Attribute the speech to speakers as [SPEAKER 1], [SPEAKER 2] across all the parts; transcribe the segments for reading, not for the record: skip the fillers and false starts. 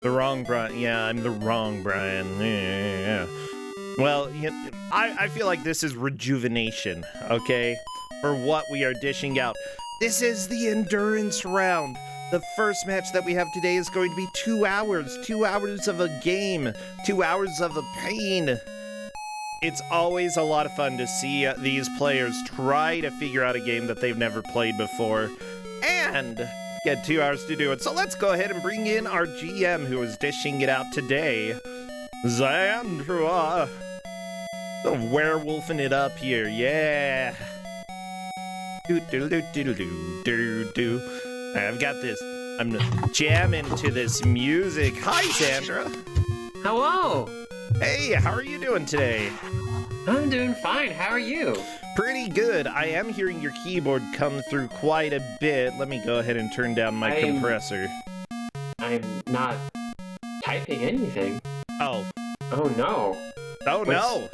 [SPEAKER 1] The wrong Brian. Yeah, I'm the wrong Brian. Yeah. Well, I feel like this is rejuvenation, okay? For what we are dishing out. This is the endurance round. The first match that we have today is going to be 2 hours. 2 hours of a game. 2 hours of a pain. It's always a lot of fun to see these players try to figure out a game that they've never played before. And get 2 hours to do it. So let's go ahead and bring in our GM who is dishing it out today. Zandra. Werewolfing it up here, yeah. Do. I've got this. I'm jamming to this music. Hi, Sandra.
[SPEAKER 2] Hello.
[SPEAKER 1] Hey, how are you doing today?
[SPEAKER 2] I'm doing fine. How are you?
[SPEAKER 1] Pretty good. I am hearing your keyboard come through quite a bit. Let me go ahead and turn down my compressor.
[SPEAKER 2] I'm not typing anything.
[SPEAKER 1] Oh.
[SPEAKER 2] Oh, no.
[SPEAKER 1] Oh, no.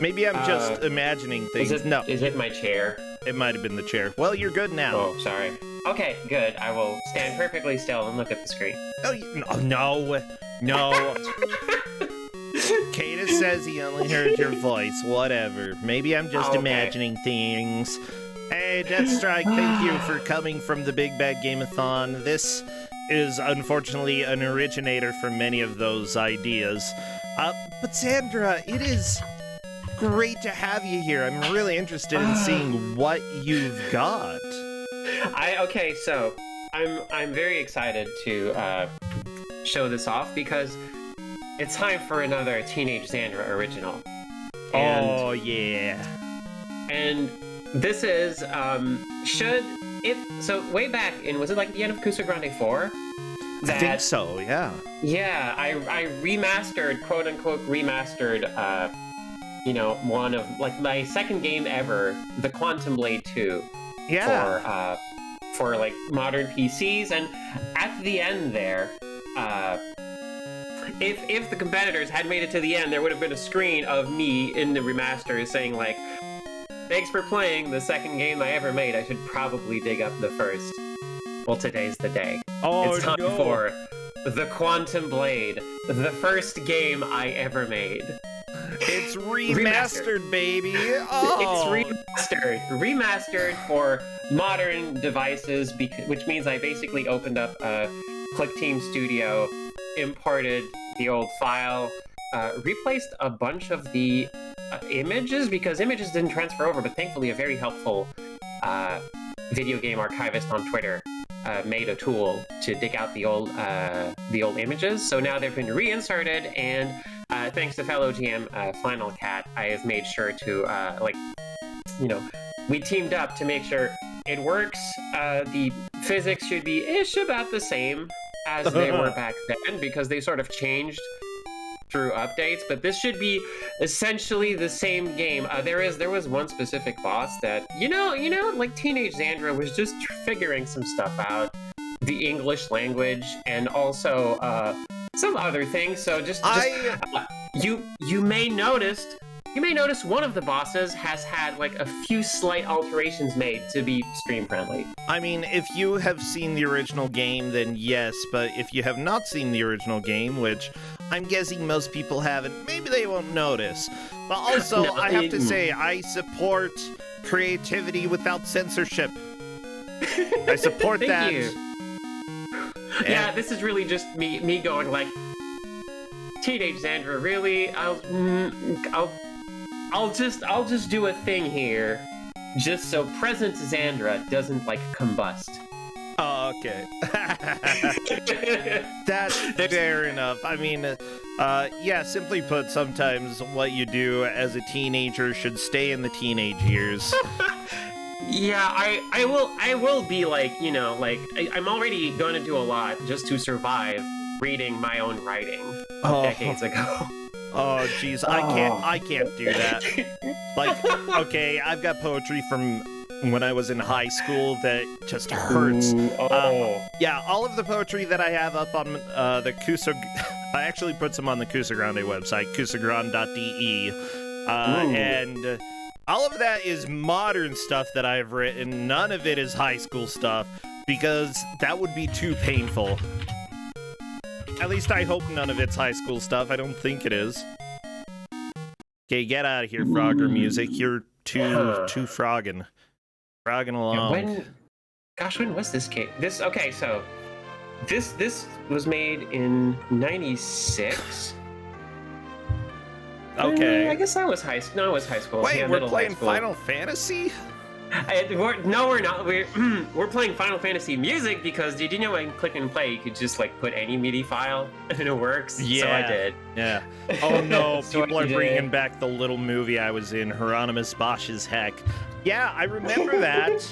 [SPEAKER 1] Maybe I'm just imagining things.
[SPEAKER 2] Is it my chair?
[SPEAKER 1] It might have been the chair. Well, you're good now.
[SPEAKER 2] Oh, sorry. Okay, good. I will stand perfectly still and look at the screen.
[SPEAKER 1] Oh, no. Cadus says he only heard your voice. Whatever. Maybe I'm just imagining things. Hey, Deathstrike, thank you for coming from the Big Bad Game-a-thon. This is, unfortunately, an originator for many of those ideas. But Sandra, it is great to have you here. I'm really interested in seeing what you've got.
[SPEAKER 2] So I'm very excited to show this off because it's time for another Teenage Xandra original.
[SPEAKER 1] Yeah.
[SPEAKER 2] And this is way back in, was it like the end of Kuso6rande 4?
[SPEAKER 1] I think so, yeah.
[SPEAKER 2] Yeah, I remastered, quote unquote remastered, one of like my second game ever, the Quantum Blade 2.
[SPEAKER 1] Yeah.
[SPEAKER 2] For like modern PCs, and at the end there, if the competitors had made it to the end, there would have been a screen of me in the remaster saying like, "Thanks for playing the second game I ever made. I should probably dig up the first." Well, today's the day. It's time for the Quantum Blade, the first game I ever made.
[SPEAKER 1] It's remastered, baby. Oh.
[SPEAKER 2] It's remastered for modern devices, which means I basically opened up Click Team Studio, imported the old file, replaced a bunch of the images because images didn't transfer over, but thankfully a very helpful video game archivist on Twitter made a tool to dig out the old images. So now they've been reinserted, and thanks to fellow GM Flannel Cat, I have made sure to we teamed up to make sure it works. The physics should be ish about the same as they were back then because they sort of changed through updates, but this should be essentially the same game. There was one specific boss that like Teenage Xandra was just figuring some stuff out, the English language, and also some other things. So you may notice one of the bosses has had like a few slight alterations made to be stream friendly.
[SPEAKER 1] I mean, if you have seen the original game, then yes, but if you have not seen the original game, which I'm guessing most people haven't, maybe they won't notice. But also, I have to say, I support creativity without censorship. I support that.
[SPEAKER 2] Thank you. Yeah, this is really just me going like, Teenage Xandra, really? I'll just do a thing here, just so present Xandra doesn't like combust.
[SPEAKER 1] Oh, okay. That's fair enough. I mean, simply put, sometimes what you do as a teenager should stay in the teenage years.
[SPEAKER 2] Yeah, I will be like, I'm already going to do a lot just to survive reading my own writing decades ago.
[SPEAKER 1] Oh, jeez, I can't do that. Like, okay, I've got poetry from when I was in high school that just hurts. Yeah, all of the poetry that I have up on the Kuso... I actually put some on the Kuso6rande website, kuso6rande.de, and all of that is modern stuff that I've written. None of it is high school stuff, because that would be too painful. At least I hope none of it's high school stuff. I don't think it is. Okay, get out of here, Frogger music. You're too frogging. Frogging along.
[SPEAKER 2] When was this game? Okay, so this was made in 96.
[SPEAKER 1] Okay.
[SPEAKER 2] I guess that was high school. No, it was high school.
[SPEAKER 1] Wait,
[SPEAKER 2] yeah,
[SPEAKER 1] we're playing Final Fantasy?
[SPEAKER 2] No, we're not. We're playing Final Fantasy music because did you know when click and play you could just like put any MIDI file and it works?
[SPEAKER 1] Yeah.
[SPEAKER 2] So I did.
[SPEAKER 1] Yeah. Oh no,
[SPEAKER 2] So
[SPEAKER 1] people are
[SPEAKER 2] you
[SPEAKER 1] bringing
[SPEAKER 2] did.
[SPEAKER 1] back the little movie I was in, Hieronymus Bosch's Heck. Yeah, I remember that.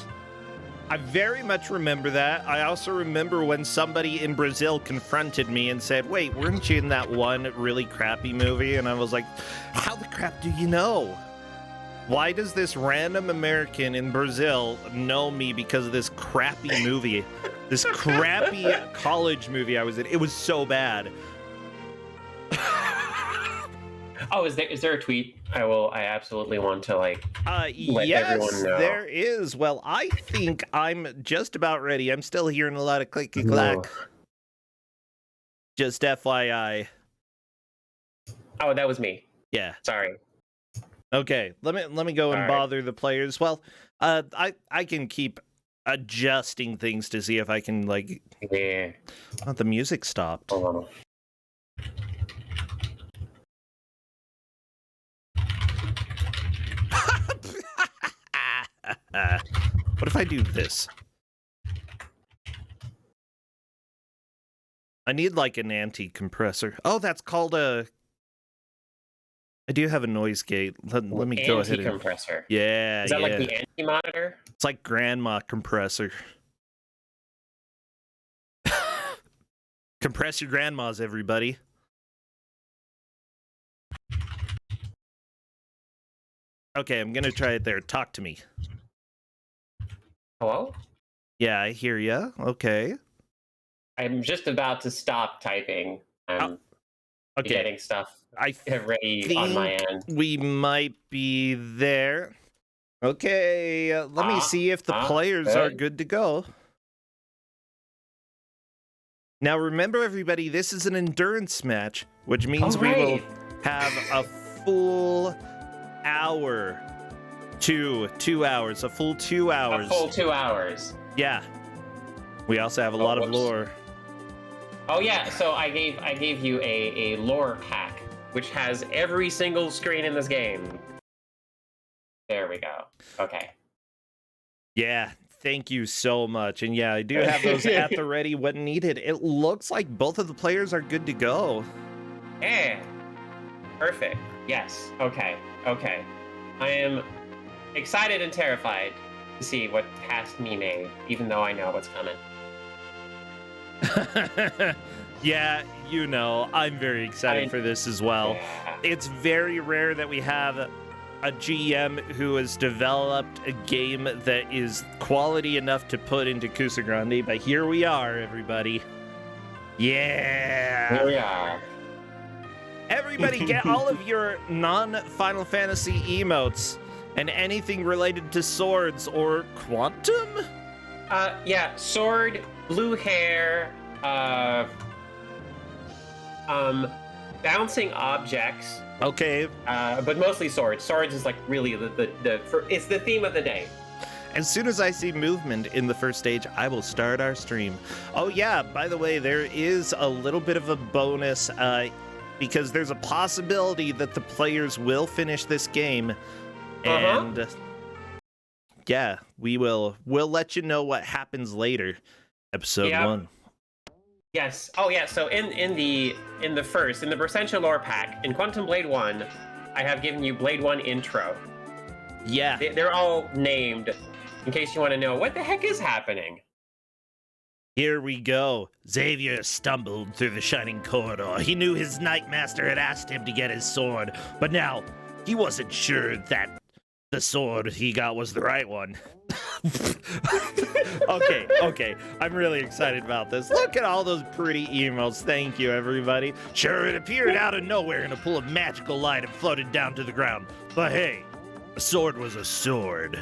[SPEAKER 1] I very much remember that. I also remember when somebody in Brazil confronted me and said, wait, weren't you in that one really crappy movie? And I was like, how the crap do you know? Why does this random American in Brazil know me because of this crappy movie? This crappy college movie I was in. It was so bad.
[SPEAKER 2] Oh, is there a tweet? I absolutely want to like let
[SPEAKER 1] yes,
[SPEAKER 2] everyone know.
[SPEAKER 1] there is. Well, I think I'm just about ready. I'm still hearing a lot of clicky clack.
[SPEAKER 2] No.
[SPEAKER 1] Just FYI.
[SPEAKER 2] Oh, that was me.
[SPEAKER 1] Yeah.
[SPEAKER 2] Sorry.
[SPEAKER 1] Okay. Let me go and
[SPEAKER 2] All right.
[SPEAKER 1] bother the players. Well, I can keep adjusting things to see if I can like.
[SPEAKER 2] Yeah.
[SPEAKER 1] Oh, the music stopped.
[SPEAKER 2] Hold on.
[SPEAKER 1] What if I do this? I need like an anti-compressor. Oh, that's called a... I do have a noise gate. Let me go ahead and...
[SPEAKER 2] Anti-compressor.
[SPEAKER 1] Yeah,
[SPEAKER 2] Is that
[SPEAKER 1] yeah.
[SPEAKER 2] like the anti-monitor?
[SPEAKER 1] It's like grandma compressor. Compress your grandmas, everybody. Okay, I'm gonna try it there. Talk to me.
[SPEAKER 2] Hello?
[SPEAKER 1] Yeah, I hear ya. Okay.
[SPEAKER 2] I'm just about to stop typing. I'm
[SPEAKER 1] Okay.
[SPEAKER 2] getting stuff
[SPEAKER 1] I
[SPEAKER 2] ready on my end.
[SPEAKER 1] we might be there. Okay, let me see if the players are good to go. Now remember, everybody, this is an endurance match, which means we will have a full hour. 2 hours, a full 2 hours.
[SPEAKER 2] A full 2 hours.
[SPEAKER 1] Yeah. We also have a lot of lore.
[SPEAKER 2] Oh yeah, so I gave you a lore pack, which has every single screen in this game. There we go. Okay.
[SPEAKER 1] Yeah, thank you so much. And yeah, I do have those at the ready when needed. It looks like both of the players are good to go.
[SPEAKER 2] Yeah. Perfect. Yes. Okay. Okay. I am excited and terrified to see what past me made, even though I know what's coming.
[SPEAKER 1] Yeah, you know, I'm very excited for this as well.
[SPEAKER 2] Yeah.
[SPEAKER 1] It's very rare that we have a GM who has developed a game that is quality enough to put into Kuso6rande, but here we are, everybody. Yeah!
[SPEAKER 2] Here we are.
[SPEAKER 1] Everybody get all of your non-Final Fantasy emotes and anything related to swords or quantum?
[SPEAKER 2] Yeah, sword, blue hair, bouncing objects.
[SPEAKER 1] Okay.
[SPEAKER 2] But mostly swords. Swords is like really it's the theme of the day.
[SPEAKER 1] As soon as I see movement in the first stage, I will start our stream. Oh yeah, by the way, there is a little bit of a bonus, because there's a possibility that the players will finish this game, and yeah, we'll let you know what happens later. Episode 1.
[SPEAKER 2] Yes. Oh yeah. So in the Bressential lore pack in Quantum Blade 1, I have given you Blade 1 intro.
[SPEAKER 1] Yeah.
[SPEAKER 2] They're all named in case you want to know what the heck is happening.
[SPEAKER 1] Here we go. Xavier stumbled through the shining corridor. He knew his Knightmaster had asked him to get his sword, but now he wasn't sure that the sword he got was the right one. Okay. I'm really excited about this. Look at all those pretty emails. Thank you, everybody. Sure, it appeared out of nowhere in a pool of magical light and floated down to the ground. But hey, a sword was a sword.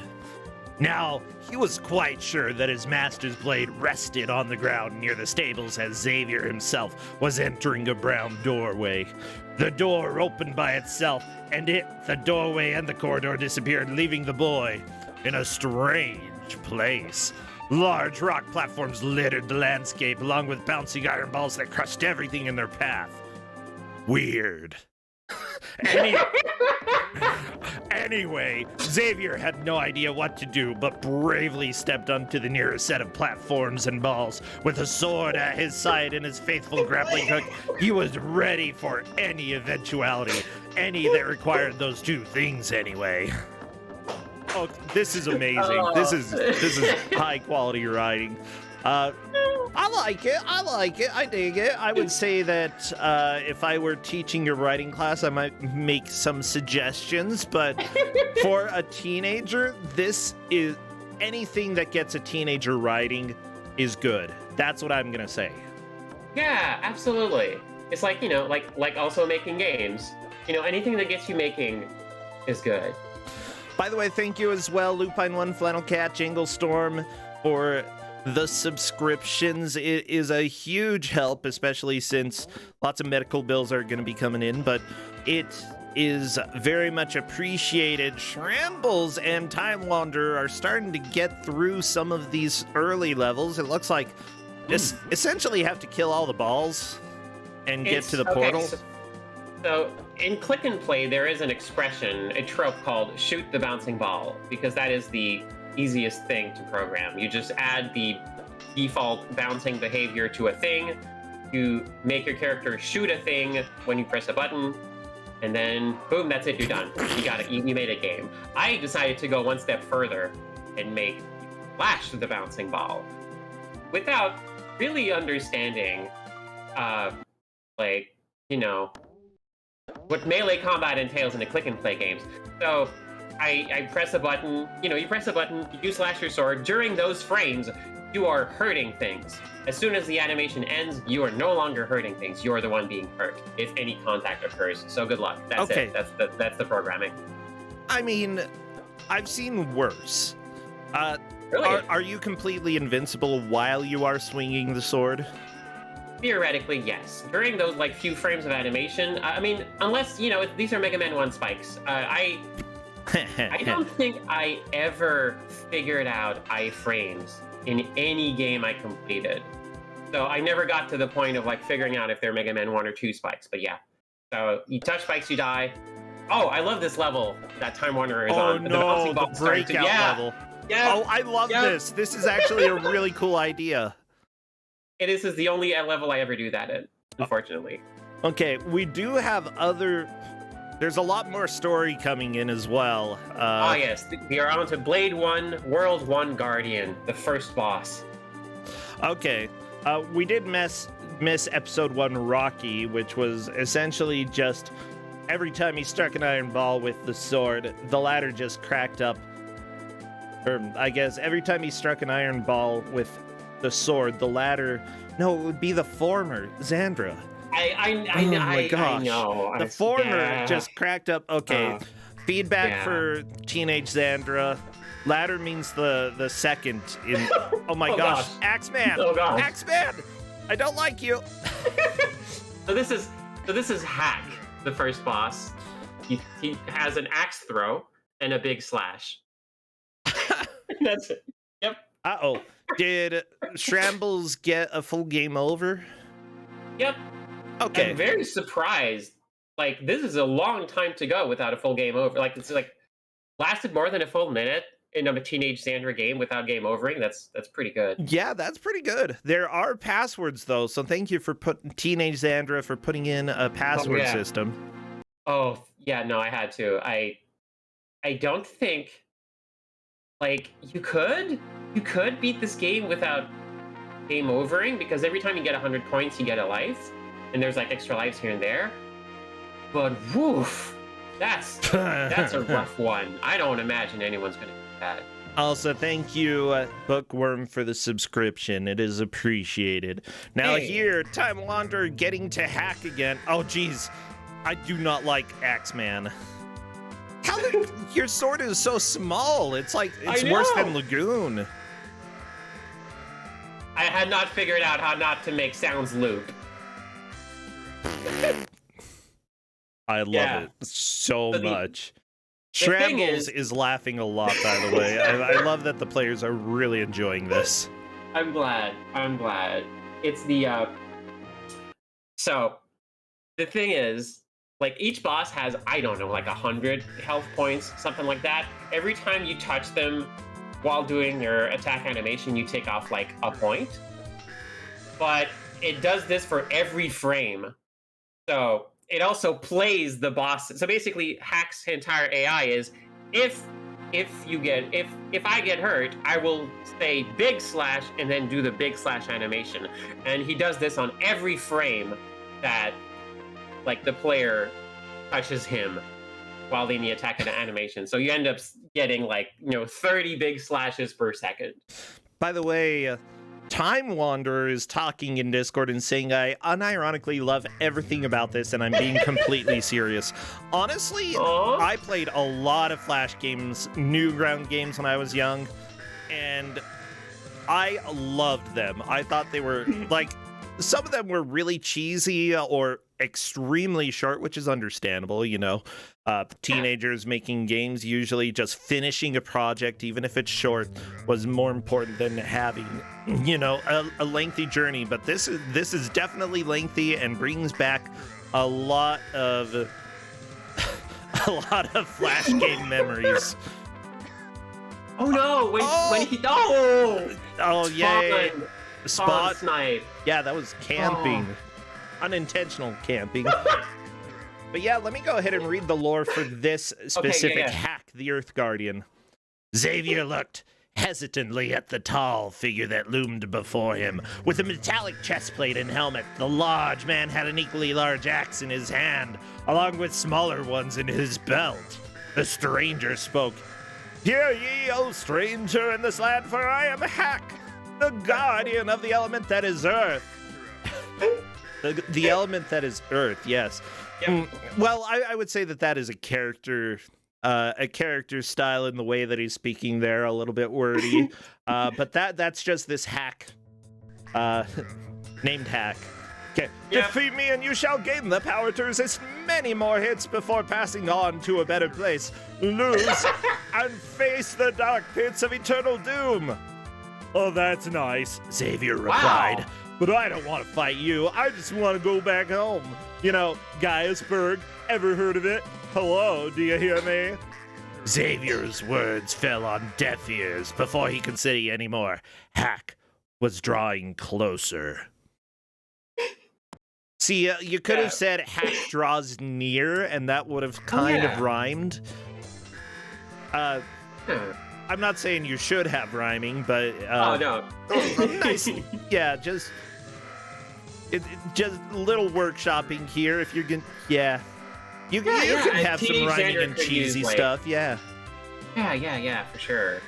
[SPEAKER 1] Now, he was quite sure that his master's blade rested on the ground near the stables as Xavier himself was entering a brown doorway. The door opened by itself, and the doorway and the corridor disappeared, leaving the boy in a strange place. Large rock platforms littered the landscape, along with bouncing iron balls that crushed everything in their path. Weird. Anyway, Xavier had no idea what to do, but bravely stepped onto the nearest set of platforms and balls. With a sword at his side and his faithful grappling hook, he was ready for any eventuality. Any that required those two things anyway. Oh, this is amazing. This is high quality writing. I like it. I dig it. I would say that if I were teaching your writing class, I might make some suggestions. But for a teenager, this is anything that gets a teenager writing is good. That's what I'm gonna say.
[SPEAKER 2] Yeah, absolutely. It's like, you know, like also making games. You know, anything that gets you making is good.
[SPEAKER 1] By the way, thank you as well, Lupine1, Flannel Cat, Jingle Storm, for the subscriptions. It is a huge help, especially since lots of medical bills are going to be coming in, but it is very much appreciated. Shambles and Time Wanderer are starting to get through some of these early levels. It looks like essentially have to kill all the balls and get to the portal.
[SPEAKER 2] So in Click and Play, there is an expression, a trope called shoot the bouncing ball, because that is the easiest thing to program. You just add the default bouncing behavior to a thing, you make your character shoot a thing when you press a button, and then boom, that's it, you're done. You got it, you made a game. I decided to go one step further and make flash the bouncing ball without really understanding like, you know, what melee combat entails in the Click and Play games. So I press a button, you know, you press a button, you slash your sword. During those frames, you are hurting things. As soon as the animation ends, you are no longer hurting things. You're the one being hurt if any contact occurs. So good luck. That's
[SPEAKER 1] okay.
[SPEAKER 2] it. That's the programming.
[SPEAKER 1] I mean, I've seen worse.
[SPEAKER 2] Really?
[SPEAKER 1] Are you completely invincible while you are swinging the sword?
[SPEAKER 2] Theoretically, yes. During those like few frames of animation, I mean, unless, you know, these are Mega Man 1 spikes. I don't think I ever figured out iframes in any game I completed. So I never got to the point of like figuring out if they're Mega Man 1 or 2 spikes, but yeah. So you touch spikes, you die. Oh, I love this level that Time Wanderer is on.
[SPEAKER 1] No, the breakout level.
[SPEAKER 2] Yeah.
[SPEAKER 1] Oh, I love this. This is actually a really cool idea.
[SPEAKER 2] It is the only level I ever do that in, unfortunately.
[SPEAKER 1] Okay, we do have there's a lot more story coming in as well.
[SPEAKER 2] Yes, we are on to Blade 1, World 1 Guardian, the first boss.
[SPEAKER 1] Okay, we did miss episode 1 Rocky, which was essentially just every time he struck an iron ball with the sword, the ladder just cracked up. Or I guess every time he struck an iron ball with the sword, the ladder... No, it would be the former, Xandra.
[SPEAKER 2] I know.
[SPEAKER 1] The former just cracked up. Okay, feedback for teenage Xandra. Ladder means the second in... Oh my gosh. Axeman!
[SPEAKER 2] Oh gosh.
[SPEAKER 1] Axeman! I don't like you!
[SPEAKER 2] So this is Hack, the first boss. He has an axe throw and a big slash. That's it. Yep.
[SPEAKER 1] Uh-oh. Did Shambles get a full game over?
[SPEAKER 2] Yep.
[SPEAKER 1] Okay.
[SPEAKER 2] I'm very surprised. Like, this is a long time to go without a full game over. Like, it's like lasted more than a full minute in a teenage Xandra game without game overing. That's pretty good.
[SPEAKER 1] Yeah, that's pretty good. There are passwords though, so thank you for teenage Xandra for putting in a password system.
[SPEAKER 2] Oh yeah, no, I had to. I don't think like you could beat this game without game overing, because every time you get 100 points, you get a life, and there's like extra lives here and there. But woof, that's a rough one. I don't imagine anyone's gonna do that.
[SPEAKER 1] Also, thank you, Bookworm, for the subscription. It is appreciated. Now here, Time Wanderer getting to hack again. Oh, geez. I do not like Axeman. Your sword is so small. It's like, it's worse than Lagoon.
[SPEAKER 2] I had not figured out how not to make sounds loop.
[SPEAKER 1] I love it so much. Shambles is laughing a lot, by the way. I love that the players are really enjoying this.
[SPEAKER 2] I'm glad. It's the, So, the thing is, like, each boss has, I don't know, like 100 health points, something like that. Every time you touch them while doing your attack animation, you take off, like, a point. But it does this for every frame. So, it also plays the boss. So basically, Hack's entire AI is, if I get hurt, I will say big slash and then do the big slash animation. And he does this on every frame that, like, the player touches him while in the attack and animation. So you end up getting, like, 30 big slashes per second.
[SPEAKER 1] By the way, Time Wanderer is talking in Discord and saying I unironically love everything about this, and I'm being completely serious. Honestly, I played a lot of Flash games, Newground games when I was young, and I loved them. I thought they were, like, some of them were really cheesy or extremely short, which is understandable, teenagers making games, usually just finishing a project, even if it's short, was more important than having, a lengthy journey. But this is definitely lengthy and brings back a lot of Flash game memories.
[SPEAKER 2] Oh no! When he
[SPEAKER 1] Spot
[SPEAKER 2] snipe.
[SPEAKER 1] Yeah, that was camping. Unintentional camping. But yeah, let me go ahead and read the lore for this specific hack, the Earth Guardian. Xavier looked hesitantly at the tall figure that loomed before him. With a metallic chestplate and helmet, the large man had an equally large axe in his hand, along with smaller ones in his belt. The stranger spoke. Hear ye, O stranger in this land, for I am Hack, the guardian of the element that is Earth. The element that is Earth, yes. Yep. Well, I would say that is a character style in the way that he's speaking there, a little bit wordy. But that's just this hack, named Hack. Okay, defeat me and you shall gain the power to resist many more hits before passing on to a better place. Lose and face the dark pits of eternal doom. Oh, that's nice, Xavier replied. Wow. But I don't want to fight you. I just want to go back home. Gaiusburg. Ever heard of it? Hello, do you hear me? Xavier's words fell on deaf ears before he could say any more. Hack was drawing closer. See, you could have said Hack draws near, and that would have kind of rhymed. I'm not saying you should have rhyming, but...
[SPEAKER 2] no.
[SPEAKER 1] Nice. Yeah, just a little workshopping here. If you're gonna... You can have some rhyming and cheesy stuff, Yeah, for sure.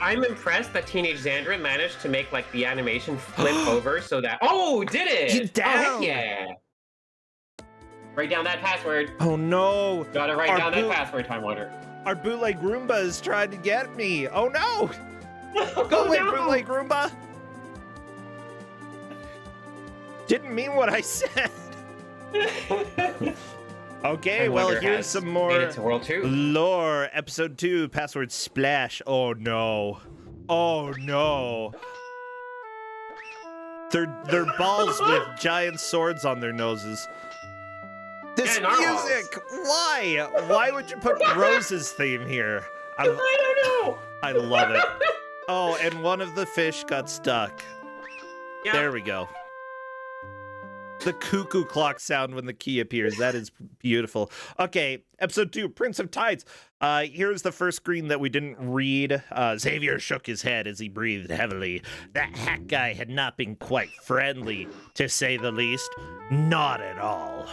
[SPEAKER 2] I'm impressed that Teenage Xandra managed to make, like, the animation flip over so that... Oh, did it!
[SPEAKER 1] Get down!
[SPEAKER 2] Oh, heck yeah! Write down that password.
[SPEAKER 1] Oh, no!
[SPEAKER 2] Gotta write down that password, Time Warner.
[SPEAKER 1] Our bootleg Roomba is trying to get me. Oh, no! Go away, bootleg Roomba! Didn't mean what I said. Okay, well, here's some more lore. Episode 2, password splash. Oh, no. Oh, no. They're balls with giant swords on their noses. This music! Why? Why would you put Rose's theme here?
[SPEAKER 2] I don't know.
[SPEAKER 1] I love it. Oh, and one of the fish got stuck. Yeah. There we go. The cuckoo clock sound when the key appears. That is beautiful. Okay, episode 2, Prince of Tides. Here's the first screen that we didn't read. Xavier shook his head as he breathed heavily. That hack guy had not been quite friendly, to say the least. Not at all.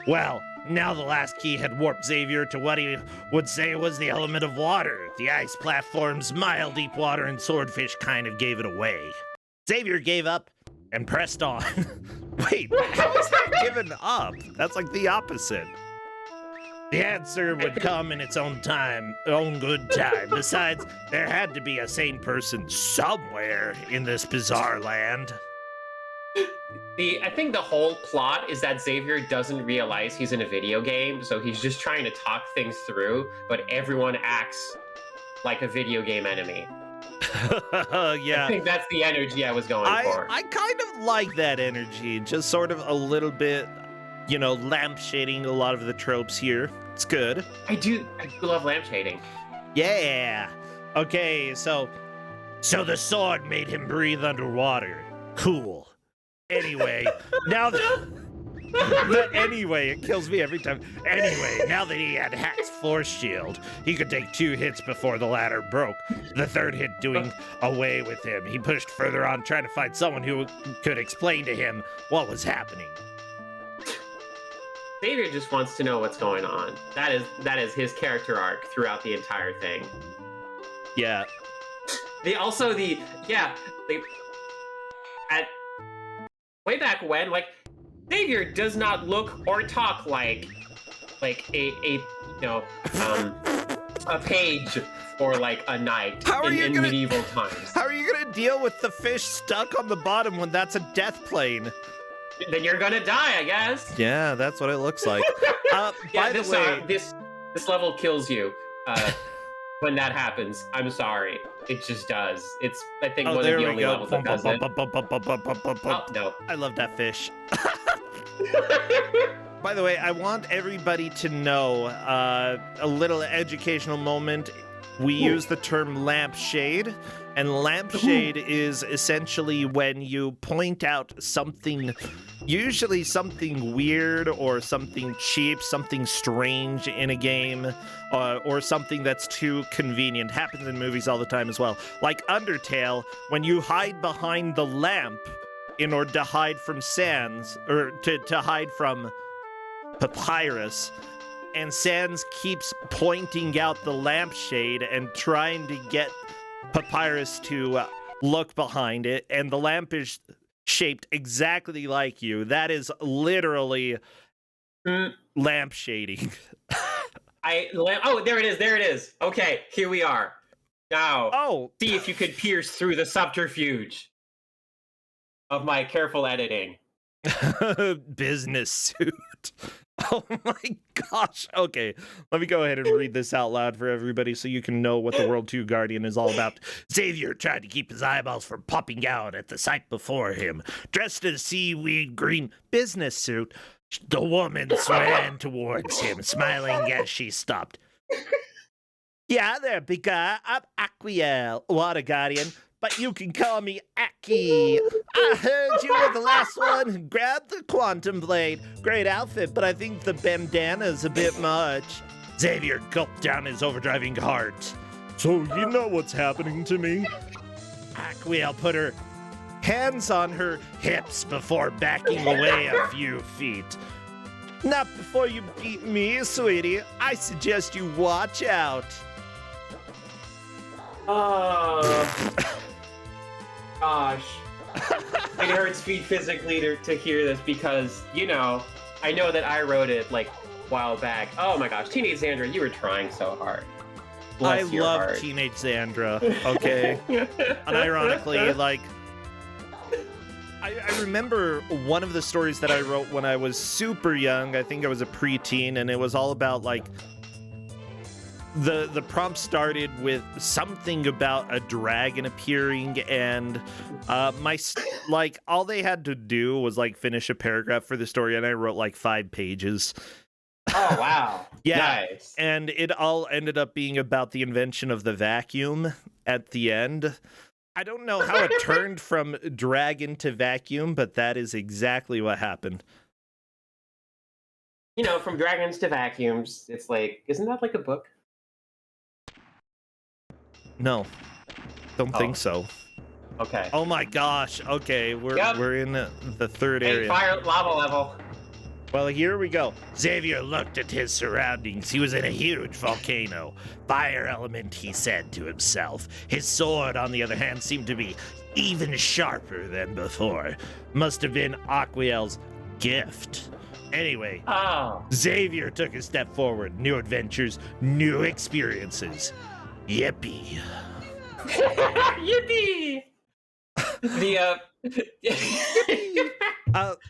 [SPEAKER 1] Well, now the last key had warped Xavier to what he would say was the element of water. The ice platforms, mile deep water, and swordfish kind of gave it away. Xavier gave up and pressed on. Wait, how is that given up? That's like the opposite. The answer would come in its own time, own good time. Besides, there had to be a sane person somewhere in this bizarre land.
[SPEAKER 2] I think the whole plot is that Xavier doesn't realize he's in a video game, so he's just trying to talk things through, but everyone acts like a video game enemy.
[SPEAKER 1] Yeah.
[SPEAKER 2] I think that's the energy I was going for.
[SPEAKER 1] I kind of like that energy, just sort of a little bit, lampshading a lot of the tropes here. It's good.
[SPEAKER 2] I do love lampshading.
[SPEAKER 1] Yeah. Okay, so the sword made him breathe underwater. Cool. Anyway, anyway, it kills me every time. Anyway, now that he had Hack's force shield, he could take 2 hits before the ladder broke. The 3rd hit doing away with him. He pushed further on, trying to find someone who could explain to him what was happening.
[SPEAKER 2] Xavier just wants to know what's going on. That is his character arc throughout the entire thing.
[SPEAKER 1] Yeah.
[SPEAKER 2] Way back when, like, Xavier does not look or talk like a page or like a knight in medieval times.
[SPEAKER 1] How are you gonna deal with the fish stuck on the bottom when that's a death plane?
[SPEAKER 2] Then you're gonna die, I guess.
[SPEAKER 1] Yeah, that's what it looks like. By the way,
[SPEAKER 2] this level kills you when that happens. I'm sorry, it just does. It's, I think, one of the only levels that does it. Oh, no.
[SPEAKER 1] I love that fish. By the way, I want everybody to know a little educational moment. We use the term lampshade, and lampshade is essentially when you point out something, usually something weird or something cheap, something strange in a game, or something that's too convenient. Happens in movies all the time as well. Like Undertale, when you hide behind the lamp in order to hide from Sans, or to hide from Papyrus, and Sans keeps pointing out the lampshade and trying to get Papyrus to look behind it, and the lamp is shaped exactly like you. That is literally lamp shading.
[SPEAKER 2] Oh, there it is. Okay, here we are. Now, see if you could pierce through the subterfuge of my careful editing.
[SPEAKER 1] Business suit. Oh my gosh. Okay, let me go ahead and read this out loud for everybody so you can know what the World 2 Guardian is all about. Xavier tried to keep his eyeballs from popping out at the sight before him. Dressed in a seaweed green business suit, the woman swam towards him, smiling as she stopped. Yeah, there, big guy. I'm Aquiel, Water Guardian, but you can call me Aki. I heard you were the last one who grabbed the quantum blade. Great outfit, but I think the bandana's a bit much. Xavier gulped down his overdriving heart. So you know what's happening to me? Aquiel put her hands on her hips before backing away a few feet. Not before you beat me, sweetie. I suggest you watch out.
[SPEAKER 2] Gosh. It hurts me physically to hear this because, I know that I wrote it like a while back. Oh my gosh, Teenage Xandra, you were trying so hard. Bless
[SPEAKER 1] I love
[SPEAKER 2] heart.
[SPEAKER 1] Teenage Xandra, okay? Unironically, like, I remember one of the stories that I wrote when I was super young. I think I was a preteen, and it was all about, like, the prompt started with something about a dragon appearing, and all they had to do was like finish a paragraph for the story, and I wrote like 5 pages.
[SPEAKER 2] Oh wow.
[SPEAKER 1] Yeah.
[SPEAKER 2] Nice.
[SPEAKER 1] And it all ended up being about the invention of the vacuum at the end. I don't know how it turned from dragon to vacuum, but that is exactly what happened.
[SPEAKER 2] From dragons to vacuums, it's like, isn't that like a book?
[SPEAKER 1] No, don't think so.
[SPEAKER 2] Okay.
[SPEAKER 1] Oh my gosh. Okay, we're in the third area.
[SPEAKER 2] Fire lava level.
[SPEAKER 1] Well, here we go. Xavier looked at his surroundings. He was in a huge volcano. Fire element, he said to himself. His sword, on the other hand, seemed to be even sharper than before. Must have been Aquiel's gift. Anyway, Xavier took a step forward. New adventures, new experiences. Yippee.
[SPEAKER 2] Yippee! The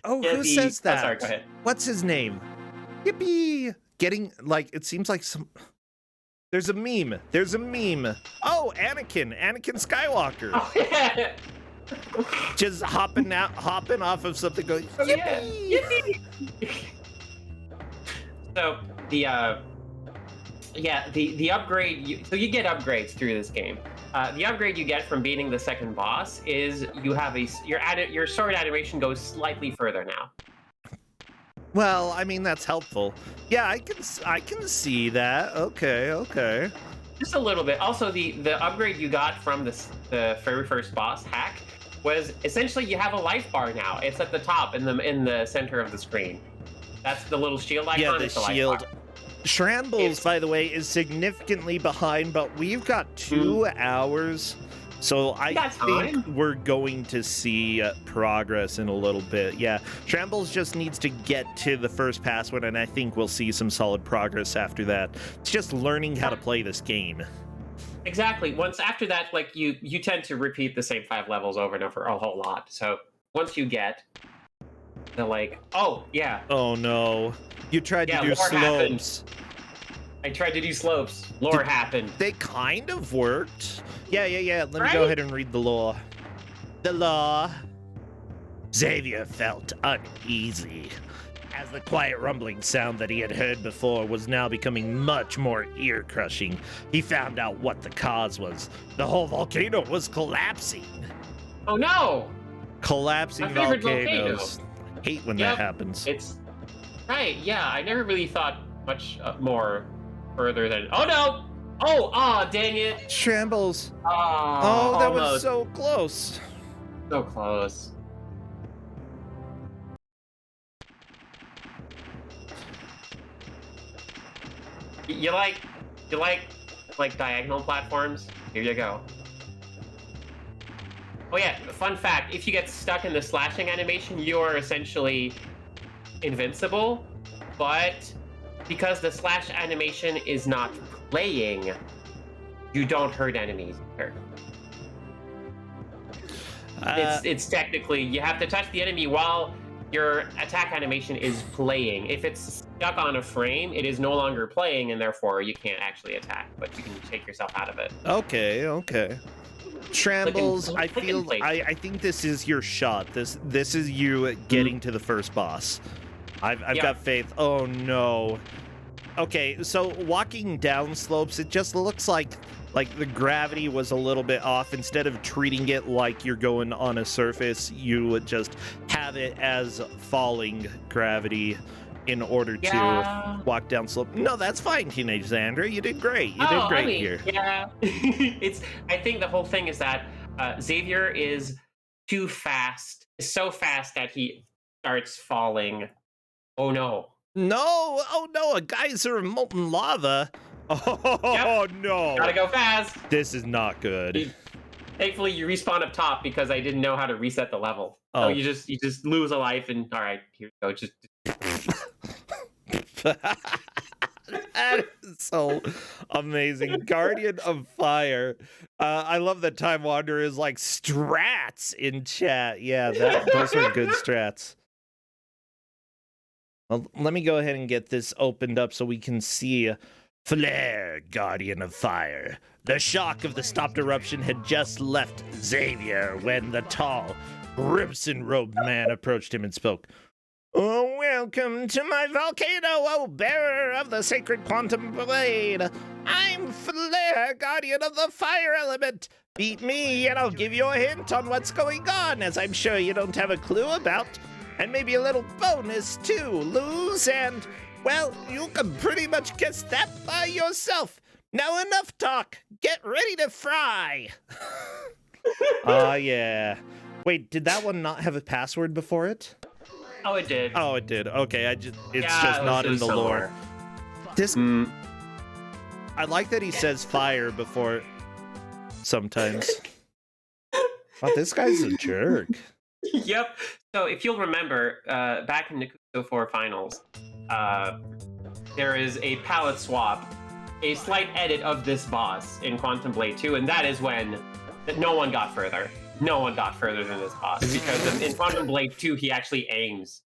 [SPEAKER 1] Who says that?
[SPEAKER 2] Oh, sorry, go ahead.
[SPEAKER 1] What's his name? Yippee! Getting, like, it seems like some... There's a meme. Oh, Anakin Skywalker.
[SPEAKER 2] Oh, yeah.
[SPEAKER 1] Just hopping off of something going, yippee!
[SPEAKER 2] Yeah. Yippee! So, the upgrade, so you get upgrades through this game. The upgrade you get from beating the second boss is you have your sword animation goes slightly further now.
[SPEAKER 1] Well, I mean, that's helpful. Yeah, I can see that. Okay.
[SPEAKER 2] Just a little bit. Also, the upgrade you got from the very first boss hack was essentially you have a life bar now. It's at the top in the center of the screen. That's the little shield icon.
[SPEAKER 1] Yeah, the shield.
[SPEAKER 2] Life bar.
[SPEAKER 1] Shrambles, by the way, is significantly behind, but we've got 2 hours, so I think we're going to see progress in a little bit. Yeah, Shrambles just needs to get to the first password, and I think we'll see some solid progress after that. It's just learning how to play this game.
[SPEAKER 2] Exactly. Once after that, like you tend to repeat the same 5 levels over and over a whole lot. So once you get, they're like, oh yeah.
[SPEAKER 1] Oh no. You tried to do slopes.
[SPEAKER 2] I tried to do slopes. Lore happened.
[SPEAKER 1] They kind of worked. Yeah. Let me go ahead and read the law. The law. Xavier felt uneasy, as the quiet rumbling sound that he had heard before was now becoming much more ear-crushing. He found out what the cause was. The whole volcano was collapsing.
[SPEAKER 2] Oh no!
[SPEAKER 1] Collapsing volcanoes. Hate when that happens.
[SPEAKER 2] It's right. Yeah, I never really thought much more further than. Oh no! Oh, dang it!
[SPEAKER 1] Shrambles.
[SPEAKER 2] Oh,
[SPEAKER 1] that was so close.
[SPEAKER 2] So close. You like diagonal platforms? Here you go. Oh yeah, fun fact, if you get stuck in the slashing animation, you're essentially invincible, but because the slash animation is not playing, you don't hurt enemies either. It's technically, you have to touch the enemy while your attack animation is playing. If it's stuck on a frame, it is no longer playing, and therefore you can't actually attack, but you can take yourself out of it.
[SPEAKER 1] Okay. Shrambles, I think this is your shot. This is you getting to the first boss. I've got faith. Oh no. Okay, so walking down slopes, it just looks like the gravity was a little bit off. Instead of treating it like you're going on a surface, you would just have it as falling gravity in order to walk down slope. No, that's fine, Teenage Xandra. You did great. You did great here.
[SPEAKER 2] Yeah. I think the whole thing is that Xavier is too fast. So fast that he starts falling. Oh no.
[SPEAKER 1] Oh no, a geyser of molten lava. Oh no.
[SPEAKER 2] Gotta go fast.
[SPEAKER 1] This is not good.
[SPEAKER 2] Thankfully you respawn up top because I didn't know how to reset the level. Oh. So you just lose a life and all right, here we go. Just
[SPEAKER 1] That is so amazing. Guardian of Fire. I love that Time Wanderer is like strats in chat. Yeah, those are good strats. Well, let me go ahead and get this opened up so we can see Flare, Guardian of Fire. The shock of the stopped eruption had just left Xavier when the tall, crimson-robed man approached him and spoke. Oh, welcome to my volcano, oh bearer of the sacred quantum blade. I'm Flare, Guardian of the Fire Element. Beat me and I'll give you a hint on what's going on, as I'm sure you don't have a clue about. And maybe a little bonus too, lose, and, well, you can pretty much guess that by yourself. Now enough talk, get ready to fry. Yeah. Wait, did that one not have a password before it?
[SPEAKER 2] Oh, it did.
[SPEAKER 1] Oh, it did. Okay, it's
[SPEAKER 2] Yeah,
[SPEAKER 1] just
[SPEAKER 2] it
[SPEAKER 1] not in
[SPEAKER 2] was
[SPEAKER 1] the
[SPEAKER 2] somewhere.
[SPEAKER 1] lore. This
[SPEAKER 2] Mm.
[SPEAKER 1] I like that he says fire before sometimes. Oh, this guy's a jerk.
[SPEAKER 2] Yep. So if you'll remember, back in the Kuso6rande finals, there is a palette swap, a slight edit of this boss in Quantum Blade 2, and that is when no one got further. No one got further than this boss, because in Quantum Blade 2, he actually aims.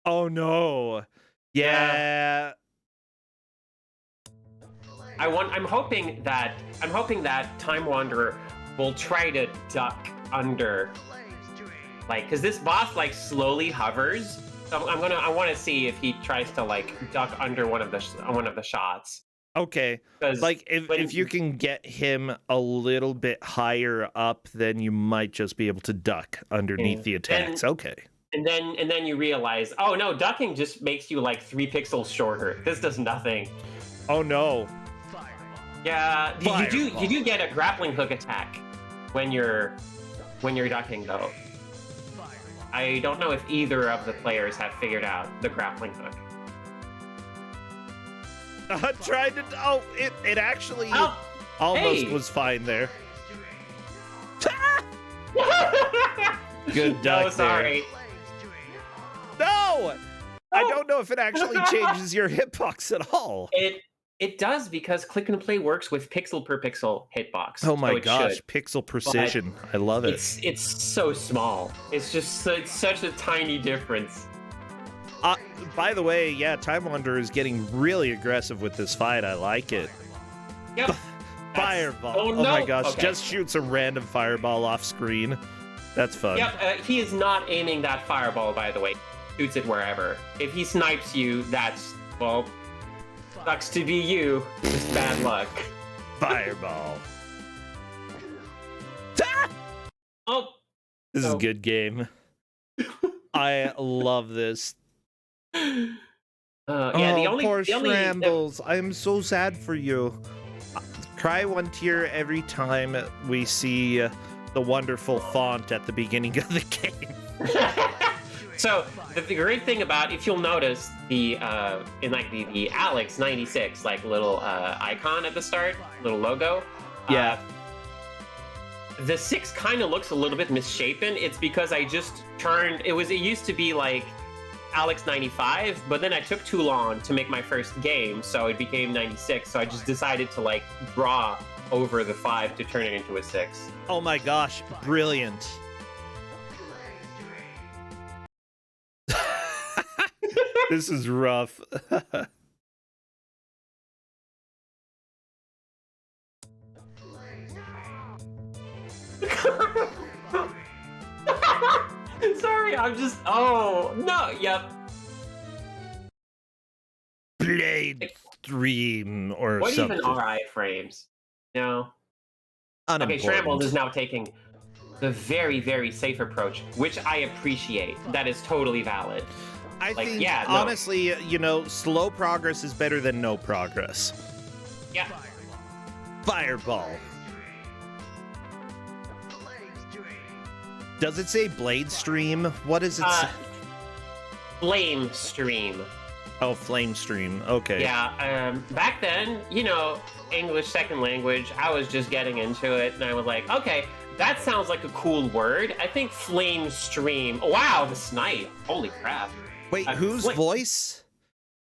[SPEAKER 1] Oh no. Yeah.
[SPEAKER 2] I'm hoping that Time Wanderer will try to duck under, like, because this boss like slowly hovers. So I want to see if he tries to like duck under one of the shots.
[SPEAKER 1] Okay.
[SPEAKER 2] 'Cause
[SPEAKER 1] Like if you can get him a little bit higher up, then you might just be able to duck underneath the attacks. Okay.
[SPEAKER 2] And then you realize, oh no, ducking just makes you like 3 pixels shorter. This does nothing.
[SPEAKER 1] Oh no.
[SPEAKER 2] Yeah, you
[SPEAKER 1] Fireball.
[SPEAKER 2] do get a grappling hook attack when you're ducking though. I don't know if either of the players have figured out the grappling hook.
[SPEAKER 1] Tried to. Oh, it actually almost was fine there. Good duck.
[SPEAKER 2] No, sorry.
[SPEAKER 1] No, I don't know if it actually changes your hitbox at all.
[SPEAKER 2] It does, because click and play works with pixel per pixel hitbox.
[SPEAKER 1] Oh my
[SPEAKER 2] so
[SPEAKER 1] gosh, pixel precision! I love it.
[SPEAKER 2] It's so small. It's such a tiny difference.
[SPEAKER 1] By the way, yeah, Time Wanderer is getting really aggressive with this fight. I like it.
[SPEAKER 2] Yep.
[SPEAKER 1] Fireball.
[SPEAKER 2] Oh,
[SPEAKER 1] Oh my
[SPEAKER 2] no.
[SPEAKER 1] gosh,
[SPEAKER 2] Okay.
[SPEAKER 1] just shoots a random fireball off screen. That's fun.
[SPEAKER 2] Yep. He is not aiming that fireball, by the way. Shoots it wherever. If he snipes you, that's, well, sucks to be you. Just bad luck.
[SPEAKER 1] Fireball.
[SPEAKER 2] Oh.
[SPEAKER 1] This is a good game. I love this.
[SPEAKER 2] Yeah.
[SPEAKER 1] Poor Shrambles. I am so sad for you. Cry one tear every time we see the wonderful font at the beginning of the game.
[SPEAKER 2] So the great thing about, if you'll notice, the in like the Alex 96 like little icon at the start, little logo.
[SPEAKER 1] Yeah.
[SPEAKER 2] The 6 kind of looks a little bit misshapen. It's because I just turned. It used to be like Alex 95, but then I took too long to make my first game, so it became 96. So I just decided to like draw over the 5 to turn it into a 6.
[SPEAKER 1] Oh my gosh, brilliant. This is rough.
[SPEAKER 2] Sorry, I'm just. Oh no! Yep.
[SPEAKER 1] Blade stream or
[SPEAKER 2] What
[SPEAKER 1] something.
[SPEAKER 2] even are iframes? No. Okay,
[SPEAKER 1] Unimportant.
[SPEAKER 2] Shrambles is now taking the very, very safe approach, which I appreciate. That is totally valid.
[SPEAKER 1] I
[SPEAKER 2] Like,
[SPEAKER 1] think,
[SPEAKER 2] yeah, no.
[SPEAKER 1] honestly, you know, slow progress is better than no progress.
[SPEAKER 2] Yeah.
[SPEAKER 1] Fireball. Does it say blade stream? What does it say?
[SPEAKER 2] Flame stream.
[SPEAKER 1] Oh, flame stream. Okay.
[SPEAKER 2] Yeah. Back then, you know, English second language, I was just getting into it, and I was like, okay, that sounds like a cool word. I think flame stream. Wow, the snipe. Holy crap.
[SPEAKER 1] Wait, whose voice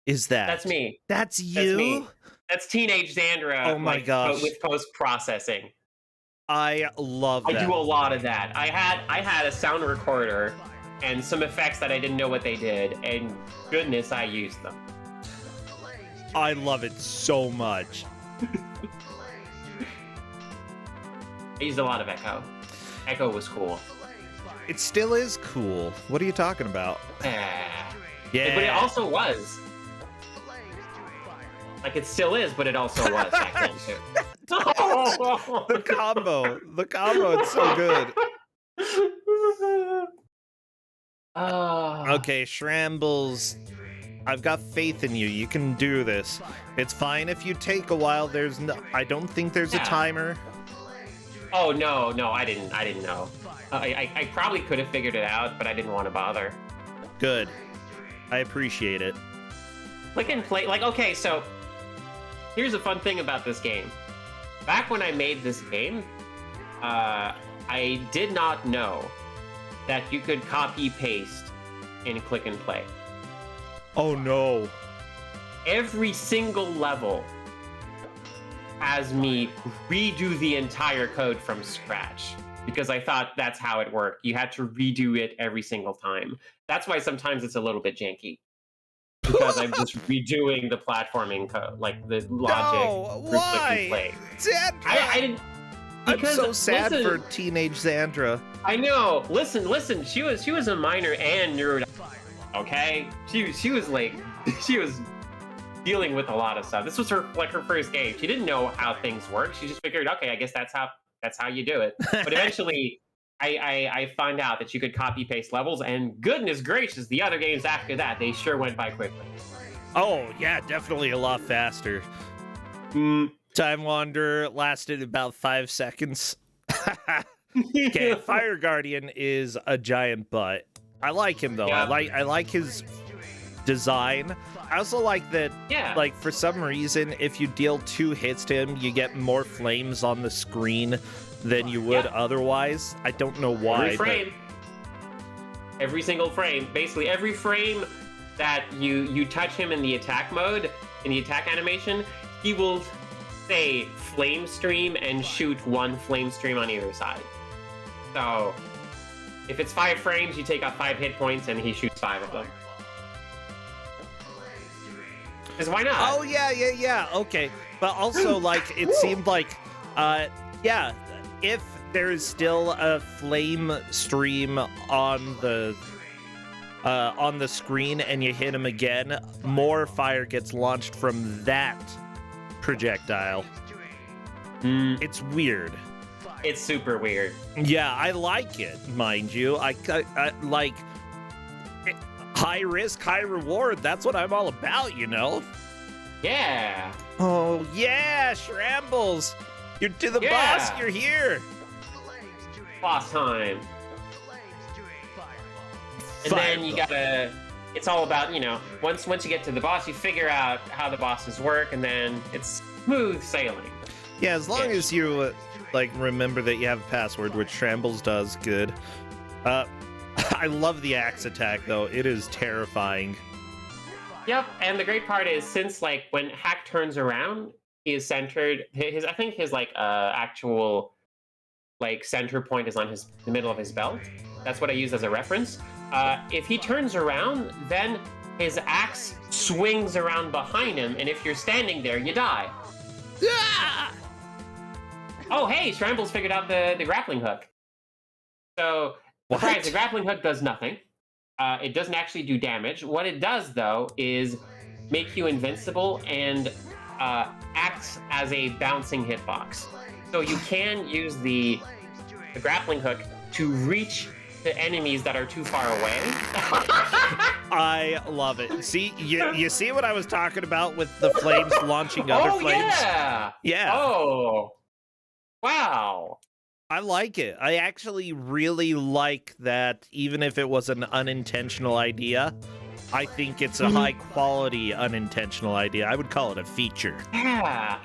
[SPEAKER 1] is that?
[SPEAKER 2] That's me.
[SPEAKER 1] That's you?
[SPEAKER 2] That's me. That's Teenage Xandra.
[SPEAKER 1] Oh my gosh.
[SPEAKER 2] With post-processing.
[SPEAKER 1] I love that.
[SPEAKER 2] I do a lot of that. I had a sound recorder and some effects that I didn't know what they did, and goodness, I used them.
[SPEAKER 1] I love it so much.
[SPEAKER 2] I used a lot of Echo. Echo was cool.
[SPEAKER 1] It still is cool. What are you talking about? Yeah.
[SPEAKER 2] But it also was. Like, it still is, but it also was back then, too.
[SPEAKER 1] The combo. The combo, it's so good. Okay, Shrambles. I've got faith in you. You can do this. It's fine if you take a while. I don't think there's a timer.
[SPEAKER 2] Oh no, no, I didn't know. I probably could have figured it out, but I didn't want to bother.
[SPEAKER 1] Good. I appreciate it.
[SPEAKER 2] Click and play. Like, okay, so here's a fun thing about this game. Back when I made this game, I did not know that you could copy paste in click and play.
[SPEAKER 1] Oh no.
[SPEAKER 2] Every single level has me redo the entire code from scratch because I thought that's how it worked. You had to redo it every single time. That's why sometimes it's a little bit janky. Because I'm just redoing the platforming code, like the logic.
[SPEAKER 1] No, why?
[SPEAKER 2] Play.
[SPEAKER 1] Sandra!
[SPEAKER 2] I didn't. Because,
[SPEAKER 1] I'm so sad
[SPEAKER 2] listen,
[SPEAKER 1] for teenage Sandra.
[SPEAKER 2] I know. Listen. She was a minor and neuro. Okay, she was like she was dealing with a lot of stuff. This was her first game. She didn't know how things work. She just figured, okay, I guess that's how you do it. But eventually, I found out that you could copy paste levels, and goodness gracious, the other games after that, they sure went by quickly.
[SPEAKER 1] Oh yeah, definitely a lot faster. Time Wander lasted about 5 seconds. Okay, Fire Guardian is a giant butt. I like him though.
[SPEAKER 2] Yeah.
[SPEAKER 1] I like his design. I also like that.
[SPEAKER 2] Yeah.
[SPEAKER 1] Like for some reason, if you deal 2 hits to him, you get more flames on the screen than you would otherwise. I don't know why.
[SPEAKER 2] Every frame. Every single frame. Basically, every frame that you touch him in the attack mode, in the attack animation, he will say flame stream and shoot 1 flame stream on either side. So, if it's 5 frames, you take out 5 hit points and he shoots 5 of them. Because why not?
[SPEAKER 1] Oh, yeah. Okay. But also, like, it seemed like, yeah, if there is still a flame stream on the screen and you hit him again, more fire gets launched from that projectile. It's weird.
[SPEAKER 2] It's super weird.
[SPEAKER 1] Yeah, I like it, mind you. I like high risk, high reward. That's what I'm all about, you know?
[SPEAKER 2] Yeah.
[SPEAKER 1] Oh, yeah, Shrambles. You're to the boss. You're here.
[SPEAKER 2] Boss time. And then you gotta, it's all about, you know, once you get to the boss, you figure out how the bosses work, and then it's smooth sailing.
[SPEAKER 1] Yeah, as long as you, like, remember that you have a password, which Shrambles does, good. I love the axe attack, though. It is terrifying.
[SPEAKER 2] Yep, and the great part is, since, like, when Hack turns around, he is centered, I think his, like, actual, like, center point is on the middle of his belt. That's what I use as a reference. If he turns around, then his axe swings around behind him, and if you're standing there, you die.
[SPEAKER 1] Ah!
[SPEAKER 2] Oh, hey, Shrambles figured out the grappling hook. So, surprise, the grappling hook does nothing. It doesn't actually do damage. What it does, though, is make you invincible and acts as a bouncing hitbox. So you can use the grappling hook to reach the enemies that are too far away.
[SPEAKER 1] I love it. See, you see what I was talking about with the flames launching other flames?
[SPEAKER 2] Yeah!
[SPEAKER 1] Yeah.
[SPEAKER 2] Oh, wow.
[SPEAKER 1] I like it. I actually really like that, even if it was an unintentional idea. I think it's a high-quality unintentional idea. I would call it a feature.
[SPEAKER 2] Yeah.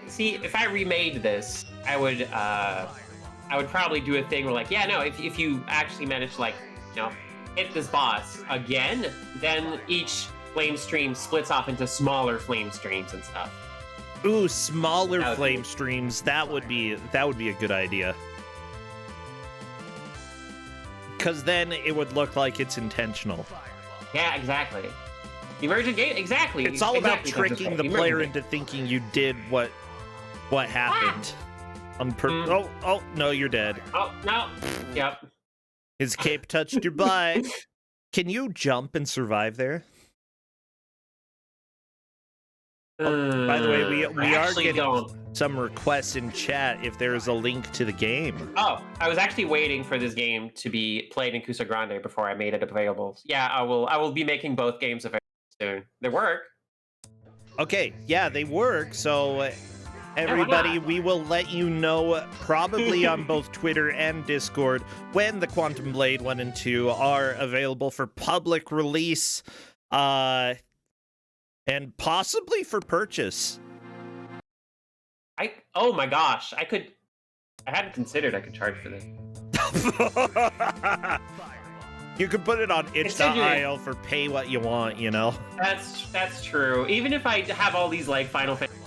[SPEAKER 2] See, if I remade this, I would probably do a thing where, like, yeah, no, if you actually manage to, like, you know, hit this boss again, then each flame stream splits off into smaller flame streams and stuff.
[SPEAKER 1] Ooh, smaller flame streams. That would be a good idea. Because then it would look like it's intentional.
[SPEAKER 2] Yeah, exactly. Emergent gate, exactly.
[SPEAKER 1] It's all about tricking the player into thinking you did what happened. Oh, no, you're dead.
[SPEAKER 2] Oh, no. Yep.
[SPEAKER 1] His cape touched your butt. Can you jump and survive there? By the way, we are getting some requests in chat if there is a link to the game.
[SPEAKER 2] Oh, I was actually waiting for this game to be played in Kuso6rande before I made it available. Yeah, I will be making both games available soon. They work.
[SPEAKER 1] Okay, yeah, they work. So everybody, we will let you know probably on both Twitter and Discord when the Quantum Blade 1 and 2 are available for public release, and possibly for purchase.
[SPEAKER 2] Oh my gosh, I hadn't considered I could charge for this.
[SPEAKER 1] You could put it on itch.io for pay what you want, you know?
[SPEAKER 2] That's true. Even if I have all these like Final Fantasy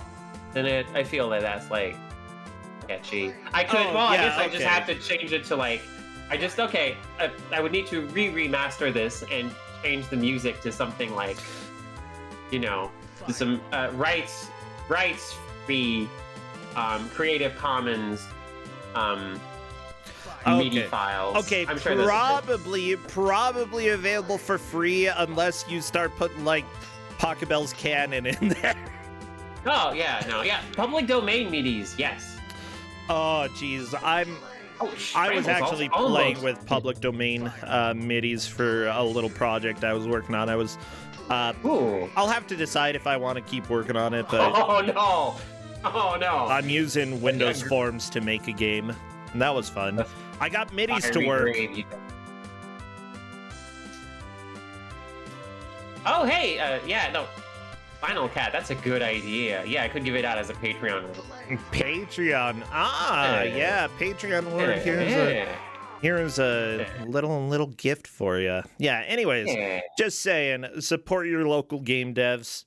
[SPEAKER 2] in it, I feel that that's like sketchy. I guess I just have to change it to like, I would need to remaster this and change the music to something like, you know, some rights free, Creative Commons, MIDI files.
[SPEAKER 1] Okay,
[SPEAKER 2] I'm sure
[SPEAKER 1] probably available for free unless you start putting like Pokebell's canon in there.
[SPEAKER 2] Oh yeah, no, yeah, public domain MIDIs, yes.
[SPEAKER 1] Oh jeez, I was actually playing with public domain MIDIs for a little project I was working on. I'll have to decide if I want to keep working on it, but
[SPEAKER 2] oh no,
[SPEAKER 1] I'm using Windows Forms to make a game, and that was fun. I got MIDIs to work.
[SPEAKER 2] Oh hey, yeah, no, Final Cat, that's a good idea. Yeah, I could give it out as a Patreon.
[SPEAKER 1] Patreon, yeah, Patreon word. Here's a little gift for you. Yeah, anyways, just saying, support your local game devs.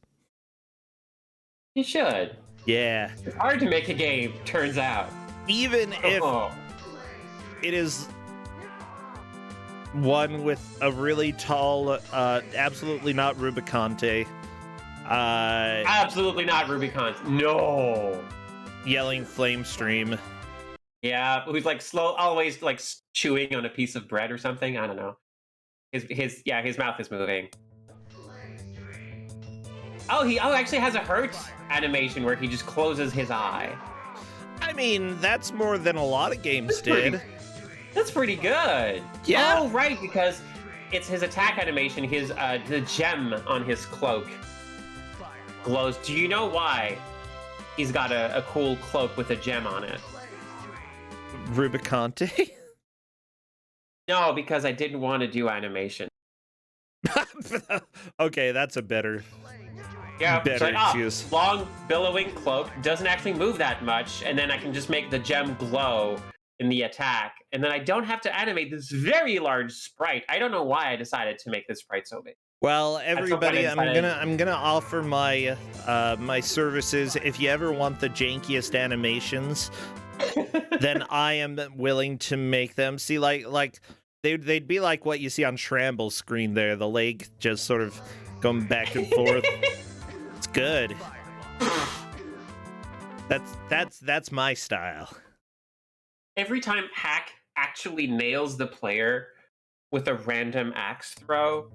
[SPEAKER 2] You should.
[SPEAKER 1] Yeah.
[SPEAKER 2] It's hard to make a game, turns out.
[SPEAKER 1] Even if it is one with a really tall, absolutely not Rubicante.
[SPEAKER 2] Absolutely not Rubicante. No.
[SPEAKER 1] Yelling flame stream.
[SPEAKER 2] Yeah, who's like always like chewing on a piece of bread or something. I don't know. His mouth is moving. Oh, he actually has a hurt animation where he just closes his eye.
[SPEAKER 1] I mean, that's more than a lot of games did.
[SPEAKER 2] That's pretty good.
[SPEAKER 1] Yeah.
[SPEAKER 2] Oh, right, because it's his attack animation. The gem on his cloak glows. Do you know why he's got a cool cloak with a gem on it?
[SPEAKER 1] Rubicante?
[SPEAKER 2] No, because I didn't want to do animation.
[SPEAKER 1] Okay, that's a better excuse.
[SPEAKER 2] Long billowing cloak doesn't actually move that much, and then I can just make the gem glow in the attack, and then I don't have to animate this very large sprite. I don't know why I decided to make this sprite so big.
[SPEAKER 1] Well, everybody, I'm gonna offer my my services. If you ever want the jankiest animations, then I am willing to make them. See, like they'd be like what you see on Shramble's screen there, the leg just sort of going back and forth. It's good. That's my style.
[SPEAKER 2] Every time Hack actually nails the player with a random axe throw,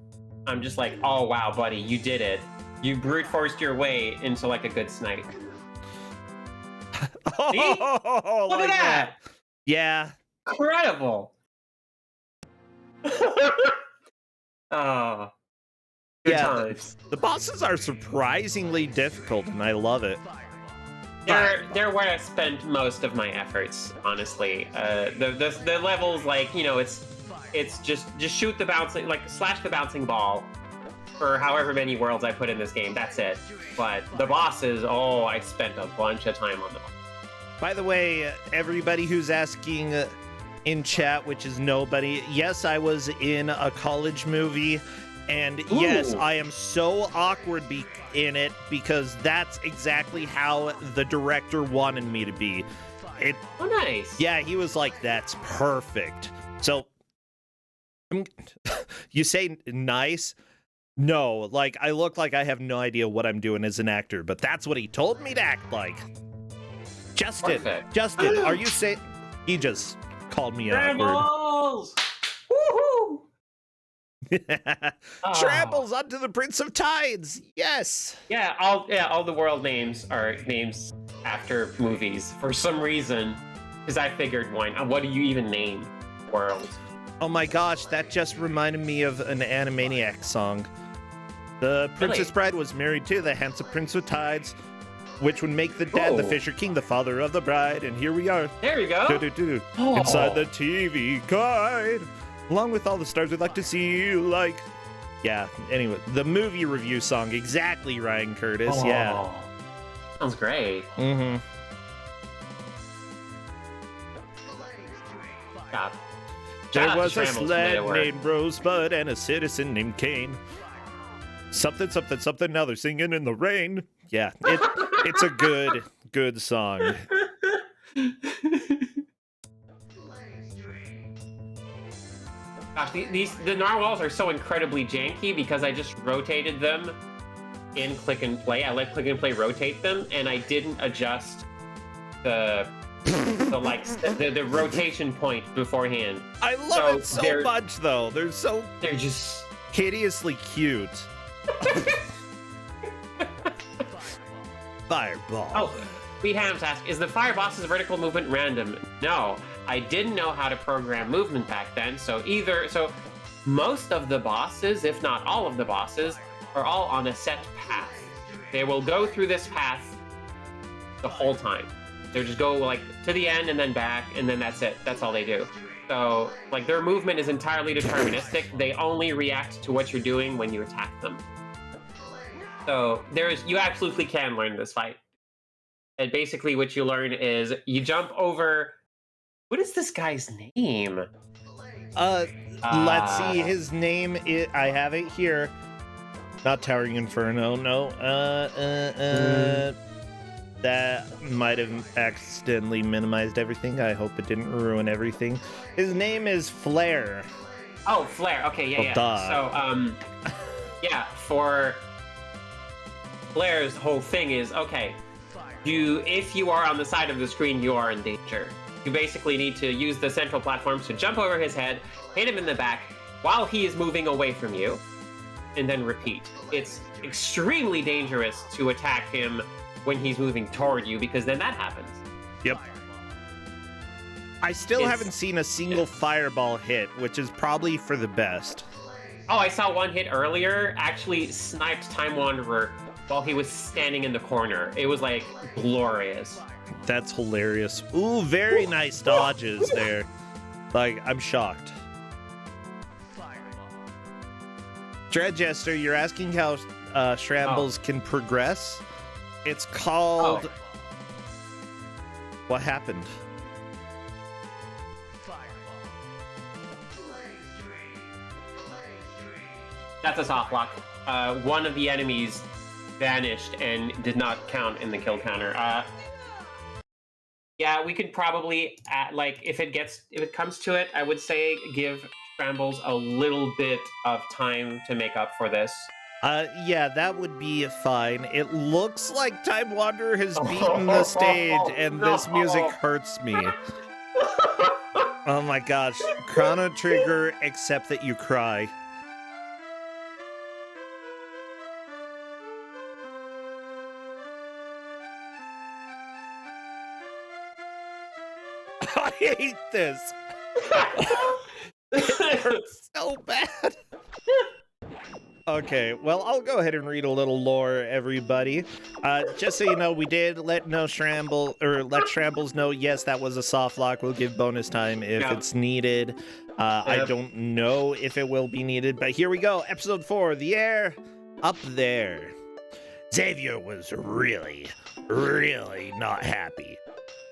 [SPEAKER 2] I'm just like, oh wow, buddy, you did it. You brute forced your way into like a good snipe. See? Look at that!
[SPEAKER 1] Yeah.
[SPEAKER 2] Incredible. Oh. Good times.
[SPEAKER 1] The bosses are surprisingly difficult, and I love it.
[SPEAKER 2] They're where I spent most of my efforts, honestly. The levels, like, you know, it's just shoot the bouncing, like slash the bouncing ball for however many worlds I put in this game. That's it. But the bosses, I spent a bunch of time on them.
[SPEAKER 1] By the way, everybody who's asking in chat, which is nobody, yes, I was in a college movie. And yes, I am so awkward in it because that's exactly how the director wanted me to be.
[SPEAKER 2] Oh, nice.
[SPEAKER 1] Yeah, he was like, that's perfect. So, you say nice? No, like, I look like I have no idea what I'm doing as an actor, but that's what he told me to act like. Justin, are you saying... He just called me awkward.
[SPEAKER 2] Woohoo!
[SPEAKER 1] Trambles onto the Prince of Tides. Yes.
[SPEAKER 2] Yeah, all the world names are names after movies for some reason. Because I figured, what do you even name world?
[SPEAKER 1] Oh my gosh, that just reminded me of an Animaniacs song. The Princess Bride was married to the handsome Prince of Tides. which would make the dad the
[SPEAKER 2] Oh.
[SPEAKER 1] Fisher King, the father of the bride. And here we are.
[SPEAKER 2] There we go.
[SPEAKER 1] Do-do-do.
[SPEAKER 2] Oh.
[SPEAKER 1] Inside the TV guide, along with all the stars we'd like to see you like. Yeah, anyway, the movie review song, exactly, Ryan Curtis, yeah.
[SPEAKER 2] Sounds great.
[SPEAKER 1] Mm-hmm.
[SPEAKER 2] God.
[SPEAKER 1] There
[SPEAKER 2] Shout out
[SPEAKER 1] was
[SPEAKER 2] to
[SPEAKER 1] a
[SPEAKER 2] Shambles,
[SPEAKER 1] sled
[SPEAKER 2] made it work.
[SPEAKER 1] named Rosebud and a citizen named Kane. Something, something, something, now they're singing in the rain. Yeah, it's a good song.
[SPEAKER 2] Gosh, the narwhals are so incredibly janky because I just rotated them in click and play. I let click and play rotate them, and I didn't adjust the rotation point beforehand.
[SPEAKER 1] I love it so much, though. They're
[SPEAKER 2] just
[SPEAKER 1] hideously cute. Fireball.
[SPEAKER 2] Oh, we Hams ask, is the fire boss's vertical movement random? No, I didn't know how to program movement back then, so most of the bosses, if not all of the bosses, are all on a set path. They will go through this path the whole time. They just go like to the end and then back, and then that's it. That's all they do. So like their movement is entirely deterministic. They only react to what you're doing when you attack them. So you absolutely can learn this fight. And basically what you learn is you jump over. What is this guy's name?
[SPEAKER 1] Let's see his name. I have it here. Not Towering Inferno, no. That might have accidentally minimized everything. I hope it didn't ruin everything. His name is Flare.
[SPEAKER 2] Oh, Flare. Okay, yeah.
[SPEAKER 1] Duh.
[SPEAKER 2] So, yeah, for Flare's whole thing is, okay, if you are on the side of the screen, you are in danger. You basically need to use the central platforms to jump over his head, hit him in the back while he is moving away from you, and then repeat. It's extremely dangerous to attack him when he's moving toward you, because then that happens.
[SPEAKER 1] Yep. I still haven't seen a single fireball hit, which is probably for the best.
[SPEAKER 2] Oh, I saw one hit earlier, actually sniped Time Wanderer while he was standing in the corner. It was like glorious.
[SPEAKER 1] That's hilarious. Ooh, very nice dodges there. Like, I'm shocked. Dread Jester, you're asking how Shrambles can progress? It's called... What happened?
[SPEAKER 2] That's a soft lock. One of the enemies vanished and did not count in the kill counter. Yeah, we could probably, if it comes to it, I would say give Shrambles a little bit of time to make up for this.
[SPEAKER 1] Yeah, that would be fine. It looks like Time Wanderer has beaten the stage, and this music hurts me. Oh my gosh. Chrono Trigger, except that you cry. I hate this. It hurts so bad. Okay, well, I'll go ahead and read a little lore, everybody. Just so you know, we did let Shrambles know, yes, that was a soft lock. We'll give bonus time if it's needed. I don't know if it will be needed, but here we go. Episode 4, The Air Up There. Xavier was really, really not happy.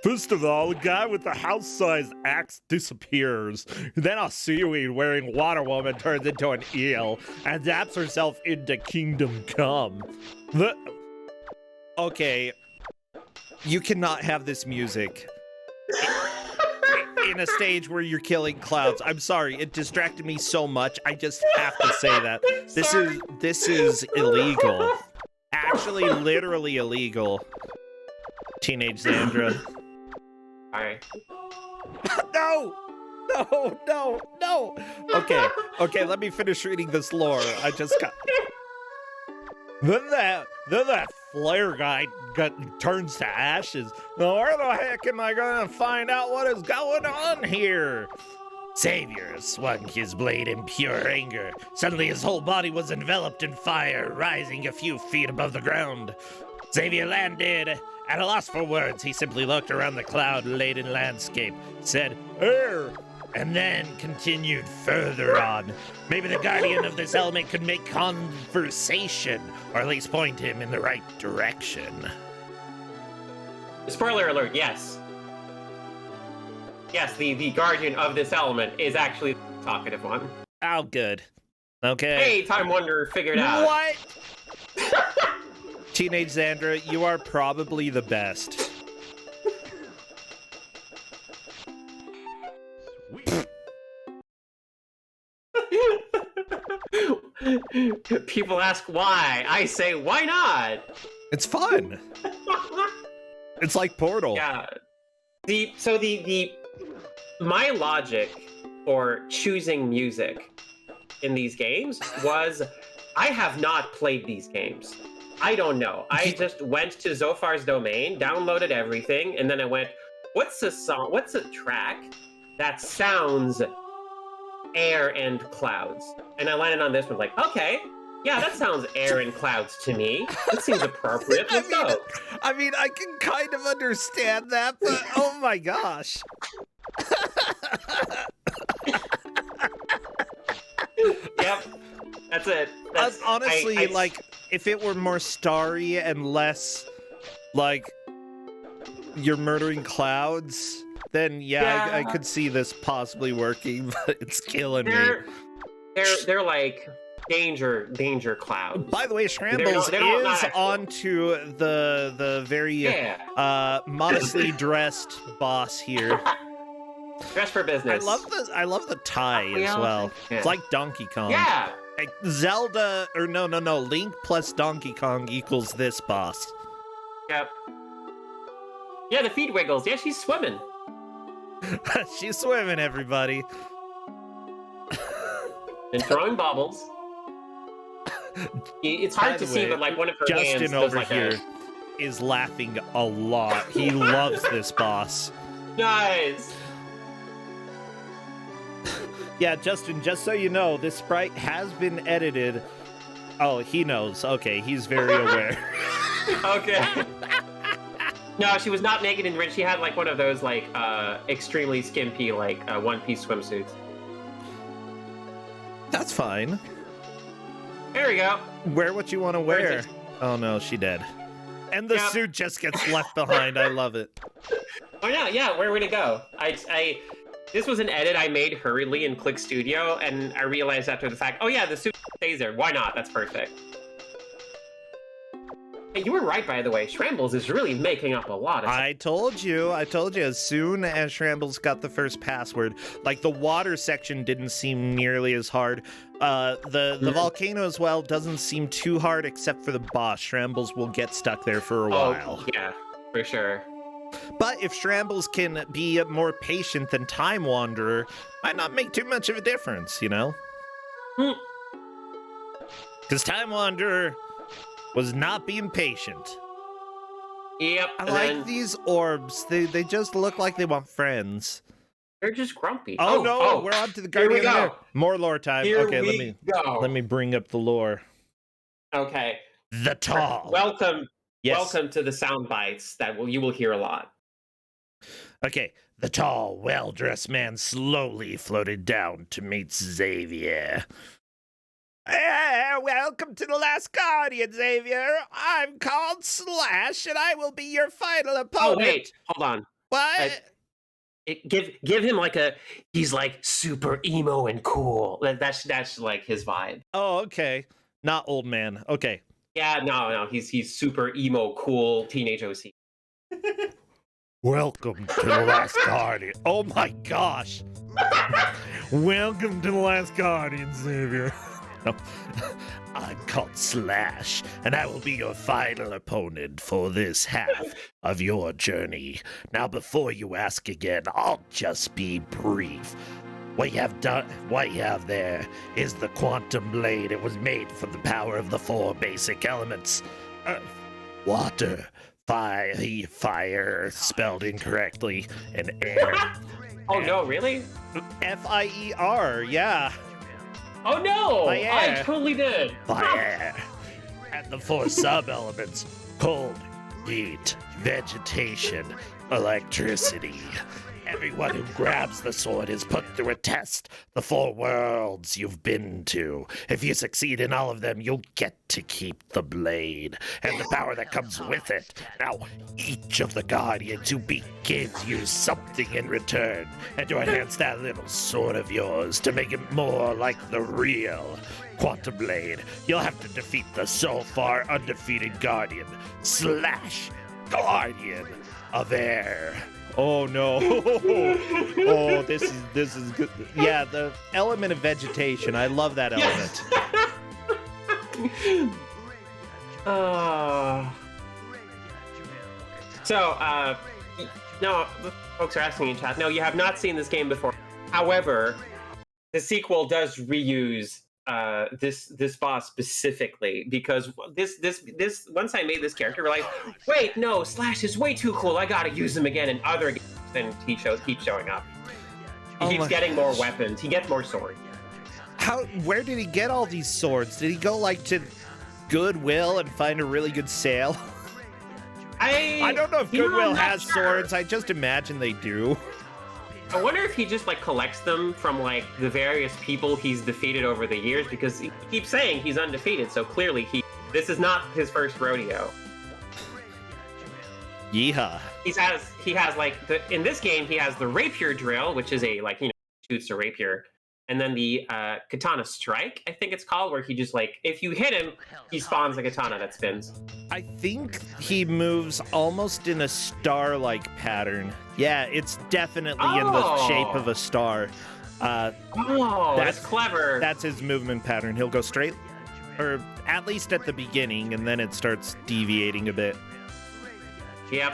[SPEAKER 1] First of all, the guy with the house-sized axe disappears. Then a seaweed wearing water woman turns into an eel and zaps herself into Kingdom Come. Okay, you cannot have this music in a stage where you're killing clouds. I'm sorry, it distracted me so much. I just have to say that. This is illegal. Actually, literally illegal. Teenage Xandra.
[SPEAKER 2] Alright.
[SPEAKER 1] No! Okay, let me finish reading this lore. I just got... Then that flare guy turns to ashes. Now, where the heck am I gonna find out what is going on here? Xavier swung his blade in pure anger. Suddenly his whole body was enveloped in fire, rising a few feet above the ground. Xavier landed. At a loss for words, he simply looked around the cloud-laden landscape, said, "Err," and then continued further on. Maybe the guardian of this element could make conversation, or at least point him in the right direction.
[SPEAKER 2] Spoiler alert, yes. Yes, the guardian of this element is actually the talkative one.
[SPEAKER 1] Oh, good. Okay.
[SPEAKER 2] Hey, Time Wonder figured out.
[SPEAKER 1] What? Teenage Xandra, you are probably the best.
[SPEAKER 2] People ask why. I say, why not?
[SPEAKER 1] It's fun. It's like Portal.
[SPEAKER 2] Yeah. My logic for choosing music in these games was I have not played these games. I don't know. I just went to Zophar's domain, downloaded everything, and then I went, what's a song? What's a track that sounds air and clouds? And I landed on this one, like, okay, yeah, that sounds air and clouds to me. That seems appropriate. Let's go.
[SPEAKER 1] I mean, I can kind of understand that, but oh my gosh.
[SPEAKER 2] Yep, that's it.
[SPEAKER 1] Honestly, like, if it were more starry and less, like, you're murdering clouds, then yeah. I could see this possibly working, but it's killing me.
[SPEAKER 2] They're like danger clouds.
[SPEAKER 1] By the way, Shrambles is onto the very modestly dressed boss here.
[SPEAKER 2] Dress for business.
[SPEAKER 1] I love the tie as well. Yeah. It's like Donkey Kong.
[SPEAKER 2] Yeah.
[SPEAKER 1] Like Zelda, or no, Link plus Donkey Kong equals this boss.
[SPEAKER 2] Yep. Yeah, the feet wiggles. Yeah, she's swimming.
[SPEAKER 1] She's swimming, everybody.
[SPEAKER 2] And throwing bobbles. It's hard to see, but like one of her hands
[SPEAKER 1] Justin over here is laughing a lot. He loves this boss.
[SPEAKER 2] Nice.
[SPEAKER 1] Yeah, Justin, just so you know, this sprite has been edited. Oh, he knows. Okay, he's very aware.
[SPEAKER 2] Okay. No, she was not naked and rich. She had like one of those like extremely skimpy like one-piece swimsuits.
[SPEAKER 1] That's fine.
[SPEAKER 2] There we go.
[SPEAKER 1] Wear what you want to wear. Oh no, she dead. And the suit just gets left behind. I love it.
[SPEAKER 2] Oh yeah. Where would it go? This was an edit I made hurriedly in Click Studio, and I realized after the fact, oh yeah, the suit stays there. Why not? That's perfect. Hey, you were right, by the way. Shrambles is really making up a lot of stuff.
[SPEAKER 1] I told you. As soon as Shrambles got the first password, like the water section didn't seem nearly as hard. The volcano as well doesn't seem too hard, except for the boss. Shrambles will get stuck there for a while.
[SPEAKER 2] Yeah, for sure.
[SPEAKER 1] But if Shrambles can be more patient than Time Wanderer, might not make too much of a difference, you know? Because Time Wanderer was not being patient.
[SPEAKER 2] Yep.
[SPEAKER 1] I like these orbs. They just look like they want friends.
[SPEAKER 2] They're just grumpy.
[SPEAKER 1] Oh no, we're on to the Guardian.
[SPEAKER 2] Here we go.
[SPEAKER 1] More lore time.
[SPEAKER 2] Here
[SPEAKER 1] okay,
[SPEAKER 2] we go.
[SPEAKER 1] Let me bring up the lore.
[SPEAKER 2] Okay.
[SPEAKER 1] The Tall.
[SPEAKER 2] Welcome.
[SPEAKER 1] Yes.
[SPEAKER 2] Welcome to the sound bites that you will hear a lot.
[SPEAKER 1] Okay. The tall, well-dressed man slowly floated down to meet Xavier. Welcome to the last Guardian, Xavier. I'm called Slash, and I will be your final opponent.
[SPEAKER 2] Oh, wait. Hold on.
[SPEAKER 1] What?
[SPEAKER 2] Give him like he's like super emo and cool. That's like his vibe.
[SPEAKER 1] Oh, okay. Not old man. Okay.
[SPEAKER 2] Yeah, no. He's super emo, cool teenage OC.
[SPEAKER 1] Welcome to the last Guardian. Oh my gosh. Welcome to the last Guardian, Xavier. No. I'm called Slash, and I will be your final opponent for this half of your journey. Now, before you ask again, I'll just be brief. What you have there is the quantum blade. It was made from the power of the 4 basic elements: earth, water, fire spelled incorrectly, and air.
[SPEAKER 2] Oh no, really?
[SPEAKER 1] F-I-E-R, yeah.
[SPEAKER 2] Oh no!
[SPEAKER 1] Fire.
[SPEAKER 2] I totally did.
[SPEAKER 1] Fire. And the 4 sub-elements: Cold, heat, vegetation, electricity. Everyone who grabs the sword is put through a test. The 4 worlds you've been to. If you succeed in all of them, you'll get to keep the blade and the power that comes with it. Now, each of the guardians you beat gives you something in return, and to enhance that little sword of yours to make it more like the real Quantum Blade, you'll have to defeat the so far undefeated guardian, Guardian of Air. Oh no. Oh, this is good. Yeah, the element of vegetation. I love that element.
[SPEAKER 2] No, folks are asking in chat. No, you have not seen this game before. However, the sequel does reuse this boss specifically, because this once I made this character, we're like, wait, no, Slash is way too cool. I gotta use him again in other games. Then he keeps showing up. He keeps getting more weapons. He gets more swords.
[SPEAKER 1] Where did he get all these swords? Did he go like to Goodwill and find a really good sale? I don't know if Goodwill has swords. I just imagine they do.
[SPEAKER 2] I wonder if he just like collects them from like the various people he's defeated over the years, because he keeps saying he's undefeated, so clearly this is not his first rodeo.
[SPEAKER 1] Yeehaw.
[SPEAKER 2] He has like in this game he has the rapier drill, which is a shoots a rapier, and then the katana strike, I think it's called, where he just like if you hit him, he spawns a katana that spins. I
[SPEAKER 1] think he moves almost in a star-like pattern. Yeah, it's definitely in the shape of a star.
[SPEAKER 2] That's clever.
[SPEAKER 1] That's his movement pattern. He'll go straight, or at least at the beginning, and then it starts deviating a bit.
[SPEAKER 2] Yep.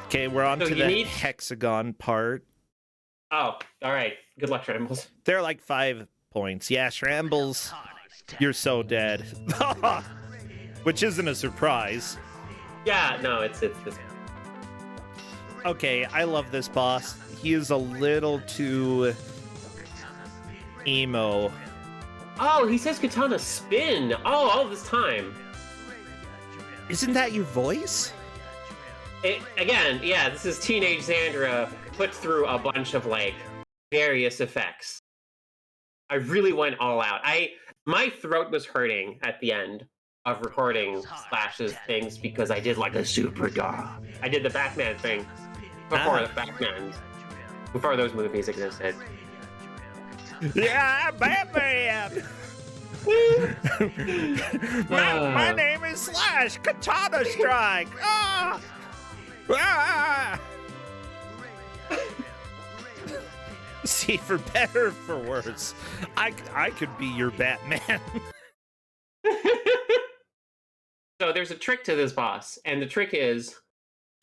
[SPEAKER 1] Okay, we're on to the hexagon part.
[SPEAKER 2] Oh, all right. Good luck, Shrambles.
[SPEAKER 1] They're like 5 points. Yeah, Shrambles, you're so dead. Which isn't a surprise.
[SPEAKER 2] Yeah, no, it's this.
[SPEAKER 1] Okay, I love this boss. He is a little too emo.
[SPEAKER 2] Oh, he says katana spin. Oh, all this time.
[SPEAKER 1] Isn't that your voice?
[SPEAKER 2] Again, yeah, this is teenage Xandra put through a bunch of like various effects. I really went all out. My throat was hurting at the end of recording Slash's things because I did like a super dog. I did the Batman thing before before those movies existed.
[SPEAKER 1] Yeah, Batman. my name is Slash. Katana strike. Ah. Ah! See, for better or for worse, I could be your Batman.
[SPEAKER 2] So there's a trick to this boss, and the trick is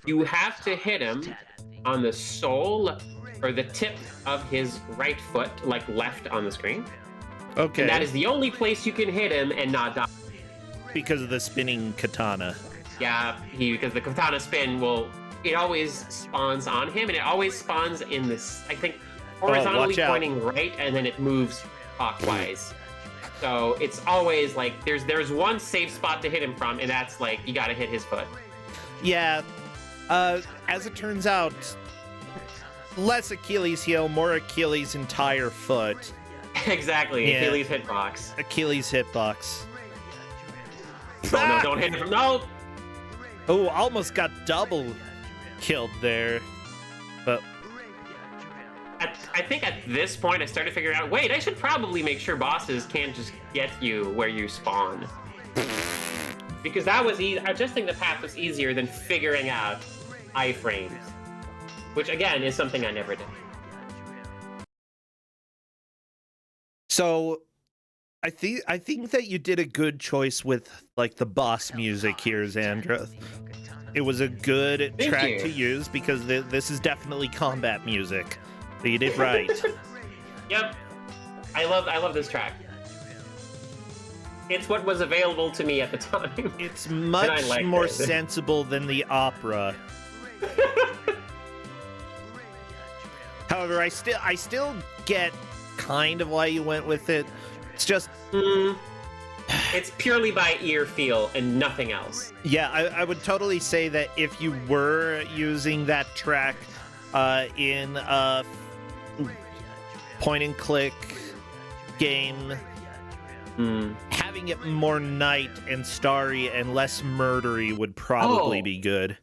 [SPEAKER 2] you have to hit him on the sole or the tip of his right foot, like left on the screen.
[SPEAKER 1] Okay.
[SPEAKER 2] And that is the only place you can hit him and not die.
[SPEAKER 1] Because of the spinning katana.
[SPEAKER 2] Yeah, because the katana spin it always spawns on him, and it always spawns in this, I think, horizontally pointing right, and then it moves clockwise. So it's always like, there's one safe spot to hit him from, and that's like, you gotta hit his foot.
[SPEAKER 1] Yeah, as it turns out, less Achilles heel, more Achilles' entire foot.
[SPEAKER 2] Exactly,
[SPEAKER 1] yeah.
[SPEAKER 2] Achilles hitbox.
[SPEAKER 1] Achilles hitbox.
[SPEAKER 2] Oh, no, don't hit him, no!
[SPEAKER 1] Oh, almost got double killed there, but
[SPEAKER 2] I think at this point I started figuring out, wait, I should probably make sure bosses can't just get you where you spawn. Because that was adjusting the path was easier than figuring out iframes, which again is something I never did.
[SPEAKER 1] So I think that you did a good choice with like the boss music here, Xandra. It was a good track to use because this is definitely combat music. So you did right.
[SPEAKER 2] Yep. I love this track. It's what was available to me at the time.
[SPEAKER 1] It's much more sensible than the opera. However, I still get kind of why you went with it. It's just
[SPEAKER 2] It's purely by ear feel and nothing else.
[SPEAKER 1] Yeah, I would totally say that if you were using that track in a point and click game, having it more night and starry and less murdery would probably be good.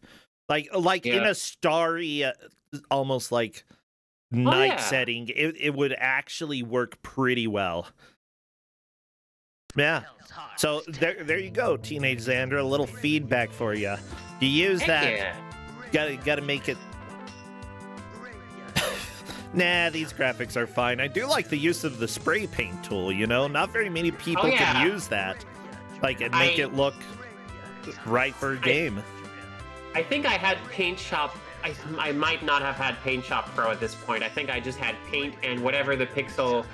[SPEAKER 1] Like in a starry, almost like night setting, it would actually work pretty well. Yeah. So there you go, Teenage Xander. A little feedback for you. You use that. Gotta make it. Nah, these graphics are fine. I do like the use of the spray paint tool. You know, not very many people can use that. Like, and make it look right for a game.
[SPEAKER 2] I think I had Paint Shop. I might not have had Paint Shop Pro at this point. I think I just had Paint and whatever the pixel.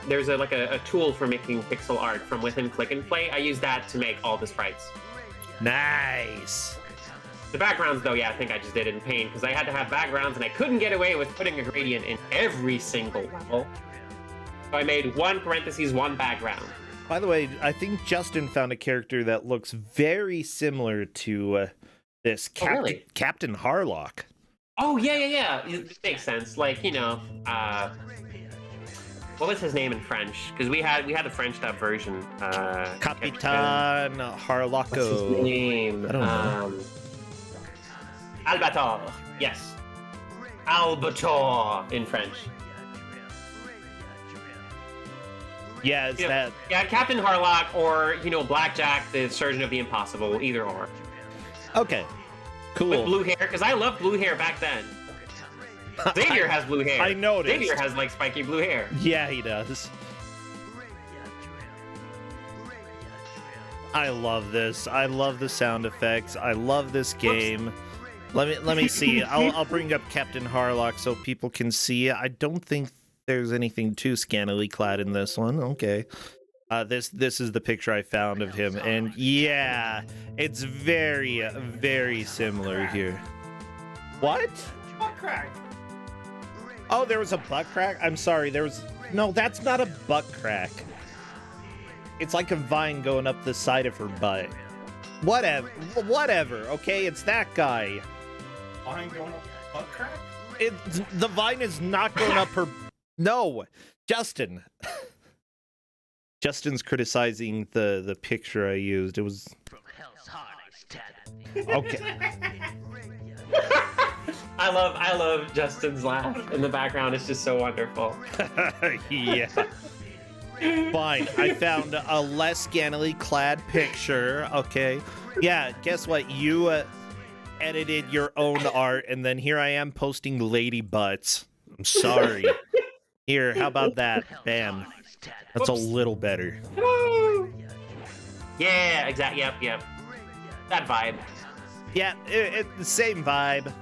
[SPEAKER 2] There's a tool for making pixel art from within Click and Play. I use that to make all the sprites.
[SPEAKER 1] Nice.
[SPEAKER 2] The backgrounds, though, I think I just did it in Paint because I had to have backgrounds and I couldn't get away with putting a gradient in every single level. So I made one background.
[SPEAKER 1] By the way, I think Justin found a character that looks very similar to this Captain Harlock.
[SPEAKER 2] Oh, yeah. It makes sense. Like, you know, what was his name in French? Because we had the French dub version.
[SPEAKER 1] Capitan Harlocko.
[SPEAKER 2] What's his name?
[SPEAKER 1] I don't know.
[SPEAKER 2] Albator. Yes. Albator in French.
[SPEAKER 1] Yeah, it's that.
[SPEAKER 2] Yeah, Captain Harlock or, you know, Blackjack, the Surgeon of the Impossible, either or.
[SPEAKER 1] Okay, cool.
[SPEAKER 2] With blue hair, because I loved blue hair back then. Xavier has blue hair.
[SPEAKER 1] I noticed.
[SPEAKER 2] Xavier has, like, spiky blue hair.
[SPEAKER 1] Yeah, he does. I love this. I love the sound effects. I love this game. Let me see. I'll bring up Captain Harlock so people can see. I don't think there's anything too scantily clad in this one. Okay. This is the picture I found of him, and yeah, it's very, very similar here. What?
[SPEAKER 2] Butt crack.
[SPEAKER 1] Oh, there was a butt crack? I'm sorry, no, that's not a butt crack. It's like a vine going up the side of her butt. Whatever, okay? It's that guy.
[SPEAKER 2] Vine going up butt crack?
[SPEAKER 1] The vine is not going up her... No, Justin. Justin's criticizing the picture I used. It was... Okay.
[SPEAKER 2] I love Justin's laugh in the background. It's just so wonderful.
[SPEAKER 1] Yeah. Fine. I found a less scantily clad picture. Okay. Yeah, guess what? You edited your own art, and then here I am posting lady butts. I'm sorry. Here, how about that? Bam. That's a little better.
[SPEAKER 2] Yeah, exactly. Yep. That vibe.
[SPEAKER 1] Yeah, it's the same vibe.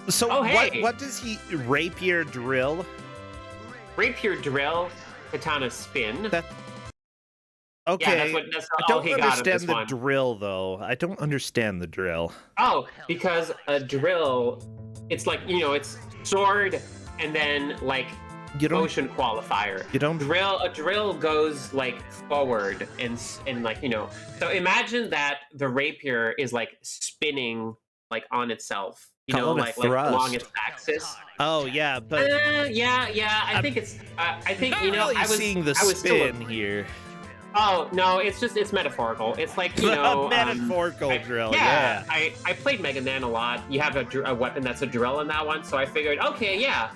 [SPEAKER 1] So
[SPEAKER 2] hey.
[SPEAKER 1] what does he rapier drill?
[SPEAKER 2] Rapier drill, katana spin.
[SPEAKER 1] Okay.
[SPEAKER 2] Yeah, that's all he got.
[SPEAKER 1] I don't understand the drill though. I don't understand the drill.
[SPEAKER 2] Oh, because a drill, it's like, you know, it's sword and then like motion qualifier.
[SPEAKER 1] You don't
[SPEAKER 2] a drill goes like forward and like, you know. So imagine that the rapier is like spinning like on itself. You know, like along its axis.
[SPEAKER 1] Oh yeah, but
[SPEAKER 2] yeah. I think you know,
[SPEAKER 1] really
[SPEAKER 2] I was
[SPEAKER 1] seeing the spin here.
[SPEAKER 2] Oh no, it's metaphorical. It's like, you know,
[SPEAKER 1] metaphorical drill.
[SPEAKER 2] Yeah. I played Mega Man a lot. You have a weapon that's a drill in that one, so I figured, okay, yeah.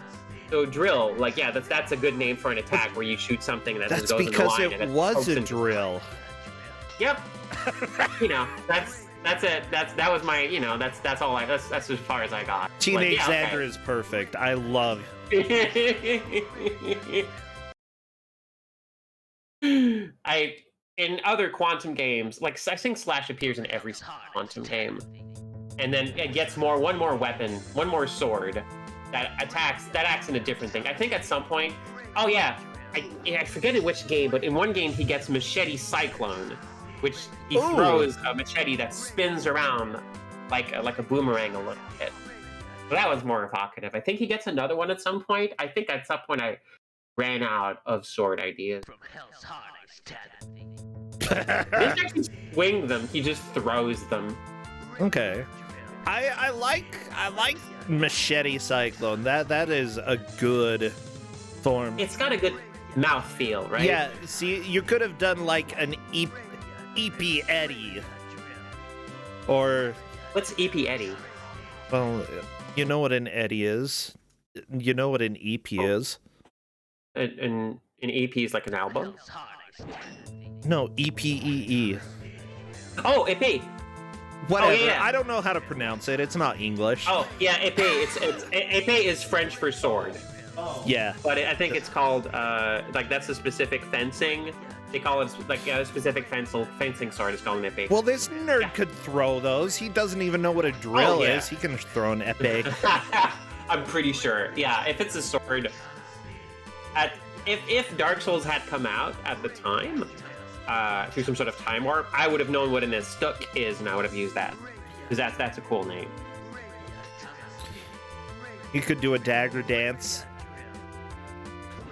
[SPEAKER 2] So drill, like, yeah, that's a good name for an attack where you shoot something that just goes in the line.
[SPEAKER 1] That's because it was a drill.
[SPEAKER 2] Yep. You know, that's it. That was my, you know, that's all that's as far as I got.
[SPEAKER 1] Teenage Xander is perfect. I love
[SPEAKER 2] in other Quantum games, like I think Slash appears in every Quantum game, and then it gets one more weapon, one more sword that acts in a different thing. I think at some point, oh yeah, I forget in which game, but in one game he gets Machete Cyclone, which he throws a machete that spins around like a boomerang a little bit. That was more evocative. I think he gets another one at some point. I think at some point I ran out of sword ideas. He doesn't actually swing them, he just throws them.
[SPEAKER 1] Okay. I like Machete Cyclone. That is a good form.
[SPEAKER 2] It's got a good mouth feel, right?
[SPEAKER 1] Yeah, see, you could have done like an EP Eddie. Or...
[SPEAKER 2] What's EP Eddie?
[SPEAKER 1] Well, you know what an Eddie is. You know what an EP is.
[SPEAKER 2] An EP is like an album?
[SPEAKER 1] No, EPEE.
[SPEAKER 2] Oh, EP!
[SPEAKER 1] Whatever.
[SPEAKER 2] Oh, yeah.
[SPEAKER 1] I don't know how to pronounce it. It's not English.
[SPEAKER 2] Oh, yeah, EP. EP is French for sword.
[SPEAKER 1] Yeah.
[SPEAKER 2] But I think it's called, like, that's a specific fencing. They call it, like, a specific fencing sword is called an epee.
[SPEAKER 1] Well, this nerd could throw those. He doesn't even know what a drill is. He can throw an epee.
[SPEAKER 2] I'm pretty sure. Yeah, if it's a sword... If Dark Souls had come out at the time, through some sort of time warp, I would have known what an Estuk is, and I would have used that. Because that's a cool name.
[SPEAKER 1] You could do a dagger dance.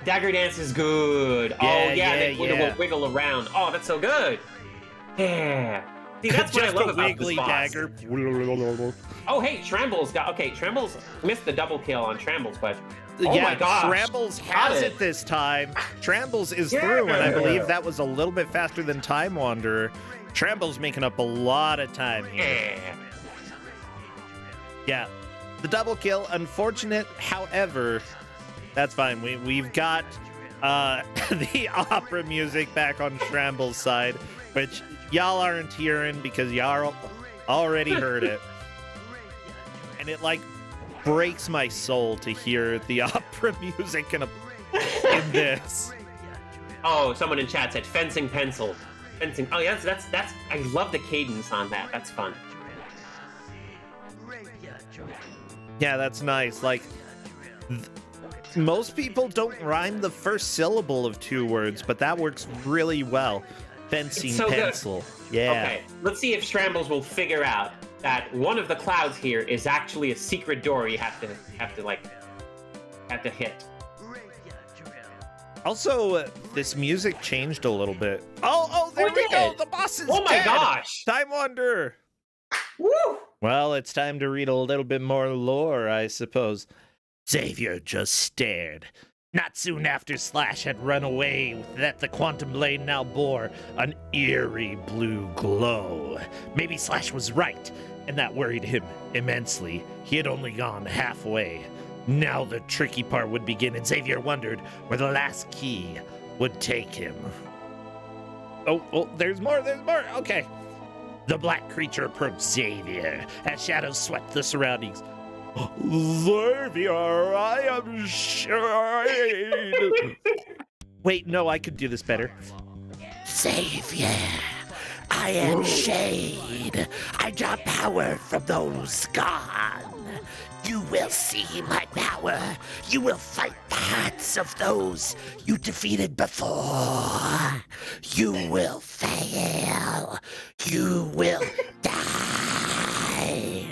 [SPEAKER 2] Dagger dance is good. They wiggle around. Oh, that's so good. Yeah. See, that's what I love about this boss.
[SPEAKER 1] Dagger.
[SPEAKER 2] Oh, hey, Tramble's got... Okay, Tramble's missed the double kill on Tramble's, but... Oh
[SPEAKER 1] yeah,
[SPEAKER 2] my gosh.
[SPEAKER 1] Trambles has it this time. Trambles is through, and I believe that was a little bit faster than Time Wanderer. Trambles making up a lot of time here. Yeah. The double kill, unfortunate, however, that's fine. We've got the opera music back on Tramble's side, which y'all aren't hearing because y'all already heard it. And it, like, breaks my soul to hear the opera music in this.
[SPEAKER 2] Oh, someone in chat said fencing pencil. Fencing. Oh, yeah, that's I love the cadence on that. That's fun.
[SPEAKER 1] Yeah, that's nice. Like, most people don't rhyme the first syllable of two words, but that works really well. Fencing
[SPEAKER 2] so
[SPEAKER 1] pencil.
[SPEAKER 2] Good.
[SPEAKER 1] Yeah.
[SPEAKER 2] Okay, let's see if Strambles will figure out that one of the clouds here is actually a secret door you have to hit.
[SPEAKER 1] Also, this music changed a little bit. Oh, there we go. The boss is
[SPEAKER 2] Oh my
[SPEAKER 1] dead.
[SPEAKER 2] gosh.
[SPEAKER 1] Time Wanderer.
[SPEAKER 2] Woo!
[SPEAKER 1] Well, it's time to read a little bit more lore, I suppose. Xavier just stared. Not soon after Slash had run away, that the Quantum Blade now bore an eerie blue glow. Maybe Slash was right, and that worried him immensely. He had only gone halfway. Now the tricky part would begin, and Xavier wondered where the last key would take him. Oh, there's more. Okay. The black creature approached Xavier as shadows swept the surroundings. Xavier, I am Shade. Wait, no, I could do this better. Xavier, I am Shade. I draw power from those gone. You will see my power. You will fight the hearts of those you defeated before. You will fail. You will die.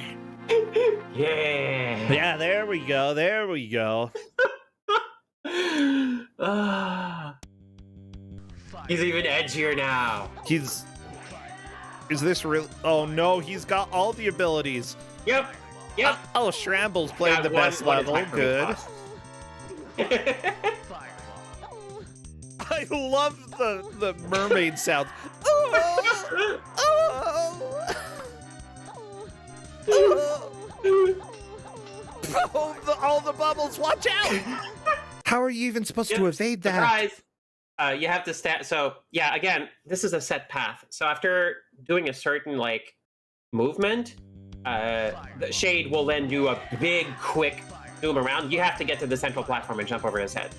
[SPEAKER 2] Yeah.
[SPEAKER 1] Yeah, there we go.
[SPEAKER 2] He's even edgier now.
[SPEAKER 1] Is this real? Oh no, he's got all the abilities.
[SPEAKER 2] Yep.
[SPEAKER 1] Oh, Shramble's playing the best level. Good. I love the mermaid sounds. All the bubbles, watch out! How are you even supposed to evade that?
[SPEAKER 2] Surprise! You have to stand. So yeah, again, this is a set path. So after doing a certain movement, the Shade will then do a big, quick zoom around. You have to get to the central platform and jump over his head.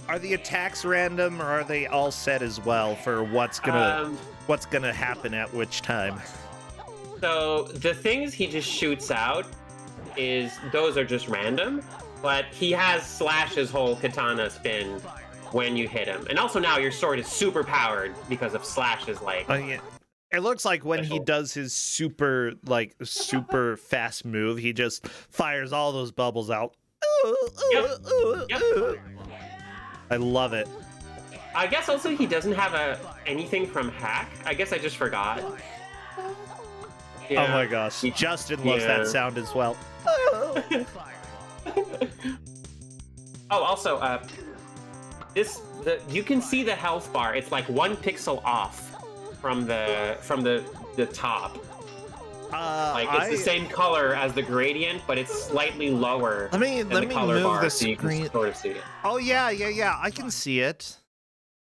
[SPEAKER 1] Are the attacks random, or are they all set as well for what's gonna happen at which time?
[SPEAKER 2] So the things he just shoots out those are just random, but he has Slash's whole katana spin when you hit him. And also now your sword is super powered because of Slash's
[SPEAKER 1] Oh yeah. It looks like when he
[SPEAKER 2] special.
[SPEAKER 1] does his super fast move, he just fires all those bubbles out.
[SPEAKER 2] Yep.
[SPEAKER 1] I love it.
[SPEAKER 2] I guess also he doesn't have anything from Hack. I guess I just forgot. Yeah.
[SPEAKER 1] Oh my gosh, Justin loves that sound as well.
[SPEAKER 2] Oh, also, you can see the health bar. It's like 1 pixel off from the top. Like it's the same color as the gradient, but it's slightly lower.
[SPEAKER 1] Let me
[SPEAKER 2] color
[SPEAKER 1] move
[SPEAKER 2] bar,
[SPEAKER 1] the
[SPEAKER 2] so you
[SPEAKER 1] screen.
[SPEAKER 2] can sort of see it.
[SPEAKER 1] Oh yeah, I can see it.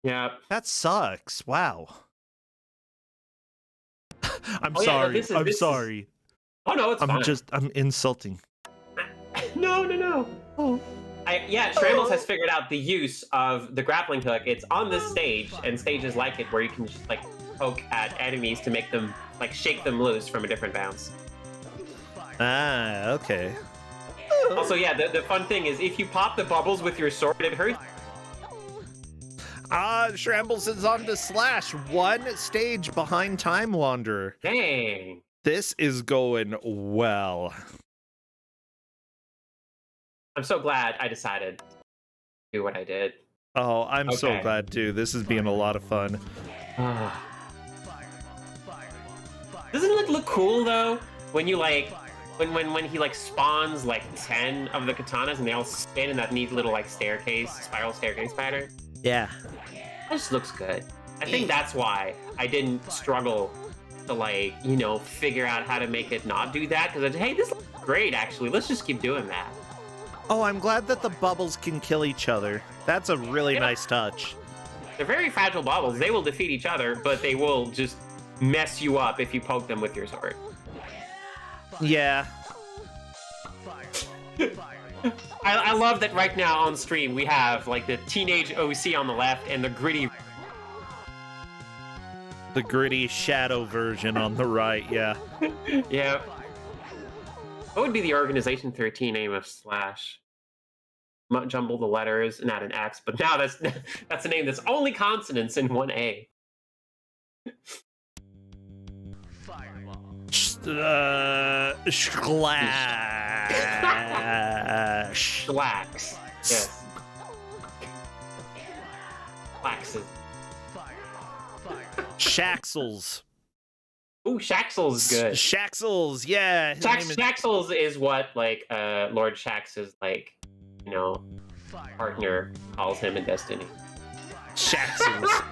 [SPEAKER 2] Yeah.
[SPEAKER 1] That sucks. Wow. I'm
[SPEAKER 2] Oh, yeah,
[SPEAKER 1] sorry.
[SPEAKER 2] no,
[SPEAKER 1] I'm sorry.
[SPEAKER 2] Oh no, it's fine.
[SPEAKER 1] I'm insulting.
[SPEAKER 2] No.
[SPEAKER 1] Oh.
[SPEAKER 2] Shrambles has figured out the use of the grappling hook. It's on this stage, and stages like it where you can just like poke at enemies to make them like shake them loose from a different bounce.
[SPEAKER 1] Ah, okay.
[SPEAKER 2] Also, yeah, the fun thing is if you pop the bubbles with your sword, it hurts.
[SPEAKER 1] Shrambles is on to Slash, 1 stage behind Time Wanderer.
[SPEAKER 2] Dang.
[SPEAKER 1] This is going well.
[SPEAKER 2] I'm so glad I decided to do what I did.
[SPEAKER 1] Oh, I'm so
[SPEAKER 2] Okay.
[SPEAKER 1] glad too. This is being a lot of fun.
[SPEAKER 2] Doesn't it look cool though? When you like, when he like spawns like 10 of the katanas and they all spin in that neat little like spiral staircase pattern.
[SPEAKER 1] Yeah.
[SPEAKER 2] That just looks good. I think that's why I didn't struggle to like, figure out how to make it not do that. Because hey, this looks great actually. Let's just keep doing that.
[SPEAKER 1] Oh, I'm glad that the bubbles can kill each other. That's a really nice touch.
[SPEAKER 2] They're very fragile bubbles. They will defeat each other, but they will just mess you up if you poke them with your sword.
[SPEAKER 1] Yeah.
[SPEAKER 2] I love that right now on stream we have like the teenage OC on the left and the gritty
[SPEAKER 1] shadow version on the right, yeah.
[SPEAKER 2] Yeah. What would be the Organization 13 name of Slash? Jumble the letters and add an X, but now that's a name that's only consonants in 1A.
[SPEAKER 1] Splash.
[SPEAKER 2] Slax. Yes. Slaxes.
[SPEAKER 1] Shaxels.
[SPEAKER 2] Ooh, Shaxels is good.
[SPEAKER 1] Shaxels, yeah.
[SPEAKER 2] Shaxels is what like Lord Shax's like, partner calls him in Destiny.
[SPEAKER 1] Shaxels.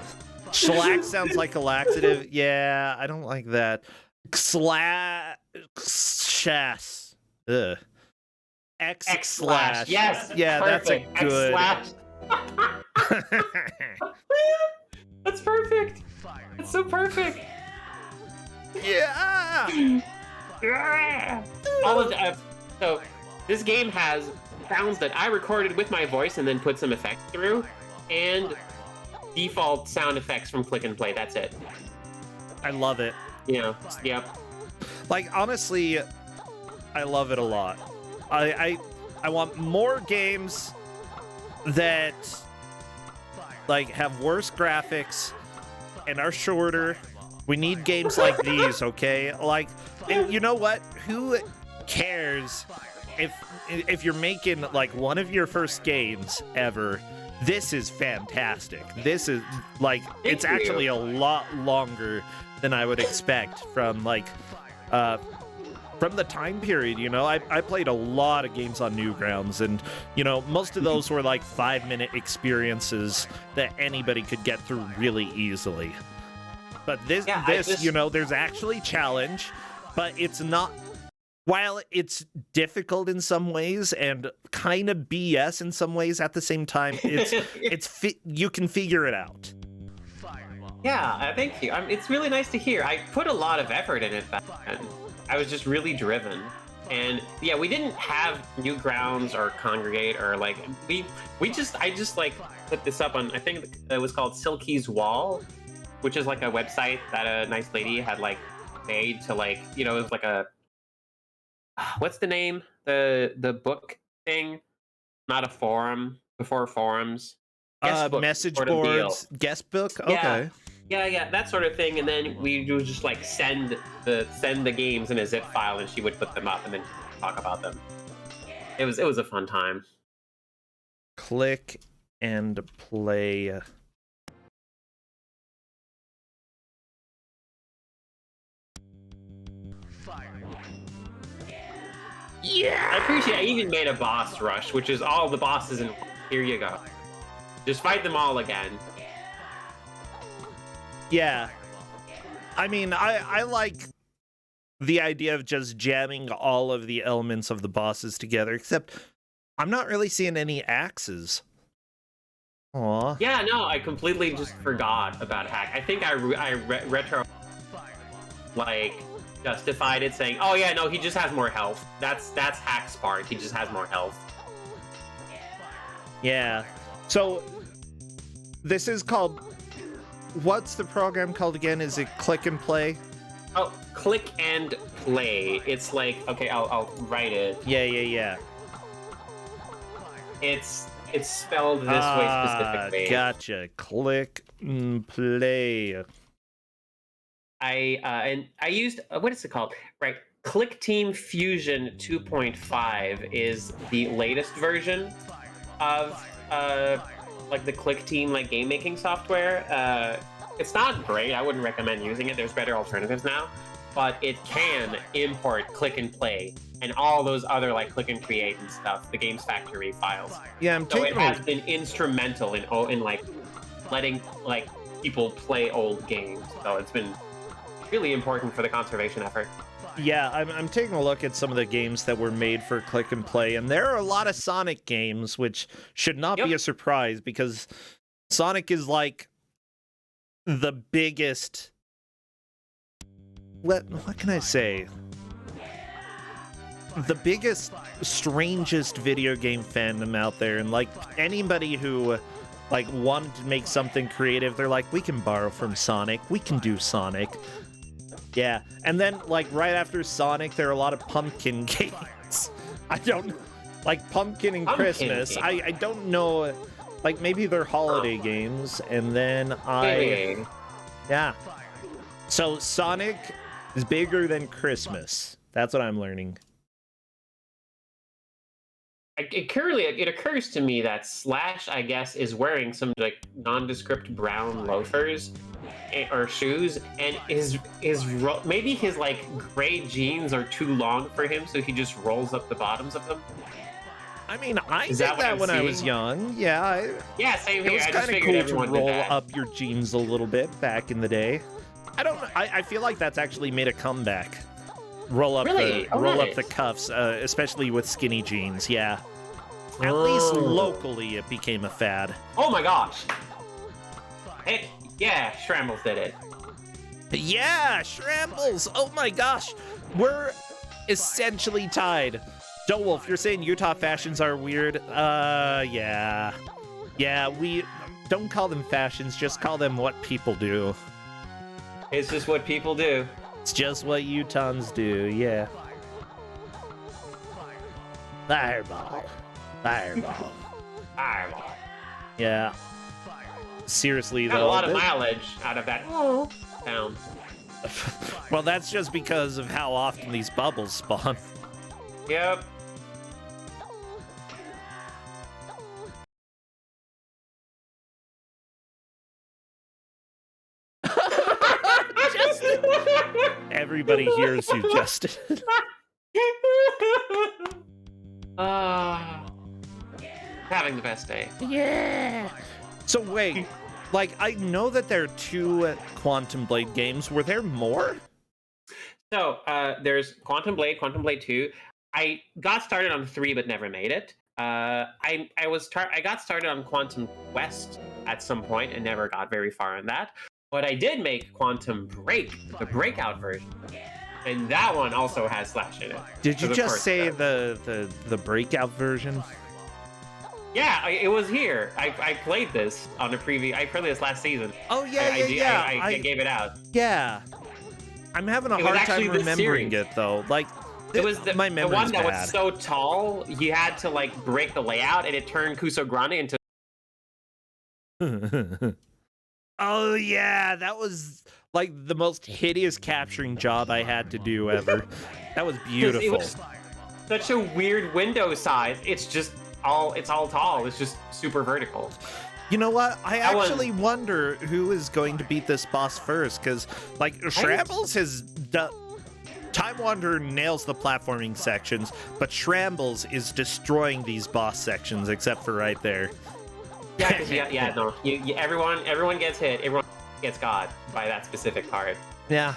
[SPEAKER 1] Schlack sounds like a laxative. Yeah, I don't like that. Shas. Ugh. X slash.
[SPEAKER 2] Yes.
[SPEAKER 1] Yeah,
[SPEAKER 2] perfect.
[SPEAKER 1] that's a good.
[SPEAKER 2] X slash. That's perfect. It's so perfect.
[SPEAKER 1] Yeah.
[SPEAKER 2] Yeah. All of the, so this game has sounds that I recorded with my voice and then put some effects through, and default sound effects from Click and Play. That's it.
[SPEAKER 1] I love it.
[SPEAKER 2] Yep.
[SPEAKER 1] Like, honestly, I love it a lot. I want more games that like have worse graphics and are shorter. We need games like these, okay? Like, and you know what? Who cares if you're making like one of your first games ever? This is fantastic. This is like it's actually a lot longer than I would expect from like from the time period, I played a lot of games on Newgrounds, and most of those were like 5-minute experiences that anybody could get through really easily. But this, there's actually challenge, but it's not. While it's difficult in some ways and kind of BS in some ways at the same time, you can figure it out.
[SPEAKER 2] Yeah, thank you. It's really nice to hear. I put a lot of effort in it back then. I was just really driven. And yeah, we didn't have Newgrounds or Congregate or like I just like put this up on, I think it was called Silky's Wall, which is like a website that a nice lady had like made to like, it was like a, what's the name? The book thing? Not a forum, before forums.
[SPEAKER 1] Message boards, guest book? Okay.
[SPEAKER 2] Yeah, that sort of thing. And then we would just like send the games in a zip file, and she would put them up and then talk about them. It was a fun time.
[SPEAKER 1] Click and play. Yeah.
[SPEAKER 2] I appreciate. I even made a boss rush, which is all the bosses in. Here you go. Just fight them all again.
[SPEAKER 1] Yeah. I mean, I like the idea of just jamming all of the elements of the bosses together, except I'm not really seeing any axes. Aw.
[SPEAKER 2] Yeah, no, I completely just forgot about hack. I think I retro like justified it, saying, "Oh yeah, no, he just has more health." That's hack's part. He just has more health.
[SPEAKER 1] Yeah. So this is called. What's the program called again? Is it Click and Play?
[SPEAKER 2] Oh, Click and Play. It's like, okay, I'll write it.
[SPEAKER 1] Yeah.
[SPEAKER 2] It's spelled this way specifically.
[SPEAKER 1] Gotcha. Click and Play.
[SPEAKER 2] I used what is it called? Right, Click Team Fusion 2.5 is the latest version of like the Click Team like game making software. It's not great. I wouldn't recommend using it. There's better alternatives now, but it can import Click and Play and all those other like Click and Create and stuff, the Games Factory files.
[SPEAKER 1] Yeah,
[SPEAKER 2] So it has been instrumental in like letting like people play old games. So it's been really important for the conservation effort.
[SPEAKER 1] Yeah, I'm taking a look at some of the games that were made for Click and Play, and there are a lot of Sonic games, which should not be a surprise because Sonic is like the biggest. What can I say? The biggest, strangest video game fandom out there, and like anybody who like wanted to make something creative, they're like, we can borrow from Sonic, we can do Sonic. Yeah, and then like right after Sonic, there are a lot of pumpkin games. I don't like Pumpkin and Christmas. I don't know, like maybe they're holiday games, and then yeah. So Sonic is bigger than Christmas. That's what I'm learning.
[SPEAKER 2] It occurs to me that Slash, I guess, is wearing some like nondescript brown loafers or shoes, and maybe his like gray jeans are too long for him, so he just rolls up the bottoms of them.
[SPEAKER 1] I mean, I did that when I was young. Yeah.
[SPEAKER 2] Yeah, same here.
[SPEAKER 1] It was kind of cool to roll up your jeans a little bit back in the day. I don't know. I feel like that's actually made a comeback. Roll up the cuffs, especially with skinny jeans. Yeah. At least locally, it became a fad.
[SPEAKER 2] Oh my gosh! Hey, yeah, Shrambles did it.
[SPEAKER 1] Yeah, Shrambles! Oh my gosh, we're essentially tied. Joe Wolf, you're saying Utah fashions are weird? Yeah. Yeah, we don't call them fashions, just call them what people do.
[SPEAKER 2] It's just what people do.
[SPEAKER 1] It's just what Utahns do, yeah. Fireball. Fireball.
[SPEAKER 2] Fireball.
[SPEAKER 1] Yeah. Seriously,
[SPEAKER 2] Got
[SPEAKER 1] though.
[SPEAKER 2] a lot of mileage out of that town.
[SPEAKER 1] Well, that's just because of how often these bubbles spawn.
[SPEAKER 2] Yep.
[SPEAKER 1] Justin! Everybody hears you, Justin.
[SPEAKER 2] Having the best day.
[SPEAKER 1] Yeah. So wait, like I know that there are 2 Quantum Blade games. Were there more?
[SPEAKER 2] So there's Quantum Blade 2. I got started on 3 but never made it. I got started on Quantum Quest at some point and never got very far in that. But I did make Quantum Break, the breakout version. And that one also has Slash in it.
[SPEAKER 1] Did you just say the breakout version?
[SPEAKER 2] Yeah, it was here. I played this on a preview. I played this last season.
[SPEAKER 1] Oh yeah,
[SPEAKER 2] I gave it out.
[SPEAKER 1] Yeah, I'm having a hard time remembering it though. Like,
[SPEAKER 2] it was
[SPEAKER 1] my memory's
[SPEAKER 2] one that
[SPEAKER 1] bad.
[SPEAKER 2] was so tall, you had to like break the layout, and it turned Kuso6rande into.
[SPEAKER 1] Oh yeah, that was like the most hideous capturing job I had to do ever. That was
[SPEAKER 2] Because it
[SPEAKER 1] beautiful.
[SPEAKER 2] was such a weird window size. It's all tall. It's just super vertical.
[SPEAKER 1] You know what? I
[SPEAKER 2] That one-
[SPEAKER 1] actually wonder who is going to beat this boss first, because like Shrambles has done. Time Wanderer nails the platforming sections, but Shrambles is destroying these boss sections, except for right there.
[SPEAKER 2] Yeah, 'cause no. Everyone gets hit. Everyone gets got by that specific part.
[SPEAKER 1] Yeah.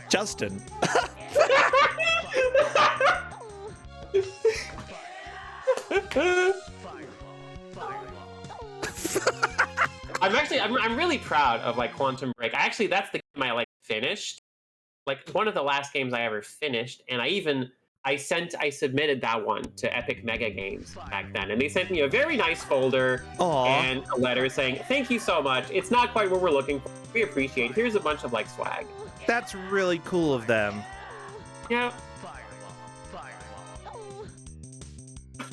[SPEAKER 1] Justin.
[SPEAKER 2] I'm really proud of like Quantum Break. That's the game I like finished. Like one of the last games I ever finished, and I submitted that one to Epic Mega Games back then, and they sent me a very nice folder and a letter saying, "Thank you so much. It's not quite what we're looking for. We appreciate it. Here's a bunch of like swag."
[SPEAKER 1] That's really cool of them.
[SPEAKER 2] Yeah.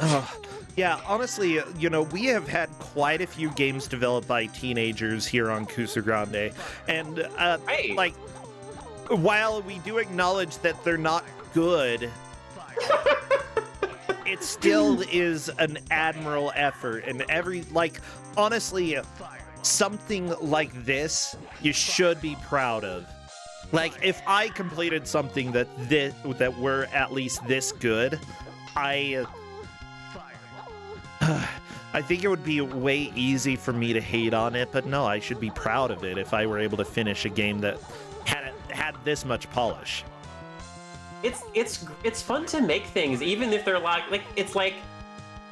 [SPEAKER 1] Oh, yeah, honestly, you know, we have had quite a few games developed by teenagers here on Kuso6rande, and
[SPEAKER 2] Hey.
[SPEAKER 1] like, while we do acknowledge that they're not good, it still is an admirable effort, and honestly, something like this you should be proud of. Like, if I completed something that were at least this good, I think it would be way easy for me to hate on it, but no, I should be proud of it if I were able to finish a game that had this much polish.
[SPEAKER 2] It's fun to make things, even if they're like it's like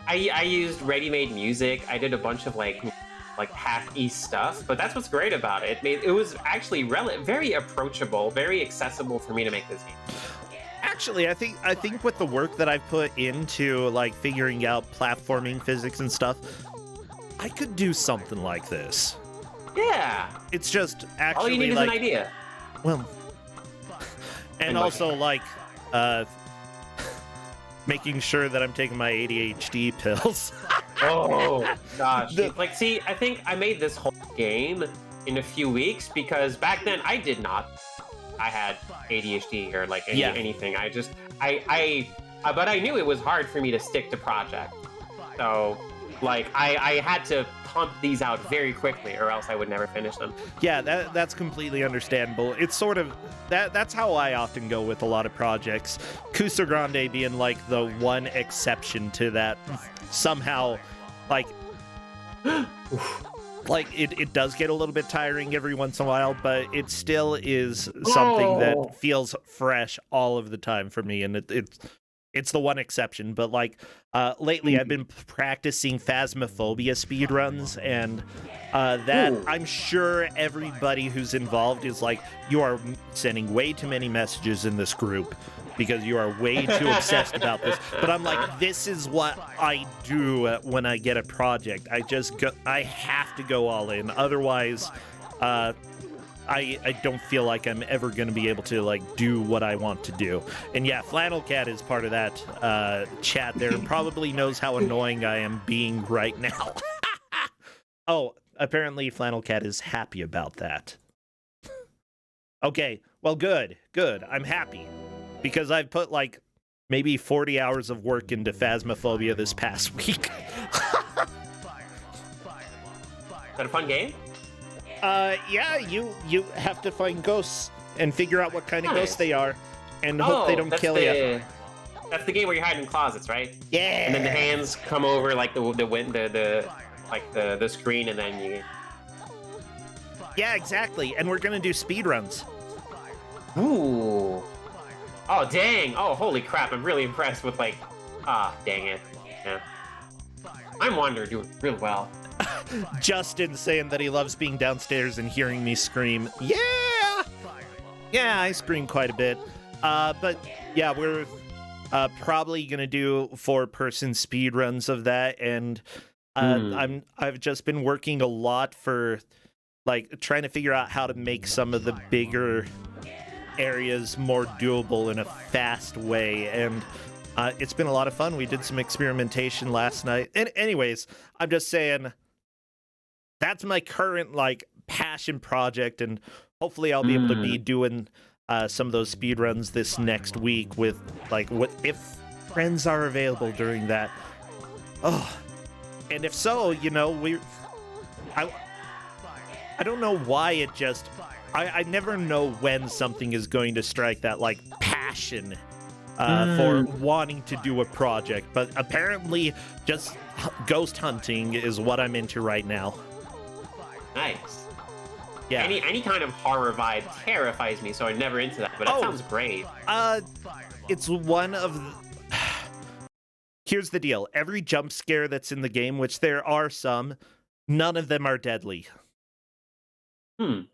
[SPEAKER 2] I used ready-made music. I did a bunch of like half-east stuff, but that's what's great about it. It was actually very approachable, very accessible for me to make this game.
[SPEAKER 1] Actually, I think with the work that I've put into like figuring out platforming physics and stuff, I could do something like this.
[SPEAKER 2] Yeah.
[SPEAKER 1] It's just actually
[SPEAKER 2] all you need is
[SPEAKER 1] like,
[SPEAKER 2] an idea.
[SPEAKER 1] Well, and also like making sure that I'm taking my ADHD pills.
[SPEAKER 2] Oh gosh. Like, see, I think I made this whole game in a few weeks because back then I did not. I had ADHD or like anything. But I knew it was hard for me to stick to project. So, like, I had to pump these out very quickly, or else I would never finish them.
[SPEAKER 1] Yeah, that's completely understandable. It's sort of that's how I often go with a lot of projects. Kuso6rande being like the one exception to that. Somehow, like. Like, it does get a little bit tiring every once in a while, but it still is something that feels fresh all of the time for me, and it's the one exception. But, like, lately I've been practicing Phasmophobia speedruns, and that I'm sure everybody who's involved is like, you are sending way too many messages in this group, because you are way too obsessed about this. But I'm like, this is what I do when I get a project. I have to go all in. Otherwise, I don't feel like I'm ever going to be able to like do what I want to do. And yeah, Flannel Cat is part of that chat there. Probably knows how annoying I am being right now. Oh, apparently Flannel Cat is happy about that. Okay, well, good. I'm happy. Because I've put, like, maybe 40 hours of work into Phasmophobia this past week.
[SPEAKER 2] Is that a fun game?
[SPEAKER 1] Yeah, you have to find ghosts and figure out what kind of ghosts they are, and hope they don't kill you.
[SPEAKER 2] That's the game where you're hiding in closets, right?
[SPEAKER 1] Yeah.
[SPEAKER 2] And then the hands come over like the screen, and then you.
[SPEAKER 1] Yeah, exactly. And we're gonna do speedruns.
[SPEAKER 2] Ooh. Oh, dang. Oh, holy crap. I'm really impressed with, like... dang it. Yeah. I'm Wanderer doing real well.
[SPEAKER 1] Justin saying that he loves being downstairs and hearing me scream. Yeah! Yeah, I scream quite a bit. But, yeah, we're probably going to do 4-person speedruns of that, and I've just been working a lot for, like, trying to figure out how to make some of the bigger areas more doable in a fast way, and it's been a lot of fun. We did some experimentation last night, and anyways, I'm just saying, that's my current like passion project, and hopefully I'll be able to be doing some of those speedruns this next week with like what if friends are available during that. Oh, and if so, you know, I don't know why it just I never know when something is going to strike that like passion for wanting to do a project, but apparently just ghost hunting is what I'm into right now.
[SPEAKER 2] Nice.
[SPEAKER 1] Yeah.
[SPEAKER 2] Any kind of horror vibe terrifies me, so I'm never into that, but that sounds great.
[SPEAKER 1] It's one of Here's the deal. Every jump scare that's in the game, which there are some, none of them are deadly.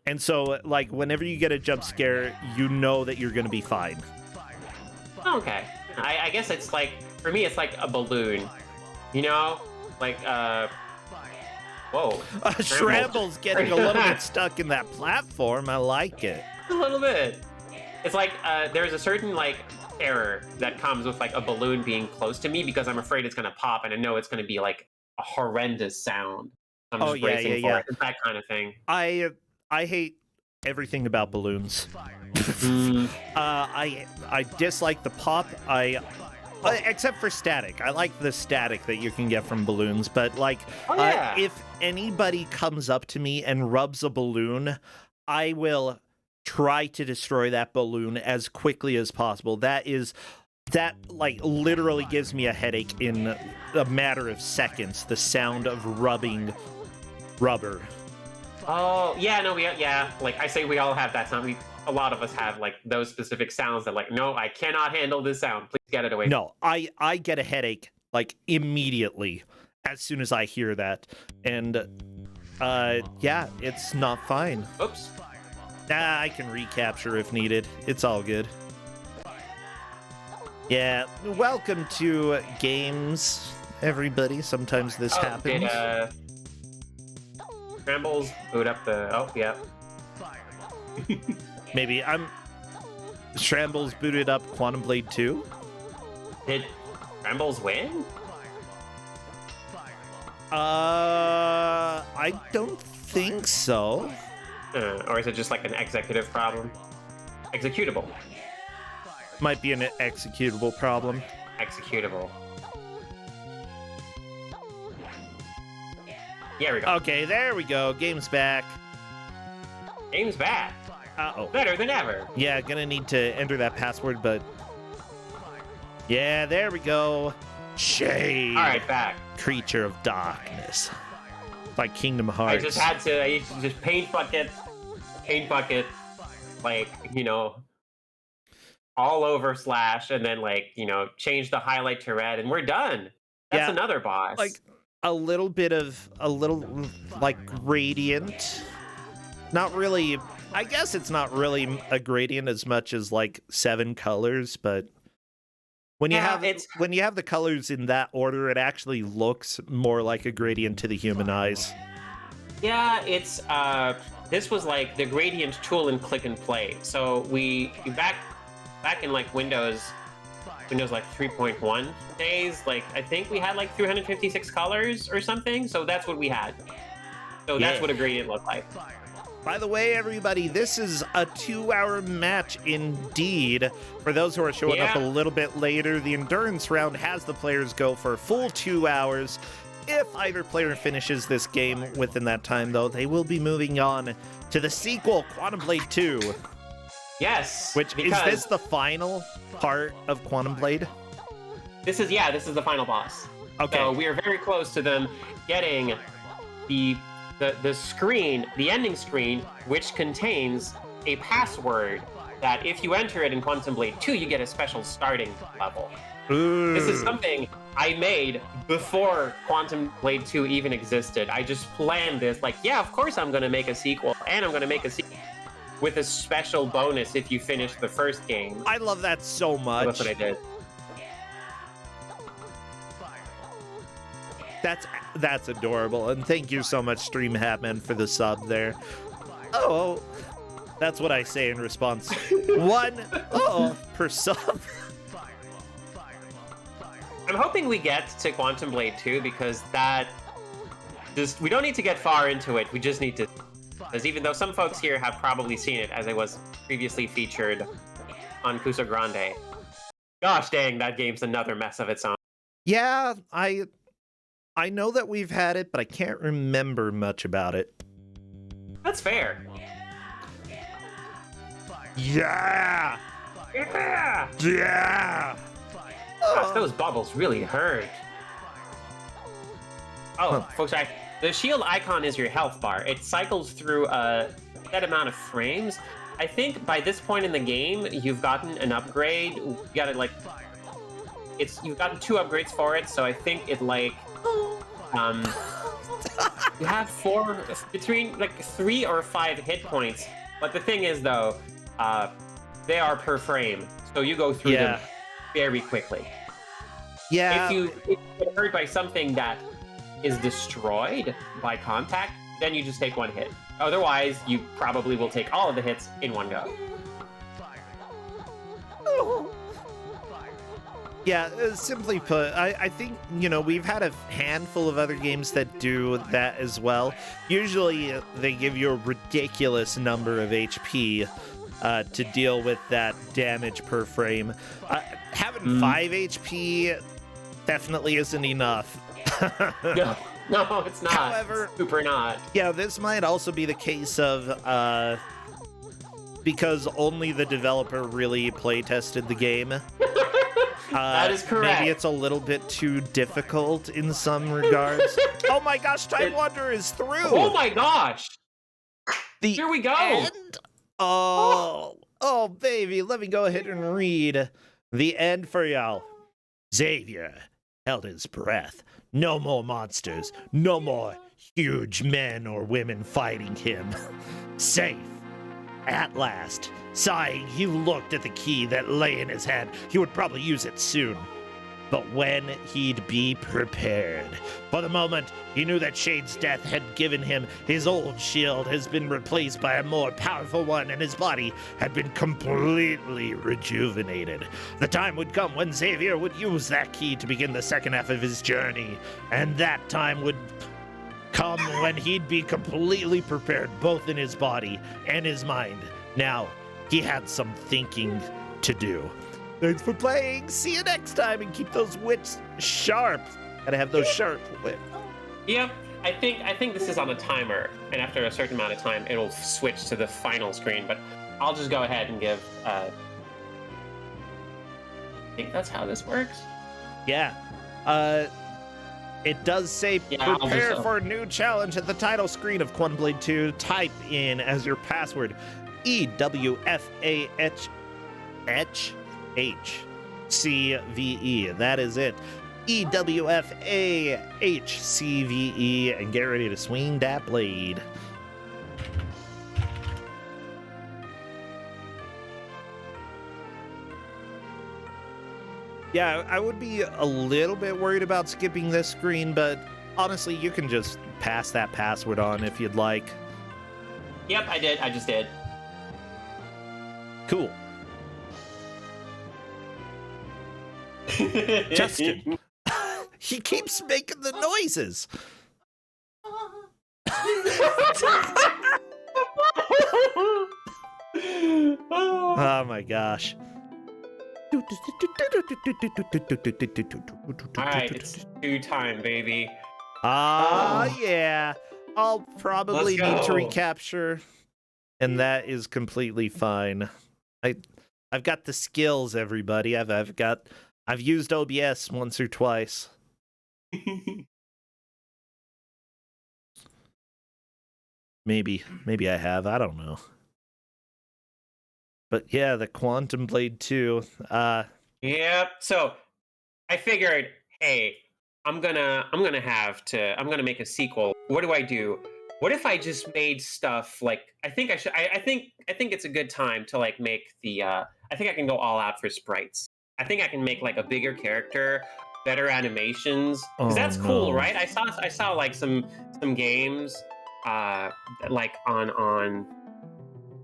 [SPEAKER 1] And so, like, whenever you get a jump scare, you know that you're going to be fine.
[SPEAKER 2] Okay. I guess it's like, for me, it's like a balloon. You know? Like, whoa.
[SPEAKER 1] Shramble's getting a little bit stuck in that platform. I like it.
[SPEAKER 2] A little bit. It's like, there's a certain, like, terror that comes with, like, a balloon being close to me because I'm afraid it's going to pop and I know it's going to be, like, a horrendous sound. I'm just bracing for it. It's that kind of thing.
[SPEAKER 1] I hate everything about balloons. I dislike the pop. Except for static. I like the static that you can get from balloons, but like, if anybody comes up to me and rubs a balloon, I will try to destroy that balloon as quickly as possible. That like literally gives me a headache in a matter of seconds. The sound of rubbing rubber.
[SPEAKER 2] Oh, yeah, no, like I say we all have that sound. A lot of us have like those specific sounds that like, no, I cannot handle this sound. Please get it away.
[SPEAKER 1] No, I get a headache like immediately as soon as I hear that. And yeah, it's not fine.
[SPEAKER 2] Oops.
[SPEAKER 1] I can recapture if needed. It's all good. Yeah, welcome to games, everybody. Sometimes this happens.
[SPEAKER 2] Scrambles, boot up the... Oh, yeah.
[SPEAKER 1] Maybe Scrambles booted up Quantum Blade 2?
[SPEAKER 2] Did Scrambles win?
[SPEAKER 1] I don't think so.
[SPEAKER 2] Or is it just like an executive problem? Executable.
[SPEAKER 1] Might be an executable problem.
[SPEAKER 2] Executable. Here we go.
[SPEAKER 1] Okay, there we go. Game's back.
[SPEAKER 2] Game's back.
[SPEAKER 1] Uh-oh.
[SPEAKER 2] Better than ever.
[SPEAKER 1] Yeah, gonna need to enter that password, but... Yeah, there we go. Shade.
[SPEAKER 2] All right, back.
[SPEAKER 1] Creature of darkness. Like Kingdom Hearts.
[SPEAKER 2] I used to just paint bucket, like, you know, all over Slash, and then, like, you know, change the highlight to red, and we're done. That's another boss.
[SPEAKER 1] Like, a little, like, gradient. Not really, I guess it's not really a gradient as much as, like, 7 colors, but... When you have the colors in that order, it actually looks more like a gradient to the human eyes.
[SPEAKER 2] Yeah, it's this was like the gradient tool in Click and Play. So we back in like Windows like 3.1 days, like I think we had like 356 colors or something. So that's what we had. So that's what a gradient looked like.
[SPEAKER 1] By the way, everybody, this is a 2-hour match indeed. For those who are showing up a little bit later, the endurance round has the players go for a full 2 hours. If either player finishes this game within that time, though, they will be moving on to the sequel, Quantum Blade 2.
[SPEAKER 2] Yes.
[SPEAKER 1] Is this the final part of Quantum Blade?
[SPEAKER 2] This is the final boss.
[SPEAKER 1] Okay.
[SPEAKER 2] So we are very close to them getting the screen, the ending screen, which contains a password that if you enter it in Quantum Blade 2, you get a special starting level.
[SPEAKER 1] Ooh.
[SPEAKER 2] This is something I made before Quantum Blade 2 even existed. I just planned this, like, yeah, of course I'm going to make a sequel, and I'm going to make a sequel with a special bonus if you finish the first game.
[SPEAKER 1] I love that so much.
[SPEAKER 2] So that's what I did.
[SPEAKER 1] That's adorable, and thank you so much, Stream Hatman, for the sub there. Oh, that's what I say in response. Per sub.
[SPEAKER 2] I'm hoping we get to Quantum Blade 2 because that we don't need to get far into it. We just need to, because even though some folks here have probably seen it, as it was previously featured on Kuso6rande. Gosh dang, that game's another mess of its own.
[SPEAKER 1] Yeah, I know that we've had it, but I can't remember much about it.
[SPEAKER 2] That's fair.
[SPEAKER 1] Yeah!
[SPEAKER 2] Yeah!
[SPEAKER 1] Yeah!
[SPEAKER 2] Gosh, those bubbles really hurt. Oh, folks, the shield icon is your health bar. It cycles through a set amount of frames. I think by this point in the game, you've gotten an upgrade. You got it like, you've gotten 2 upgrades for it. So I think it like, you have between like 3 or 5 hit points. But the thing is though, they are per frame, so you go through them very quickly.
[SPEAKER 1] Yeah.
[SPEAKER 2] If you get hurt by something that is destroyed by contact, then you just take 1 hit. Otherwise, you probably will take all of the hits in one go.
[SPEAKER 1] Yeah, simply put, I think, we've had a handful of other games that do that as well. Usually, they give you a ridiculous number of HP to deal with that damage per frame. Having 5 HP definitely isn't enough.
[SPEAKER 2] No, it's not.
[SPEAKER 1] However,
[SPEAKER 2] it's super not.
[SPEAKER 1] Yeah, this might also be the case of because only the developer really play tested the game.
[SPEAKER 2] That is correct.
[SPEAKER 1] Maybe it's a little bit too difficult in some regards. Oh my gosh, Time Wander is through!
[SPEAKER 2] Oh my gosh! Here we go!
[SPEAKER 1] End? Oh, baby, let me go ahead and read the end for y'all. Xavier held his breath. No more monsters. No more huge men or women fighting him. Safe. At last. Sighing, he looked at the key that lay in his hand. He would probably use it soon. But when he'd be prepared. For the moment, he knew that Shade's death had given him his old shield has been replaced by a more powerful one, and his body had been completely rejuvenated. The time would come when Xavier would use that key to begin the second half of his journey, and that time would come when he'd be completely prepared, both in his body and his mind. Now, he had some thinking to do. Thanks for playing. See you next time, and keep those wits sharp. Gotta have those sharp wits.
[SPEAKER 2] Yep, I think this is on a timer, and after a certain amount of time, it'll switch to the final screen. But I'll just go ahead and give. I think that's how this works.
[SPEAKER 1] Yeah. It does say prepare for a new challenge at the title screen of Quantum Blade 2. Type in as your password EWFAHCVE. That is it. EWFAHCVE, and get ready to swing that blade. Yeah, I would be a little bit worried about skipping this screen, but honestly, you can just pass that password on if you'd like.
[SPEAKER 2] Yep, I did. I just did.
[SPEAKER 1] Cool. Justin. He keeps making the noises. Oh my gosh.
[SPEAKER 2] Alright, it's 2 time, baby.
[SPEAKER 1] Yeah. I'll probably need to recapture, and that is completely fine. I've got the skills, everybody. I've used OBS once or twice. Maybe I have. I don't know. But yeah, the Quantum Blade 2.
[SPEAKER 2] Yep. So I figured, hey, I'm gonna make a sequel. What do I do? What if I just made stuff like I think it's a good time to like make the I think I can go all out for sprites. I think I can make like a bigger character, better animations. Because that's cool, right? I saw like some games like on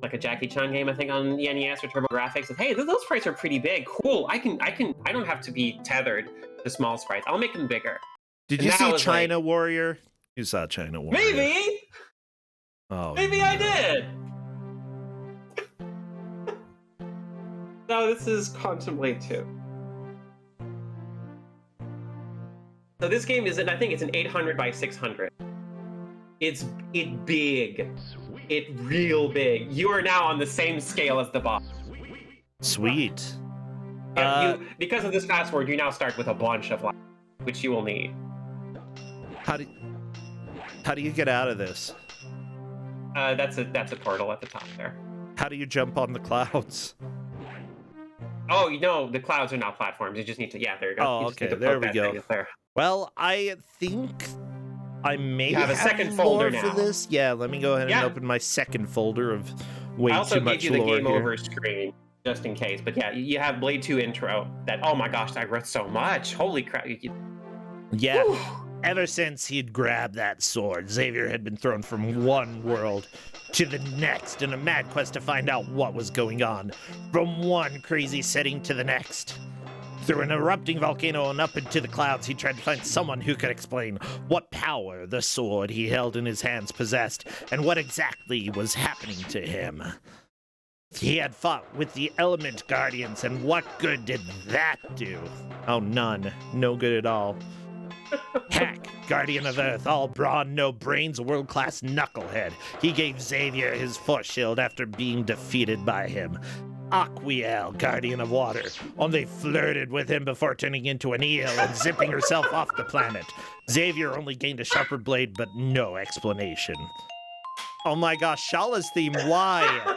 [SPEAKER 2] like a Jackie Chan game, I think on the NES or TurboGrafx. Hey, those sprites are pretty big. Cool. I don't have to be tethered to small sprites. I'll make them bigger.
[SPEAKER 1] Did you see China Warrior? You saw China Warrior.
[SPEAKER 2] Maybe.
[SPEAKER 1] Oh,
[SPEAKER 2] Maybe I did. No, this is Contemplate 2. So this game is, I think it's an 800 by 600. It's big. It real big. You are now on the same scale as the boss.
[SPEAKER 1] Sweet.
[SPEAKER 2] Yeah, because of this password, you now start with a bunch of life, which you will need.
[SPEAKER 1] How do you get out of this?
[SPEAKER 2] That's a portal at the top there.
[SPEAKER 1] How do you jump on the clouds?
[SPEAKER 2] Oh, you know, the clouds are now platforms. You just need to, yeah, there you go.
[SPEAKER 1] Oh,
[SPEAKER 2] You just
[SPEAKER 1] okay,
[SPEAKER 2] need to
[SPEAKER 1] there
[SPEAKER 2] poke
[SPEAKER 1] we
[SPEAKER 2] that
[SPEAKER 1] go.
[SPEAKER 2] thing there.
[SPEAKER 1] Well, I think I may
[SPEAKER 2] You have a second folder
[SPEAKER 1] lore for
[SPEAKER 2] now.
[SPEAKER 1] this. Yeah, let me go ahead and open my second folder of way
[SPEAKER 2] I also
[SPEAKER 1] too much
[SPEAKER 2] gave you the
[SPEAKER 1] lore
[SPEAKER 2] game
[SPEAKER 1] here.
[SPEAKER 2] over screen, just in case. But yeah, you have Blade 2 intro. That, oh my gosh, I read so much. Holy crap.
[SPEAKER 1] Yeah.
[SPEAKER 2] Whew.
[SPEAKER 1] Ever since he'd grabbed that sword, Xavier had been thrown from one world to the next in a mad quest to find out what was going on, from one crazy setting to the next. Through an erupting volcano and up into the clouds, he tried to find someone who could explain what power the sword he held in his hands possessed, and what exactly was happening to him. He had fought with the Element Guardians, and what good did that do? Oh, none. No good at all. Heck, Guardian of Earth, all brawn, no brains, a world-class knucklehead. He gave Xavier his force shield after being defeated by him. Aquiel, Guardian of Water, only flirted with him before turning into an eel and zipping herself off the planet. Xavier only gained a sharper blade, but no explanation. Oh my gosh, Shala's theme, why?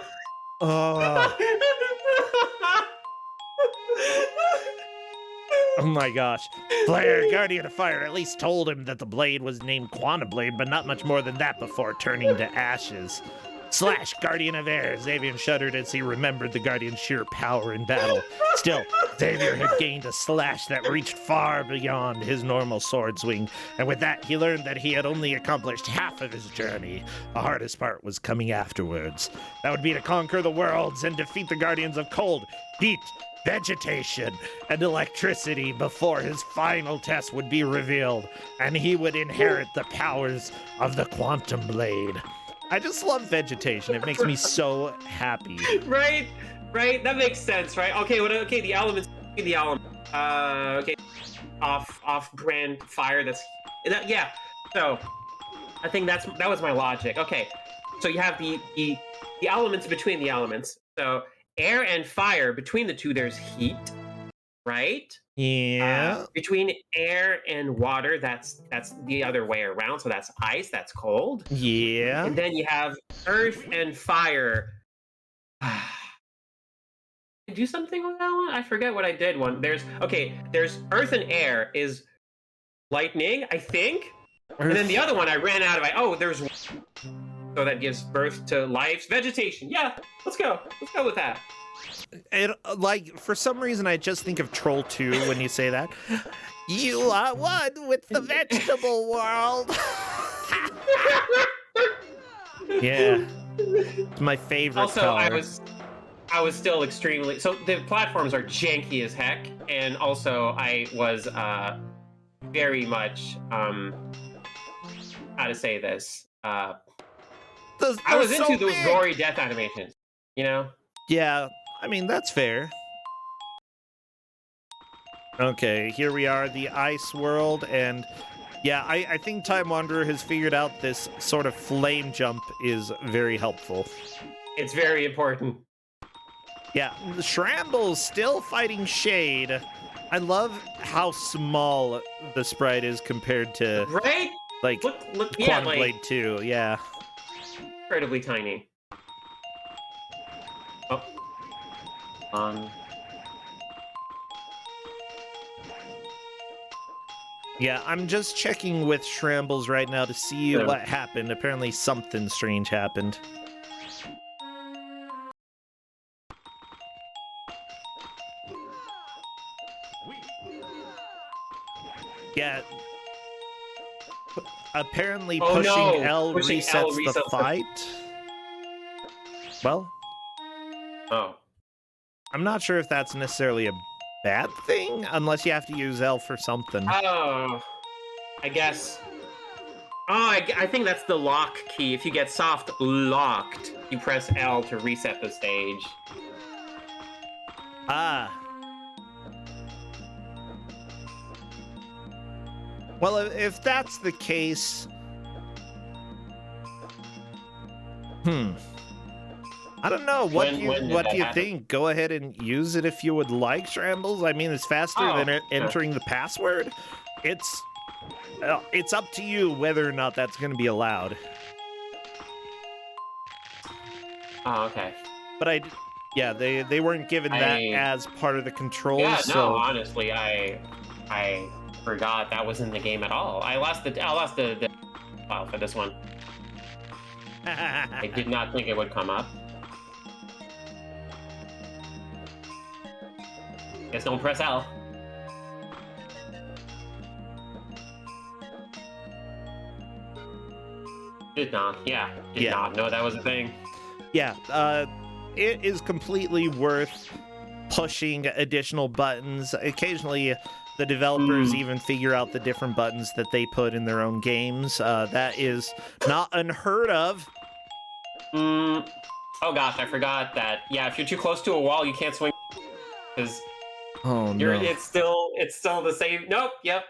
[SPEAKER 1] Oh my gosh. Flare, Guardian of Fire, at least told him that the blade was named Quantum Blade, but not much more than that before turning to ashes. Slash, Guardian of Air. Xavier shuddered as he remembered the Guardian's sheer power in battle. Still, Xavier had gained a slash that reached far beyond his normal sword swing, and with that, he learned that he had only accomplished half of his journey. The hardest part was coming afterwards. That would be to conquer the worlds and defeat the Guardians of Cold, Heat, Vegetation, and Electricity before his final test would be revealed, and he would inherit the powers of the Quantum Blade. I just love Vegetation. It makes me so happy.
[SPEAKER 2] Right? That makes sense, right? Okay, okay, the elements. Okay, off-brand fire. Yeah. So, I think that was my logic. Okay, so you have the elements between the elements. So air and fire, between the two, there's heat, right?
[SPEAKER 1] Yeah.
[SPEAKER 2] Between air and water, that's the other way around. So that's ice, that's cold.
[SPEAKER 1] Yeah.
[SPEAKER 2] And then you have earth and fire. Do something with that one? I forget what I did. There's earth and air is lightning, I think. And then the other one I ran out of. There's so that gives birth to life, vegetation. Yeah, let's go with that.
[SPEAKER 1] It, for some reason, I just think of Troll 2 when you say that. You are one with the vegetable world. Yeah, it's my favorite.
[SPEAKER 2] Also,
[SPEAKER 1] color.
[SPEAKER 2] I was still extremely. So the platforms are janky as heck, and also I was very much how to say this. I was into those gory death animations, you know?
[SPEAKER 1] Yeah, I mean, that's fair. Okay, here we are, the ice world, and yeah, I think Time Wanderer has figured out this sort of flame jump is very helpful.
[SPEAKER 2] It's very important.
[SPEAKER 1] Yeah, Shramble's still fighting Shade. I love how small the sprite is compared to,
[SPEAKER 2] right?
[SPEAKER 1] Like,
[SPEAKER 2] look,
[SPEAKER 1] Quantum Blade 2, yeah.
[SPEAKER 2] Incredibly tiny. Oh.
[SPEAKER 1] Yeah, I'm just checking with Shrambles right now to see what happened. Apparently something strange happened. Yeah. Apparently pushing L resets the fight. Well.
[SPEAKER 2] Oh.
[SPEAKER 1] I'm not sure if that's necessarily a bad thing, unless you have to use L for something.
[SPEAKER 2] Oh. I guess. I think that's the lock key. If you get soft locked, you press L to reset the stage.
[SPEAKER 1] Ah. Well, if that's the case... I don't know. What do you think? Go ahead and use it if you would like, Shrambles. I mean, it's faster than entering the password. It's up to you whether or not that's going to be allowed.
[SPEAKER 2] Oh, okay.
[SPEAKER 1] But yeah, they weren't given that as part of the controls.
[SPEAKER 2] Yeah,
[SPEAKER 1] so...
[SPEAKER 2] no, honestly, I forgot that was in the game at all. I lost the file for this one. I did not think it would come up. Guess don't press L. Did not. Yeah, did not know that was a thing.
[SPEAKER 1] Yeah, it is completely worth pushing additional buttons. Occasionally, the developers even figure out the different buttons that they put in their own games. That is not unheard of.
[SPEAKER 2] Oh gosh, I forgot that. Yeah, if you're too close to a wall, you can't swing. Because it's still the same. Nope. Yep.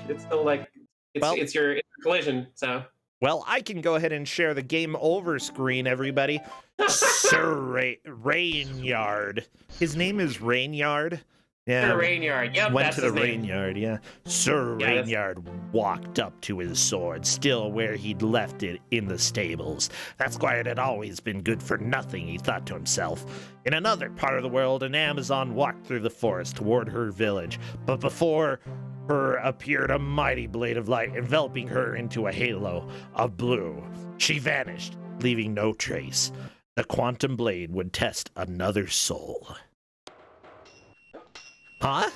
[SPEAKER 2] It's still like it's your collision. So.
[SPEAKER 1] Well, I can go ahead and share the game over screen, everybody. Sir Rainyard. His name is Rainyard. Yeah.
[SPEAKER 2] Sir Rainyard. Yep.
[SPEAKER 1] Went
[SPEAKER 2] that's
[SPEAKER 1] to the
[SPEAKER 2] his name.
[SPEAKER 1] Rainyard. Yeah. Sir Rainyard walked up to his sword, still where he'd left it in the stables. That squire had always been good for nothing, he thought to himself. In another part of the world, an Amazon walked through the forest toward her village, but before her appeared a mighty blade of light, enveloping her into a halo of blue. She vanished, leaving no trace. The quantum blade would test another soul. Huh?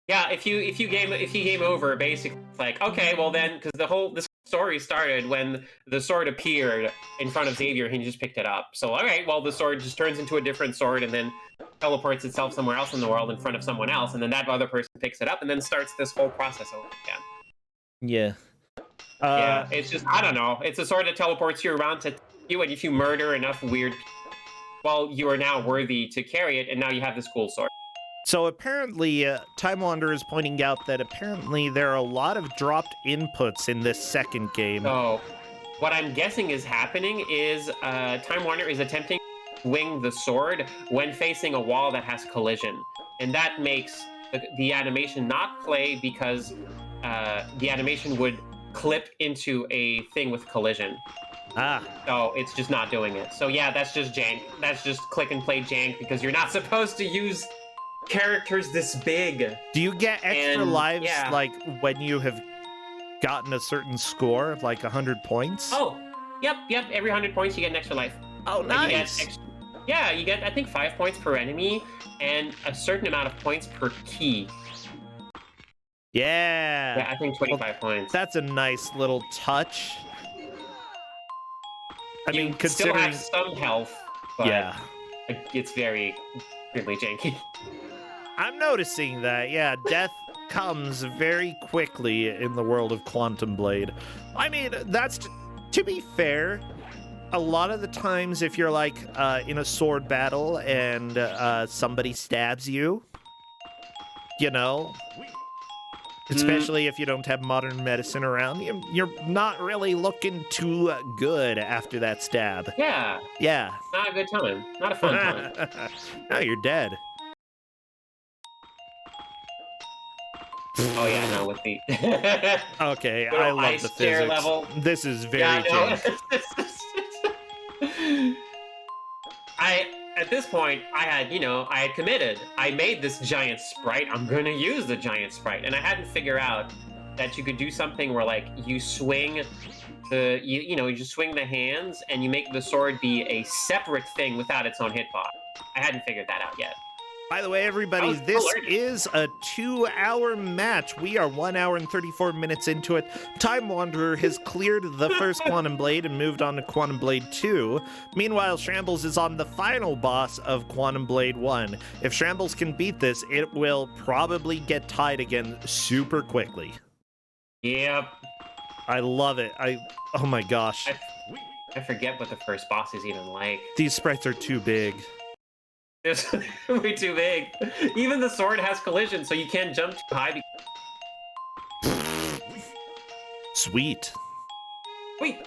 [SPEAKER 2] Yeah, if you game over, basically, it's like, okay, well then, because this story started when the sword appeared in front of Xavier, and he just picked it up. So, all right, well, the sword just turns into a different sword, and then teleports itself somewhere else in the world in front of someone else, and then that other person picks it up, and then starts this whole process over again.
[SPEAKER 1] Yeah.
[SPEAKER 2] Yeah, it's just, I don't know. It's a sword that teleports you around to you, and if you murder enough weird, well, you are now worthy to carry it, and now you have this cool sword.
[SPEAKER 1] So apparently, Time Wanderer is pointing out that apparently there are a lot of dropped inputs in this second game.
[SPEAKER 2] So, what I'm guessing is happening is Time Wanderer is attempting to swing the sword when facing a wall that has collision. And that makes the animation not play because the animation would clip into a thing with collision. So it's just not doing it. So yeah, that's just jank. That's just click and play jank because you're not supposed to use characters this big.
[SPEAKER 1] Do you get extra lives like when you have gotten a certain score, like 100 points?
[SPEAKER 2] Oh, yep. Every 100 points you get an extra life.
[SPEAKER 1] Oh, nice.
[SPEAKER 2] You get I think 5 points per enemy and a certain amount of points per key.
[SPEAKER 1] Yeah.
[SPEAKER 2] I think 25 points.
[SPEAKER 1] That's a nice little touch. I mean, considering
[SPEAKER 2] still have some health, but it's very really janky.
[SPEAKER 1] I'm noticing that, death comes very quickly in the world of Quantum Blade. I mean, that's, to be fair, a lot of the times if you're like in a sword battle and somebody stabs you, you know, especially if you don't have modern medicine around, you're not really looking too good after that stab.
[SPEAKER 2] Yeah. Not a good time. Not a fun time.
[SPEAKER 1] No, you're dead.
[SPEAKER 2] Oh yeah, no, with the
[SPEAKER 1] okay, I love the physics.
[SPEAKER 2] Level.
[SPEAKER 1] This is very
[SPEAKER 2] At this point, I had committed. I made this giant sprite. I'm gonna use the giant sprite, and I hadn't figured out that you could do something where like you swing you just swing the hands and you make the sword be a separate thing without its own hitbox. I hadn't figured that out yet.
[SPEAKER 1] By the way, everybody, this is a 2-hour match. We are 1 hour and 34 minutes into it. Time Wanderer has cleared the first Quantum Blade and moved on to Quantum Blade 2. Meanwhile, Shrambles is on the final boss of Quantum Blade 1. If Shrambles can beat this, it will probably get tied again super quickly.
[SPEAKER 2] Yep.
[SPEAKER 1] I love it. Oh my gosh.
[SPEAKER 2] I forget what the first boss is even like.
[SPEAKER 1] These sprites are too big.
[SPEAKER 2] It's way too big. Even the sword has collision, so you can't jump too high.
[SPEAKER 1] Sweet.
[SPEAKER 2] Wait.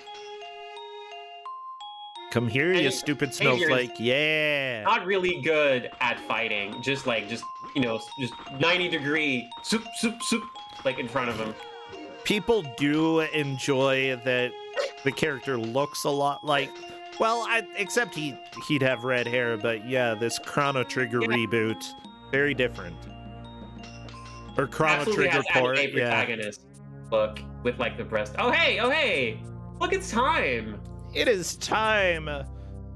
[SPEAKER 1] Come here, you stupid snowflake. Yeah.
[SPEAKER 2] Not really good at fighting. Just 90-degree soup, like in front of him.
[SPEAKER 1] People do enjoy that the character looks a lot like, well, except he'd have red hair, but yeah, this Chrono Trigger reboot, very different. Or Chrono Trigger port,
[SPEAKER 2] a protagonist look with like the breast. Oh hey, look, it's time.
[SPEAKER 1] It is time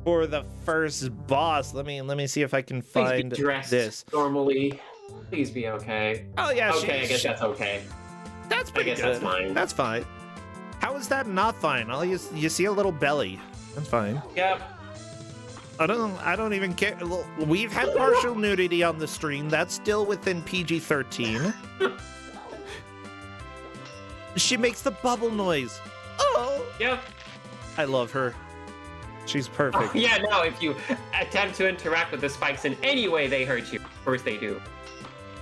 [SPEAKER 1] for the first boss. Let me see if I can find this.
[SPEAKER 2] Normally, please be okay.
[SPEAKER 1] Oh yeah,
[SPEAKER 2] okay. I guess that's okay.
[SPEAKER 1] That's pretty good.
[SPEAKER 2] That's fine.
[SPEAKER 1] That's fine. How is that not fine? All you see a little belly. That's fine.
[SPEAKER 2] Yep.
[SPEAKER 1] I don't even care. We've had partial nudity on the stream. That's still within PG-13. She makes the bubble noise. Oh.
[SPEAKER 2] Yep.
[SPEAKER 1] I love her. She's perfect.
[SPEAKER 2] Oh, yeah, no, if you attempt to interact with the spikes in any way, they hurt you. Of course they do.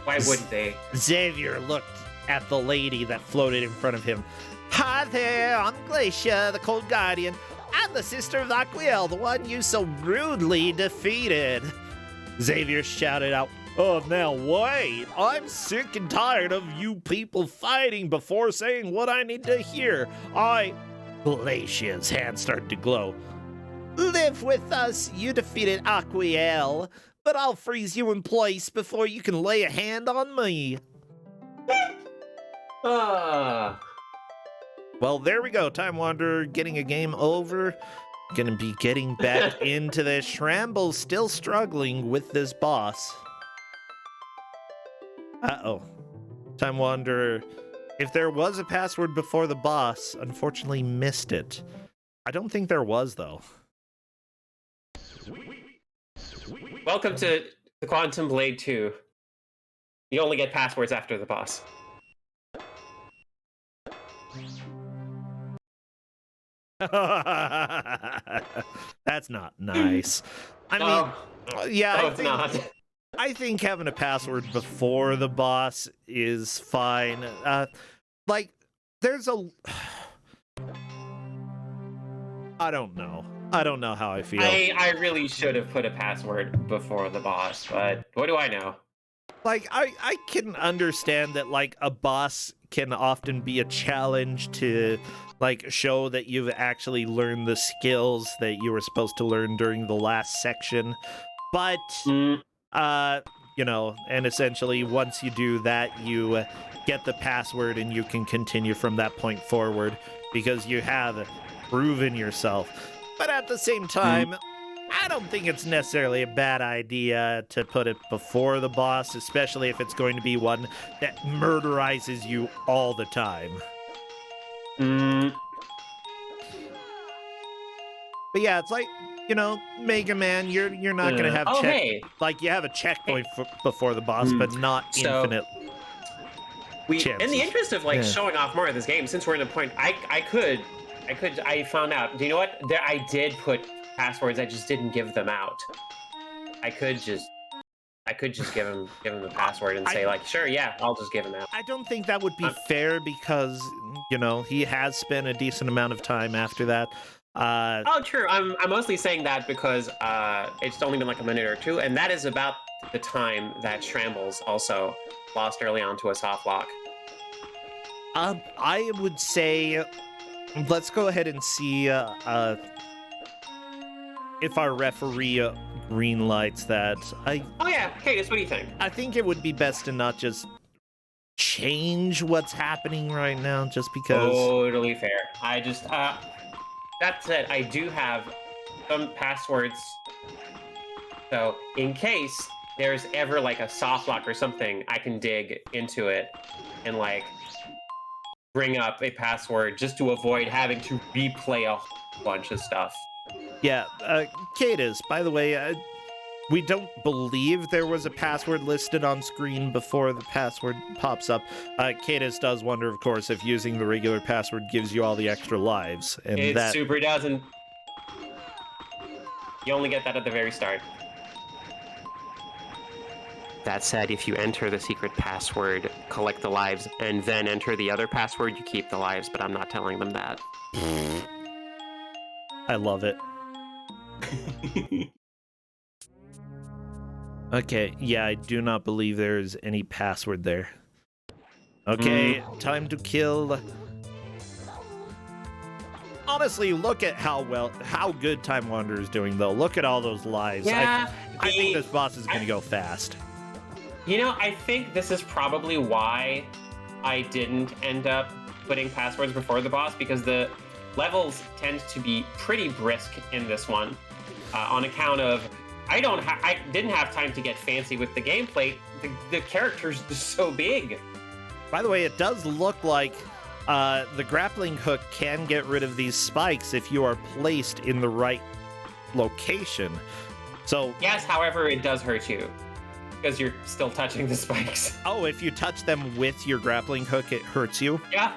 [SPEAKER 2] Why wouldn't they?
[SPEAKER 1] Xavier looked at the lady that floated in front of him. Hi there, I'm Glacia, the Cold Guardian. I'm the sister of Aquiel, the one you so rudely defeated. Xavier shouted out, "Oh, now wait! I'm sick and tired of you people fighting before saying what I need to hear. Glacia's hand started to glow. Live with us, you defeated Aquiel, but I'll freeze you in place before you can lay a hand on me." Well, there we go. Time Wanderer getting a game over. Gonna be getting back into this. Shramble's still struggling with this boss. Uh-oh. Time Wanderer, if there was a password before the boss, unfortunately missed it. I don't think there was, though.
[SPEAKER 2] Welcome to the Quantum Blade 2. You only get passwords after the boss.
[SPEAKER 1] That's not nice. I mean, yeah,
[SPEAKER 2] no, it's not.
[SPEAKER 1] I think having a password before the boss is fine. Like, there's a... I don't know. I don't know how I feel.
[SPEAKER 2] I really should have put a password before the boss, but what do I know?
[SPEAKER 1] Like, I can understand that, like, a boss can often be a challenge to, like, show that you've actually learned the skills that you were supposed to learn during the last section. But, you know, and essentially once you do that, you get the password and you can continue from that point forward because you have proven yourself. But at the same time, I don't think it's necessarily a bad idea to put it before the boss, especially if it's going to be one that murderizes you all the time. But yeah, it's like, you know, Mega Man, you're not going to have like you have a checkpoint before the boss, but not infinite chances.
[SPEAKER 2] In the interest of like showing off more of this game, since we're in a point, I found out. Do you know what? I did put passwords. I just didn't give them out. I could just give him the password and say like, sure, yeah, I'll just give him out.
[SPEAKER 1] I don't think that would be fair because, you know, he has spent a decent amount of time after that.
[SPEAKER 2] Oh, true. I'm mostly saying that because it's only been like a minute or two, and that is about the time that Shrambles also lost early on to a soft lock.
[SPEAKER 1] I would say, let's go ahead and see if our referee green lights that.
[SPEAKER 2] Oh yeah, Cadus, what do you think?
[SPEAKER 1] I think it would be best to not just change what's happening right now, just because.
[SPEAKER 2] Totally fair. I just that said, I do have some passwords, so in case there's ever like a soft lock or something, I can dig into it and like bring up a password just to avoid having to replay a bunch of stuff.
[SPEAKER 1] Yeah, Cadus, by the way, We don't believe there was a password listed on screen before the password pops up. Cadis does wonder, of course, if using the regular password gives you all the extra lives. And
[SPEAKER 2] It
[SPEAKER 1] that...
[SPEAKER 2] super doesn't. You only get that at the very start. That said, if you enter the secret password, collect the lives, and then enter the other password, you keep the lives, but I'm not telling them that.
[SPEAKER 1] I love it. Okay, yeah, I do not believe there is any password there. Okay, time to kill. Honestly, look at how good Time Wanderer is doing, though. Look at all those lives.
[SPEAKER 2] Yeah,
[SPEAKER 1] I think this boss is going to go fast.
[SPEAKER 2] You know, I think this is probably why I didn't end up putting passwords before the boss, because the levels tend to be pretty brisk in this one, on account of I didn't have time to get fancy with the gameplay. The character's just so big.
[SPEAKER 1] By the way, it does look like the grappling hook can get rid of these spikes if you are placed in the right location. So
[SPEAKER 2] yes, however, it does hurt you because you're still touching the spikes.
[SPEAKER 1] Oh, if you touch them with your grappling hook, it hurts you?
[SPEAKER 2] Yeah,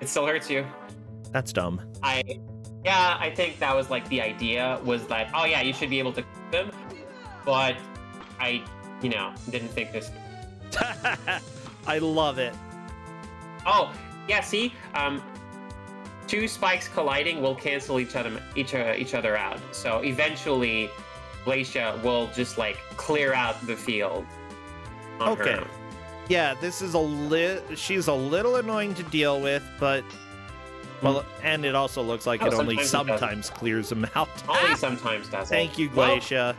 [SPEAKER 2] it still hurts you.
[SPEAKER 1] That's dumb.
[SPEAKER 2] I think that was like the idea, was that, oh yeah, you should be able to cook them, but I, didn't think this.
[SPEAKER 1] I love it.
[SPEAKER 2] Oh, yeah, see? Two spikes colliding will cancel each other out. So eventually, Glacia will just like clear out the field.
[SPEAKER 1] Okay.
[SPEAKER 2] Her.
[SPEAKER 1] Yeah, this is she's a little annoying to deal with, but well, and it also looks like it only sometimes clears them out.
[SPEAKER 2] Only sometimes does it.
[SPEAKER 1] Thank you, Glacia.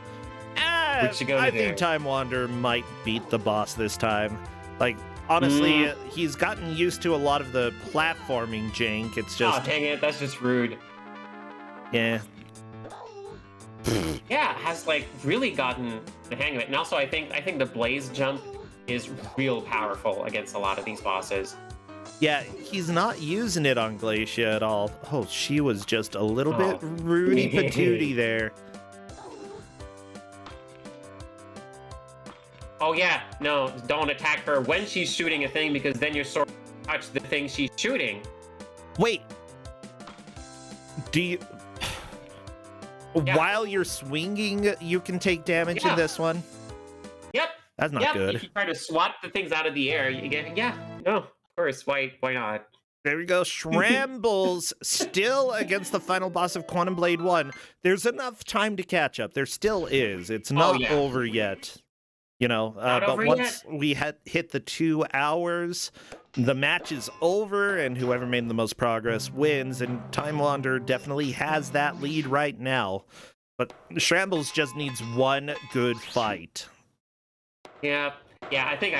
[SPEAKER 1] I think
[SPEAKER 2] there?
[SPEAKER 1] Time Wanderer might beat the boss this time. Like, honestly, he's gotten used to a lot of the platforming jank. It's just...
[SPEAKER 2] Oh, dang it, that's just rude.
[SPEAKER 1] Yeah.
[SPEAKER 2] Yeah, has like really gotten the hang of it. And also, I think the blaze jump is real powerful against a lot of these bosses.
[SPEAKER 1] Yeah, he's not using it on Glacia at all. Oh, she was just a little bit Rudy Patootie there.
[SPEAKER 2] Oh yeah, no, don't attack her when she's shooting a thing, because then your sword touch the thing she's shooting.
[SPEAKER 1] Wait. Do you...
[SPEAKER 2] Yeah.
[SPEAKER 1] While you're swinging, you can take damage in this one?
[SPEAKER 2] Yep.
[SPEAKER 1] That's not good.
[SPEAKER 2] If you try to swat the things out of the air, you get... Yeah, no, of course, why not?
[SPEAKER 1] There we go. Shrambles still against the final boss of Quantum Blade 1. There's enough time to catch up. There still is. It's not over yet. But once we hit the 2 hours, the match is over, and whoever made the most progress wins, and Time Wanderer definitely has that lead right now. But Shrambles just needs one good fight.
[SPEAKER 2] Yeah, I think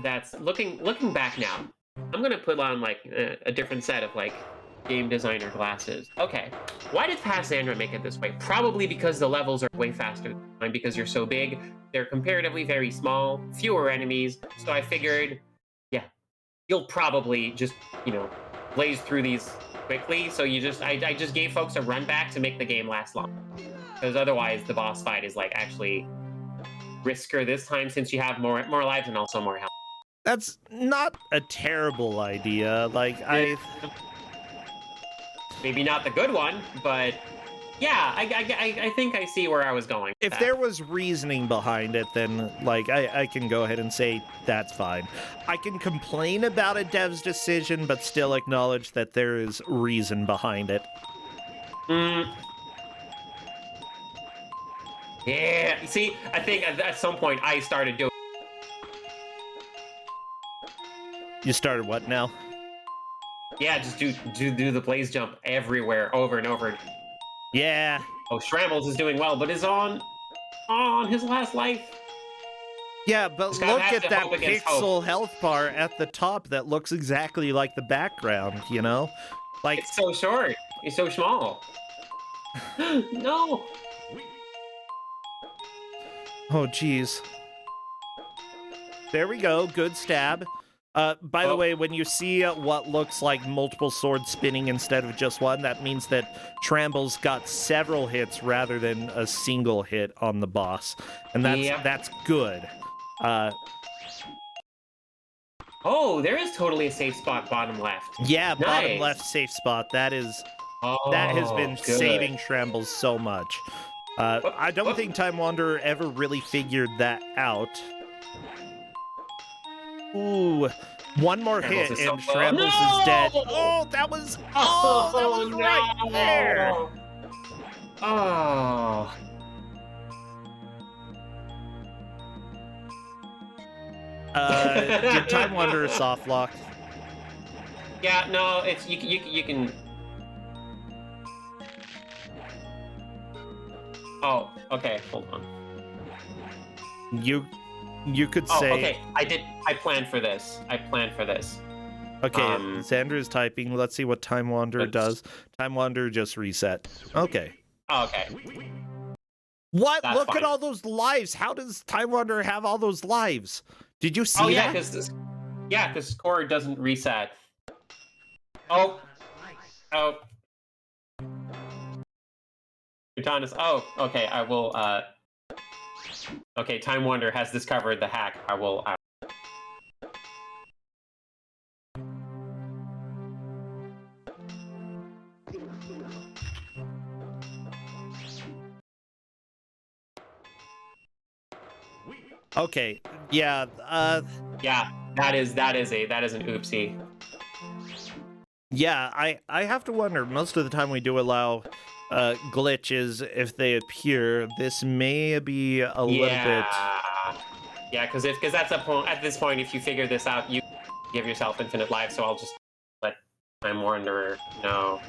[SPEAKER 2] that's looking back now. I'm gonna put on like a different set of like game designer glasses. Okay, why did Cassandra make it this way? Probably because the levels are way faster than mine, because you're so big. They're comparatively very small, fewer enemies. So I figured, yeah, you'll probably just, blaze through these quickly. So I just gave folks a run back to make the game last long. Because otherwise the boss fight is like actually riskier this time, since you have more lives and also more health.
[SPEAKER 1] That's not a terrible idea. Like,
[SPEAKER 2] Maybe not the good one, but yeah, I think I see where I was going.
[SPEAKER 1] If there was reasoning behind it, then like I can go ahead and say that's fine. I can complain about a dev's decision, but still acknowledge that there is reason behind it.
[SPEAKER 2] Yeah, see, I think at some point I started doing...
[SPEAKER 1] You started what now?
[SPEAKER 2] Yeah, just do the blaze jump everywhere, over and over.
[SPEAKER 1] Yeah.
[SPEAKER 2] Oh, Shrambles is doing well, but is on his last life.
[SPEAKER 1] Yeah, but look at that pixel health bar at the top that looks exactly like the background, Like,
[SPEAKER 2] it's so short. He's so small. No.
[SPEAKER 1] Oh, geez. There we go. Good stab. By the
[SPEAKER 2] Oh.
[SPEAKER 1] way, when you see what looks like multiple swords spinning instead of just one, that means that Tramble's got several hits rather than a single hit on the boss, and
[SPEAKER 2] Yep.
[SPEAKER 1] that's good.
[SPEAKER 2] Oh, there is totally a safe spot bottom left.
[SPEAKER 1] Yeah, bottom
[SPEAKER 2] Nice.
[SPEAKER 1] left safe spot. That has
[SPEAKER 2] Oh,
[SPEAKER 1] been
[SPEAKER 2] good.
[SPEAKER 1] saving Trambles so much. I don't
[SPEAKER 2] whoop.
[SPEAKER 1] think Time Wanderer ever really figured that out. Ooh, one more
[SPEAKER 2] Trambles
[SPEAKER 1] hit
[SPEAKER 2] is so
[SPEAKER 1] and
[SPEAKER 2] close.
[SPEAKER 1] Trambles is dead.
[SPEAKER 2] No!
[SPEAKER 1] Oh, that was right there.
[SPEAKER 2] Oh.
[SPEAKER 1] Did Time Wanderer soft lock?
[SPEAKER 2] Yeah, no, it's you can. Oh, okay, hold on.
[SPEAKER 1] You could
[SPEAKER 2] Oh,
[SPEAKER 1] say.
[SPEAKER 2] okay, I planned for this.
[SPEAKER 1] Okay, Xander is typing. Let's see what Time Wanderer
[SPEAKER 2] Let's-
[SPEAKER 1] does. Time Wanderer just reset. Okay.
[SPEAKER 2] Oh, okay.
[SPEAKER 1] What?
[SPEAKER 2] That's
[SPEAKER 1] Look
[SPEAKER 2] fine.
[SPEAKER 1] at all those lives. How does Time Wanderer have all those lives? Did you see
[SPEAKER 2] Oh yeah,
[SPEAKER 1] that?
[SPEAKER 2] because score doesn't reset. Oh. Utanus. Oh, okay. I will. Okay, Time Wonder has discovered the hack. I will.
[SPEAKER 1] Okay. Yeah.
[SPEAKER 2] Yeah, that is an oopsie.
[SPEAKER 1] Yeah. I have to wonder. Most of the time we do allow glitches if they appear. This may be a little bit.
[SPEAKER 2] Yeah, because that's a point. At this point, if you figure this out, you give yourself infinite life. So I'll just let Time Wanderer know.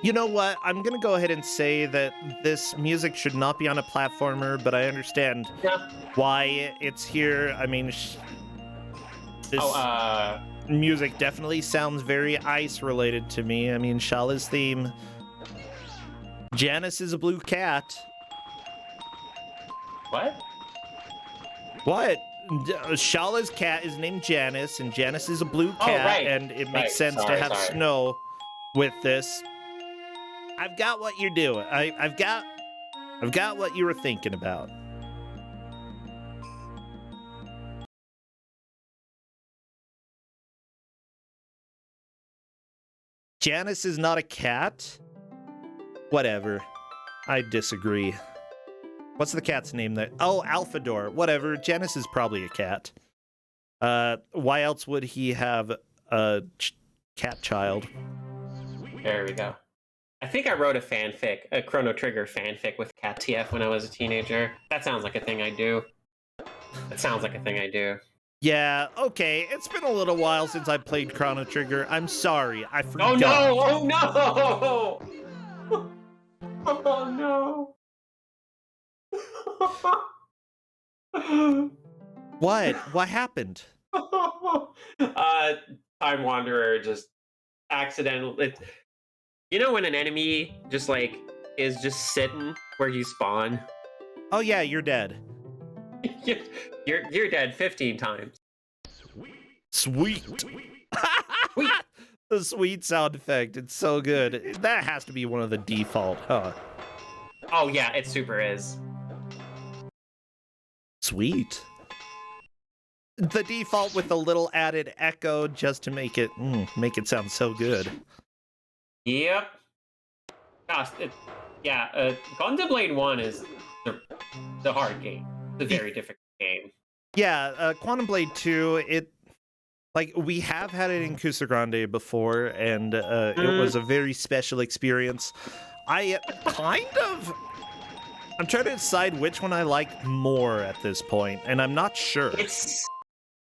[SPEAKER 1] You know what? I'm gonna go ahead and say that this music should not be on a platformer, but I understand
[SPEAKER 2] Yeah.
[SPEAKER 1] why it's here. I mean, this music definitely sounds very ice related to me. I mean, Shala's theme. Janice is a blue cat.
[SPEAKER 2] What?
[SPEAKER 1] What? Shala's cat is named Janice, and Janice is a blue cat,
[SPEAKER 2] right.
[SPEAKER 1] and it makes
[SPEAKER 2] Right.
[SPEAKER 1] sense to
[SPEAKER 2] Sorry,
[SPEAKER 1] have
[SPEAKER 2] sorry.
[SPEAKER 1] snow with this. I've got what you're doing. I've got what you were thinking about. Janice is not a cat? Whatever. I disagree. What's the cat's name there? Oh, Alphador. Whatever. Janice is probably a cat. Why else would he have a cat child?
[SPEAKER 2] There we go. I think I wrote a Chrono Trigger fanfic with Cat TF when I was a teenager. That sounds like a thing I do.
[SPEAKER 1] Yeah, okay. It's been a little while since I played Chrono Trigger. I'm sorry. I forgot.
[SPEAKER 2] Oh no! Oh no! Oh no!
[SPEAKER 1] What? What happened?
[SPEAKER 2] Time Wanderer just accidentally. You know when an enemy just like is just sitting where you spawn?
[SPEAKER 1] Oh yeah, you're dead.
[SPEAKER 2] You're dead 15 times.
[SPEAKER 1] Sweet. The sweet sound effect. It's so good. That has to be one of the default, huh?
[SPEAKER 2] Oh yeah, it super is.
[SPEAKER 1] Sweet. The default with a little added echo just to make it sound so good.
[SPEAKER 2] Yep. Gosh, Gundam Blade 1 is the hard game. It's a very difficult game.
[SPEAKER 1] Yeah, Quantum Blade 2, we have had it in Kuso6rande before, and it was a very special experience. I'm trying to decide which one I like more at this point, and I'm not sure.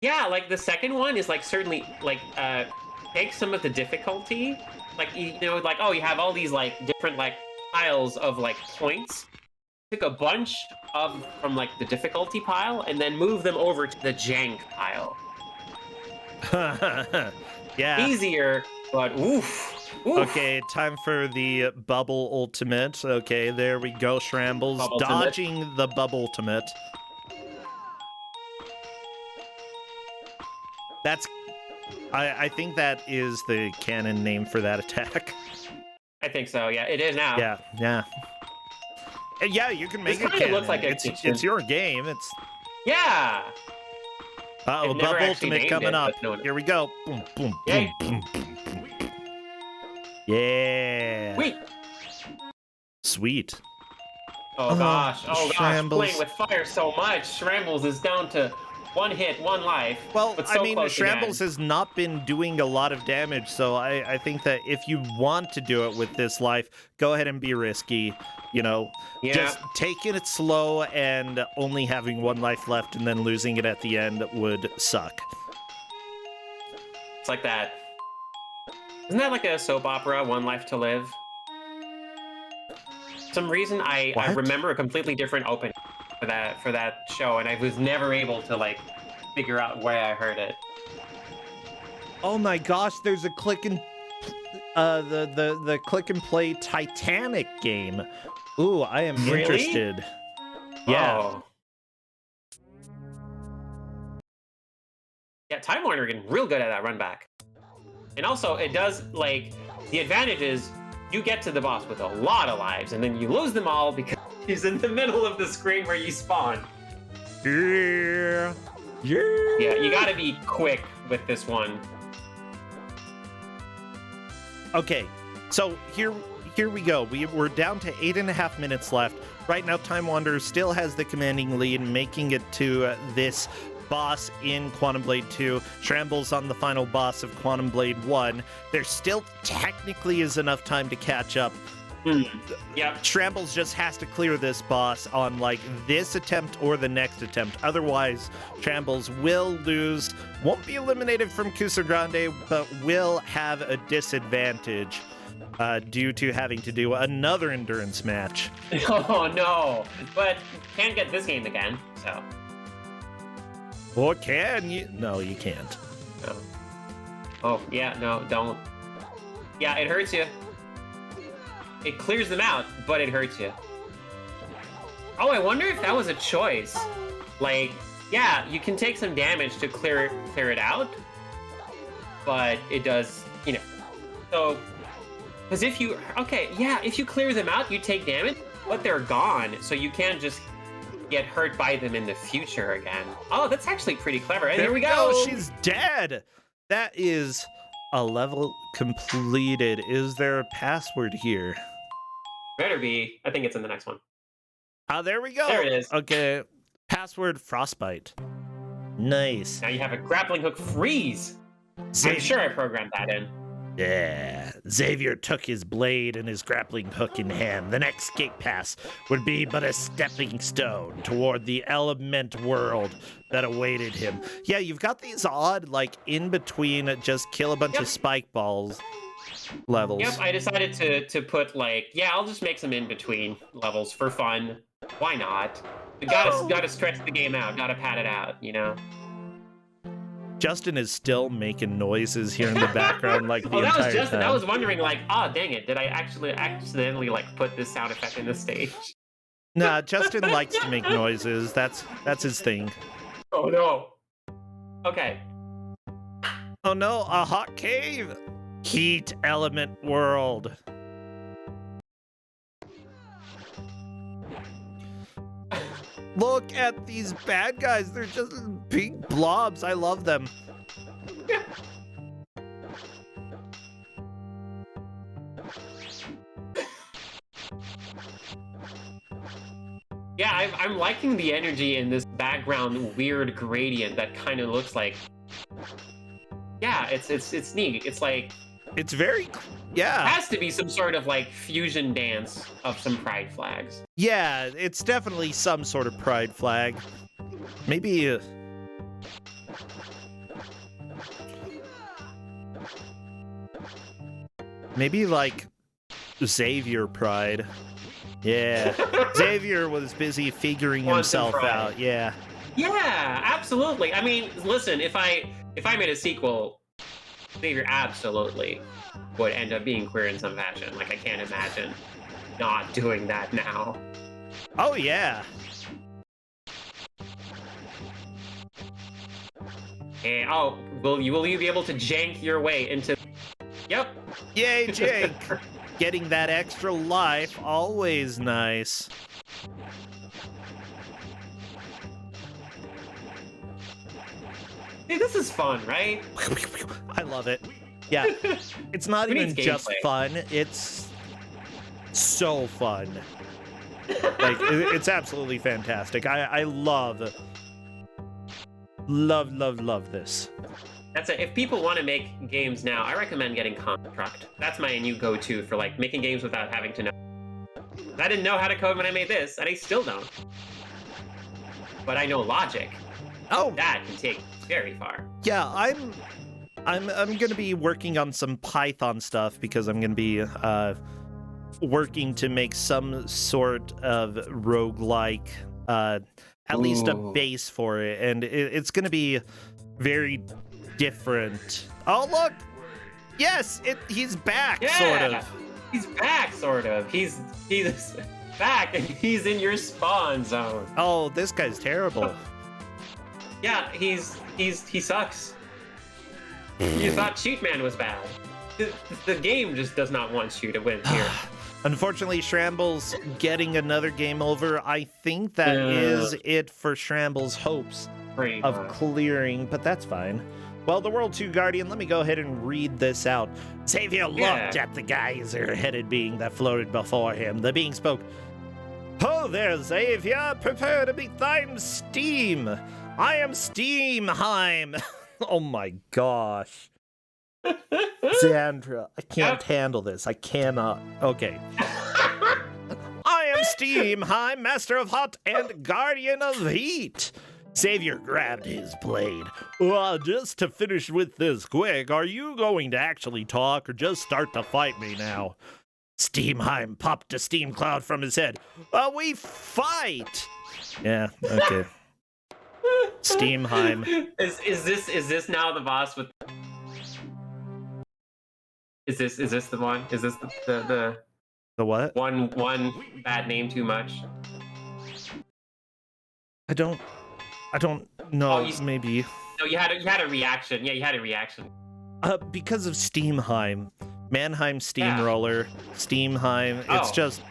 [SPEAKER 2] Like the second one is like certainly like takes some of the difficulty. Like you have all these like different like piles of like points. Pick a bunch from like the difficulty pile and then move them over to the jank pile.
[SPEAKER 1] Yeah.
[SPEAKER 2] Easier, but oof.
[SPEAKER 1] Okay, time for the bubble ultimate. Okay, there we go, Shrambles.
[SPEAKER 2] Bubble
[SPEAKER 1] Dodging the bubble ultimate. That's... I think that is the canon name for that attack.
[SPEAKER 2] I think so. Yeah, it is now.
[SPEAKER 1] Yeah, yeah. Yeah, you can make it canon.
[SPEAKER 2] Looks like
[SPEAKER 1] it's your game. It's...
[SPEAKER 2] Yeah.
[SPEAKER 1] Uh-oh, bubble ultimate coming up. Here we go. Boom, boom, boom, boom, boom, boom. Yeah.
[SPEAKER 2] Wait.
[SPEAKER 1] Sweet.
[SPEAKER 2] Oh gosh. Oh gosh.
[SPEAKER 1] Shrambles.
[SPEAKER 2] Playing with fire so much. Shrambles is down to 1 hit, 1 life.
[SPEAKER 1] Well,
[SPEAKER 2] but so
[SPEAKER 1] I mean,
[SPEAKER 2] close
[SPEAKER 1] Shrambles
[SPEAKER 2] again.
[SPEAKER 1] has not been doing a lot of damage, so I think that if you want to do it with this life, go ahead and be risky. You know, just taking it slow and only having 1 life left and then losing it at the end would suck.
[SPEAKER 2] It's like that. Isn't that like a soap opera, 1 Life to Live? For some reason, I remember a completely different opening for that show, and I was never able to like figure out where I heard it.
[SPEAKER 1] Oh my gosh, there's a click and the click and play Titanic game. Ooh, I am interested. Yeah.
[SPEAKER 2] Oh. Yeah, Time Warner getting real good at that run back. And also, it does, like, the advantage is you get to the boss with a lot of lives, and then you lose them all because he's in the middle of the screen where you spawn.
[SPEAKER 1] Yeah. Yeah.
[SPEAKER 2] Yeah, you gotta be quick with this one.
[SPEAKER 1] Okay, so here we go. We're down to 8.5 minutes left. Right now, Time Wanderer still has the commanding lead, making it to this boss in Quantum Blade 2. Shrambles on the final boss of Quantum Blade 1. There still technically is enough time to catch up.
[SPEAKER 2] Yeah.
[SPEAKER 1] Shrambles just has to clear this boss on like this attempt or the next attempt. Otherwise, Shrambles will lose. Won't be eliminated from Kuso6rande, but will have a disadvantage due to having to do another endurance match.
[SPEAKER 2] Oh no! But can't get this game again, so.
[SPEAKER 1] Or can you? No, you can't.
[SPEAKER 2] No. Oh, yeah, no, don't. Yeah, it hurts you. It clears them out, but it hurts you. Oh, I wonder if that was a choice. Like, yeah, you can take some damage to clear it out, but it does, you know. So, because if you, if you clear them out, you take damage, but they're gone, so you can't just get hurt by them in the future again. Oh, that's actually pretty clever. And there we go.
[SPEAKER 1] She's dead. That is a level completed. Is there a password here?
[SPEAKER 2] Better be. I think it's in the next one.
[SPEAKER 1] Ah, there we go.
[SPEAKER 2] There it is.
[SPEAKER 1] Okay. Password Frostbite. Nice.
[SPEAKER 2] Now you have a grappling hook freeze. I'm sure I programmed that in.
[SPEAKER 1] Yeah. Xavier took his blade and his grappling hook in hand. The next gate pass would be but a stepping stone toward the element world that awaited him. Yeah, you've got these odd, like, in between just kill a bunch of spike balls levels.
[SPEAKER 2] Yep, I decided to put, like, yeah, I'll just make some in between levels for fun. Why not? We gotta stretch the game out, gotta pad it out, you know?
[SPEAKER 1] Justin is still making noises here in the background, like the entire
[SPEAKER 2] that was Justin.
[SPEAKER 1] time.
[SPEAKER 2] I was wondering, like, oh, dang it, did I actually accidentally like put this sound effect in the stage?
[SPEAKER 1] Nah, Justin likes to make noises. That's his thing.
[SPEAKER 2] Oh no. Okay.
[SPEAKER 1] Oh no, a hot cave. Heat element world. Look at these bad guys. They're just big blobs. I love them.
[SPEAKER 2] Yeah, I'm liking the energy in this background weird gradient that kind of looks like. Yeah, it's neat. It's like.
[SPEAKER 1] It's very, yeah.
[SPEAKER 2] It has to be some sort of like fusion dance of some pride flags.
[SPEAKER 1] Yeah, it's definitely some sort of pride flag. Maybe. Maybe like Xavier pride. Yeah, Xavier was busy figuring himself out. Yeah.
[SPEAKER 2] Yeah, absolutely. I mean, listen, if I made a sequel, Xavier absolutely would end up being queer in some fashion. Like, I can't imagine not doing that now.
[SPEAKER 1] Oh, yeah.
[SPEAKER 2] And, oh, will you be able to jank your way into... Yep.
[SPEAKER 1] Yay, Jake. Getting that extra life, always nice.
[SPEAKER 2] Hey, this is fun, right?
[SPEAKER 1] I love it. Yeah, it's not
[SPEAKER 2] Who
[SPEAKER 1] even
[SPEAKER 2] needs
[SPEAKER 1] just
[SPEAKER 2] gameplay?
[SPEAKER 1] fun, it's so fun. Like, it's absolutely fantastic. I love this.
[SPEAKER 2] That's it. If people want to make games now, I recommend getting Construct. That's my new go-to for like making games without having to know. I didn't know how to code when I made this, and I still don't. But I know logic.
[SPEAKER 1] Oh,
[SPEAKER 2] That can take very far.
[SPEAKER 1] yeah, I'm gonna be working on some Python stuff because I'm gonna be working to make some sort of roguelike, at least a
[SPEAKER 2] Ooh.
[SPEAKER 1] base for it, and it's gonna be very different. Oh look, yes, he's back,
[SPEAKER 2] Yeah,
[SPEAKER 1] sort of.
[SPEAKER 2] He's back, sort of. He's back, and he's in your spawn zone.
[SPEAKER 1] Oh, this guy's terrible.
[SPEAKER 2] Yeah, he sucks. You thought Cheat Man was bad. The game just does not want you to win here.
[SPEAKER 1] Unfortunately, Shrambles getting another game over. I think that
[SPEAKER 2] Yeah.
[SPEAKER 1] is it for Shrambles' hopes
[SPEAKER 2] Pretty
[SPEAKER 1] of
[SPEAKER 2] much.
[SPEAKER 1] clearing, but that's fine. Well, the World 2 Guardian, let me go ahead and read this out. Xavier looked at the geyser-headed being that floated before him. The being spoke, "Ho there, Xavier, prepare to meet thine steam. I am Steamheim." Oh my gosh. Xandra, I can't handle this. I cannot. Okay. I am Steamheim, master of hot and guardian of heat. Xavier grabbed his blade. Just to finish with this quick, are you going to actually talk or just start to fight me now? Steamheim popped a steam cloud from his head. We fight! Yeah, okay. Steamheim.
[SPEAKER 2] Is this now the boss with? Is this the one? Is this the
[SPEAKER 1] The what?
[SPEAKER 2] one bad name too much?
[SPEAKER 1] I don't know.
[SPEAKER 2] Oh,
[SPEAKER 1] Maybe.
[SPEAKER 2] No, you had a reaction. Yeah, you had a reaction.
[SPEAKER 1] Because of Steamheim. Mannheim Steamroller. Steamheim. It's
[SPEAKER 2] Oh.
[SPEAKER 1] just.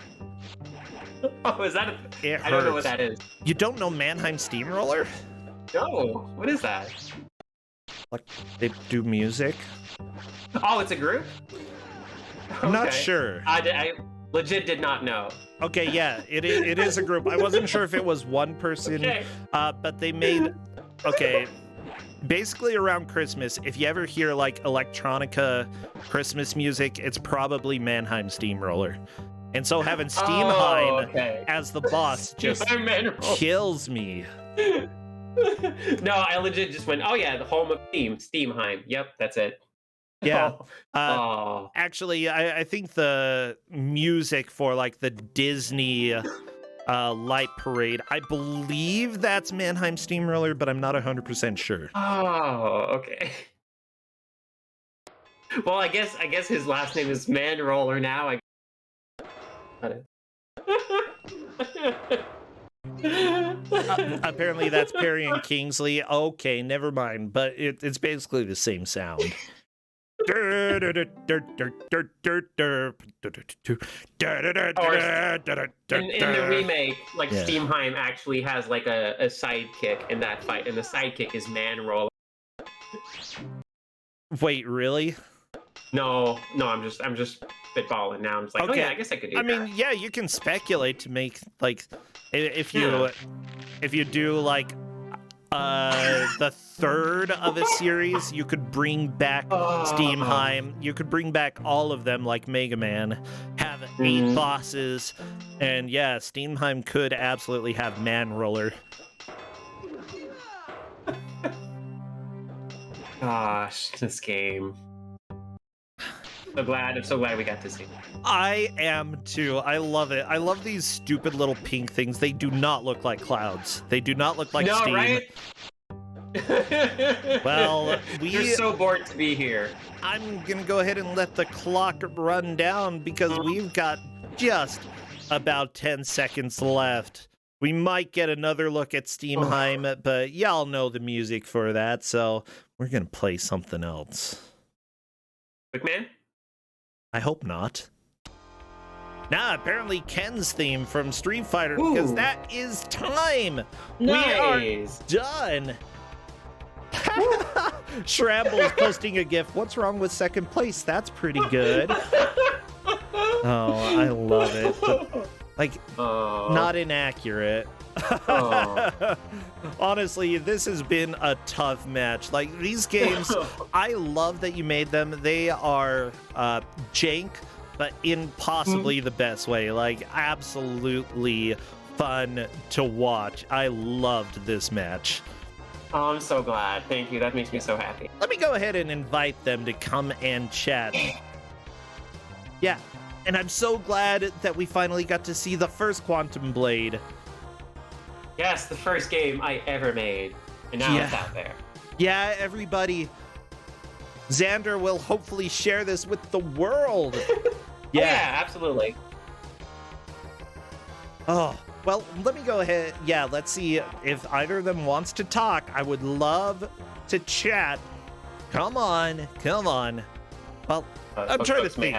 [SPEAKER 2] Oh, is that?
[SPEAKER 1] It
[SPEAKER 2] I don't know
[SPEAKER 1] hurts.
[SPEAKER 2] what that is.
[SPEAKER 1] You don't know Mannheim Steamroller?
[SPEAKER 2] No, what is that?
[SPEAKER 1] Like, they do music?
[SPEAKER 2] Oh, it's a group.
[SPEAKER 1] I'm not
[SPEAKER 2] Okay.
[SPEAKER 1] sure.
[SPEAKER 2] I legit did not know.
[SPEAKER 1] Okay, yeah, it is a group. I wasn't sure if it was one person,
[SPEAKER 2] Okay.
[SPEAKER 1] but they made. Okay, basically around Christmas, if you ever hear like electronica Christmas music, it's probably Mannheim Steamroller. And so having Steamheim
[SPEAKER 2] Oh, okay.
[SPEAKER 1] as the boss just kills me.
[SPEAKER 2] No, I legit just went, oh yeah, the home of Steamheim. Yep, that's it.
[SPEAKER 1] Yeah.
[SPEAKER 2] Oh.
[SPEAKER 1] Actually, I think the music for like the Disney Light Parade, I believe that's Mannheim Steamroller, but I'm not 100% sure.
[SPEAKER 2] Oh, okay. Well, I guess his last name is Manroller now. Got it.
[SPEAKER 1] Apparently that's Perry and Kingsley. Okay, never mind, but it's basically the same sound.
[SPEAKER 2] In the remake, like
[SPEAKER 1] Yeah.
[SPEAKER 2] Steamheim actually has like a sidekick in that fight, and the sidekick is Manroller.
[SPEAKER 1] Wait, really?
[SPEAKER 2] No, I'm just spitballing now. I'm just like,
[SPEAKER 1] Okay.
[SPEAKER 2] oh yeah, I guess I could do
[SPEAKER 1] I
[SPEAKER 2] that.
[SPEAKER 1] mean, yeah, you can speculate to make like if you do like the third of a series, you could bring back Steamheim. You could bring back all of them like Mega Man, have 8 bosses, and yeah, Steamheim could absolutely have Manroller.
[SPEAKER 2] Gosh, this game. I'm so glad we got to see.
[SPEAKER 1] I am too. I love it. I love these stupid little pink things. They do not look like clouds. They do not look like
[SPEAKER 2] No,
[SPEAKER 1] steam.
[SPEAKER 2] right?
[SPEAKER 1] Well,
[SPEAKER 2] You're so bored to be here.
[SPEAKER 1] I'm gonna go ahead and let the clock run down because we've got just about 10 seconds left. We might get another look at Steamheim, but y'all know the music for that, so we're gonna play something else.
[SPEAKER 2] Quick man?
[SPEAKER 1] I hope not. Nah, apparently Ken's theme from Street Fighter, because that is time!
[SPEAKER 2] Nice!
[SPEAKER 1] We are done! Shrambles posting a gif. What's wrong with second place? That's pretty good. Oh, I love it. But, like, not inaccurate. Honestly, this has been a tough match. Like, these games, I love that you made them. They are jank, but in possibly the best way. Like, absolutely fun to watch. I loved this match.
[SPEAKER 2] Oh, I'm so glad. Thank you. That makes me so happy.
[SPEAKER 1] Let me go ahead and invite them to come and chat. Yeah, and I'm so glad that we finally got to see the first Quantum Blade.
[SPEAKER 2] Yes, the first game I ever made. And now it's out there.
[SPEAKER 1] Yeah, everybody. Xander will hopefully share this with the world.
[SPEAKER 2] Yeah, absolutely.
[SPEAKER 1] Oh, well, let me go ahead. Yeah, let's see if either of them wants to talk. I would love to chat. Come on, come on. Well, I'm trying to think.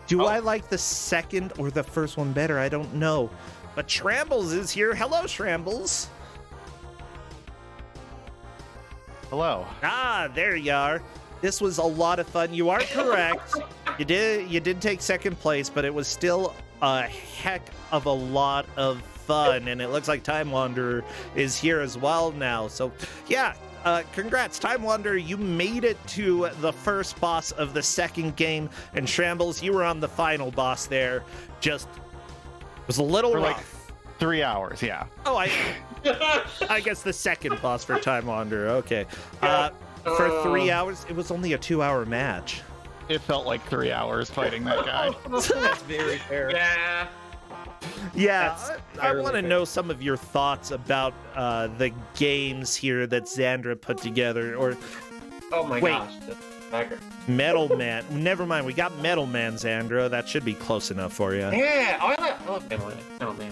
[SPEAKER 1] Do I like the second or the first one better? I don't know. But Shrambles is here. Hello, Shrambles.
[SPEAKER 3] Hello.
[SPEAKER 1] Ah, there you are. This was a lot of fun. You are correct. You did take second place, but it was still a heck of a lot of fun. And it looks like Time Wanderer is here as well now. So, yeah. Congrats, Time Wanderer. You made it to the first boss of the second game, and Shrambles, you were on the final boss there. Just was a little
[SPEAKER 3] for
[SPEAKER 1] rough.
[SPEAKER 3] Like 3 hours, yeah.
[SPEAKER 1] Oh, I guess the second boss for Time Wanderer. Okay. For 3 hours, it was only a 2-hour match.
[SPEAKER 3] It felt like 3 hours fighting that guy.
[SPEAKER 4] That's very fair.
[SPEAKER 2] Yeah.
[SPEAKER 1] Yeah, I want to know some of your thoughts about the games here that Xandra put together. Or
[SPEAKER 2] oh my gosh.
[SPEAKER 1] Metal Man. Never mind, we got Metal Man, Xandra. That should be close enough for you.
[SPEAKER 2] Yeah, I love Metal Man.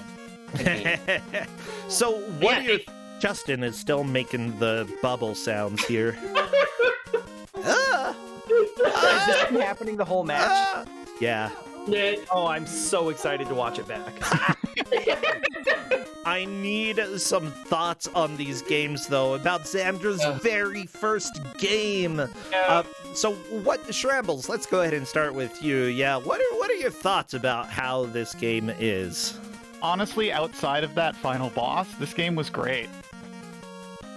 [SPEAKER 1] So, what are your... Justin is still making the bubble sounds here.
[SPEAKER 4] Has this been happening the whole match?
[SPEAKER 1] Yeah.
[SPEAKER 4] Oh, I'm so excited to watch it back.
[SPEAKER 1] I need some thoughts on these games, though, about Xandra's very first game. So, what, Shrambles, let's go ahead and start with you. Yeah, what are your thoughts about how this game is?
[SPEAKER 3] Honestly, outside of that final boss, this game was great.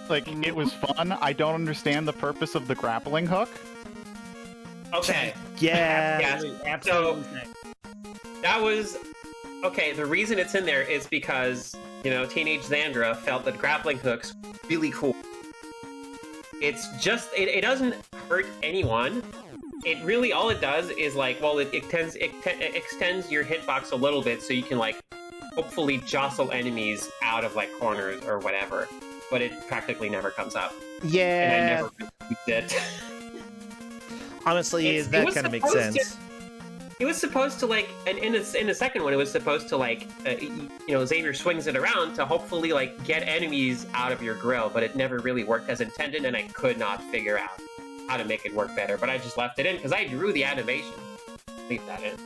[SPEAKER 3] Like, it was fun. I don't understand the purpose of the grappling hook.
[SPEAKER 2] Okay.
[SPEAKER 1] Yeah.
[SPEAKER 4] Absolutely.
[SPEAKER 2] So, that was... Okay, the reason it's in there is because, you know, Teenage Xandra felt that grappling hooks really cool. It's just... It doesn't hurt anyone. It really... All it does is, like, well, it extends your hitbox a little bit so you can, like, hopefully jostle enemies out of, like, corners or whatever. But it practically never comes up.
[SPEAKER 1] Yeah.
[SPEAKER 2] And I never used it.
[SPEAKER 1] Honestly, that kind of makes sense.
[SPEAKER 2] It was supposed to, like, and in the second one, it was supposed to, like, you know, Xavier swings it around to hopefully, like, get enemies out of your grill, but it never really worked as intended, and I could not figure out how to make it work better. But I just left it in because I drew the animation. Leave that in.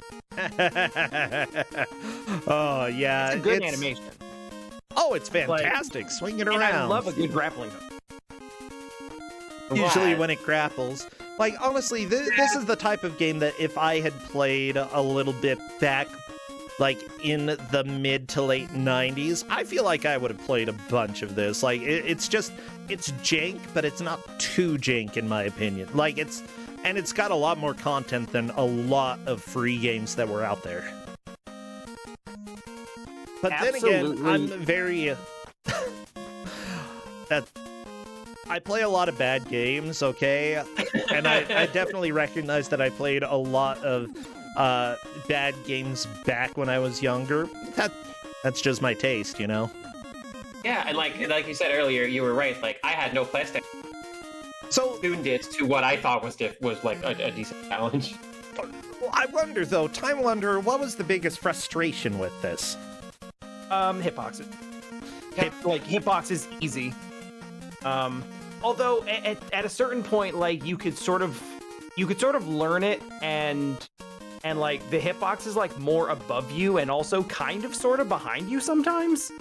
[SPEAKER 1] Oh yeah,
[SPEAKER 4] It's a good animation.
[SPEAKER 1] Oh, it's fantastic. Swing it around.
[SPEAKER 4] And I love a good grappling hook.
[SPEAKER 1] Usually when it grapples. Like, honestly, this is the type of game that if I had played a little bit back, like, in the mid to late 90s, I feel like I would have played a bunch of this. Like, it's jank, but it's not too jank, in my opinion. Like, it's got a lot more content than a lot of free games that were out there. But
[SPEAKER 4] Absolutely.
[SPEAKER 1] then again, I'm very... I play a lot of bad games, okay? And I definitely recognize that I played a lot of bad games back when I was younger. That's just my taste, you know?
[SPEAKER 2] Yeah, and like you said earlier, you were right. Like I had no PlayStation.
[SPEAKER 1] So
[SPEAKER 2] Tuned it to what I thought was like a decent challenge.
[SPEAKER 1] I wonder though, Time Wanderer, what was the biggest frustration with this?
[SPEAKER 4] Hitboxes. Hitbox is easy. Although at a certain point, like you could sort of learn it, and like the hitbox is like more above you and also kind of sort of behind you sometimes.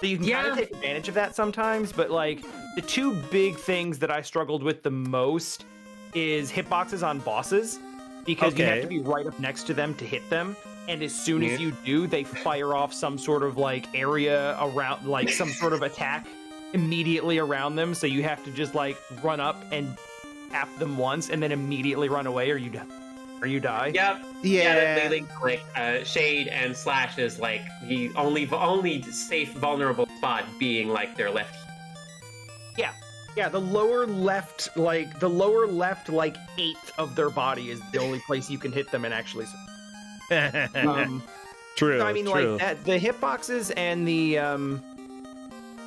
[SPEAKER 4] So you can kind of take advantage of that sometimes. But like the two big things that I struggled with the most is hitboxes on bosses, because you have to be right up next to them to hit them. And as soon as you do, they fire off some sort of like area around, like some sort of attack immediately around them. So you have to just like run up and tap them once and then immediately run away, or you die.
[SPEAKER 2] Yep.
[SPEAKER 1] Yeah.
[SPEAKER 2] Like Shade and Slash is like the only safe vulnerable spot being like their left.
[SPEAKER 4] Yeah, the lower left eighth of their body is the only place you can hit them and actually.
[SPEAKER 1] True.
[SPEAKER 4] So, I mean,
[SPEAKER 1] true.
[SPEAKER 4] like that, the hitboxes and the and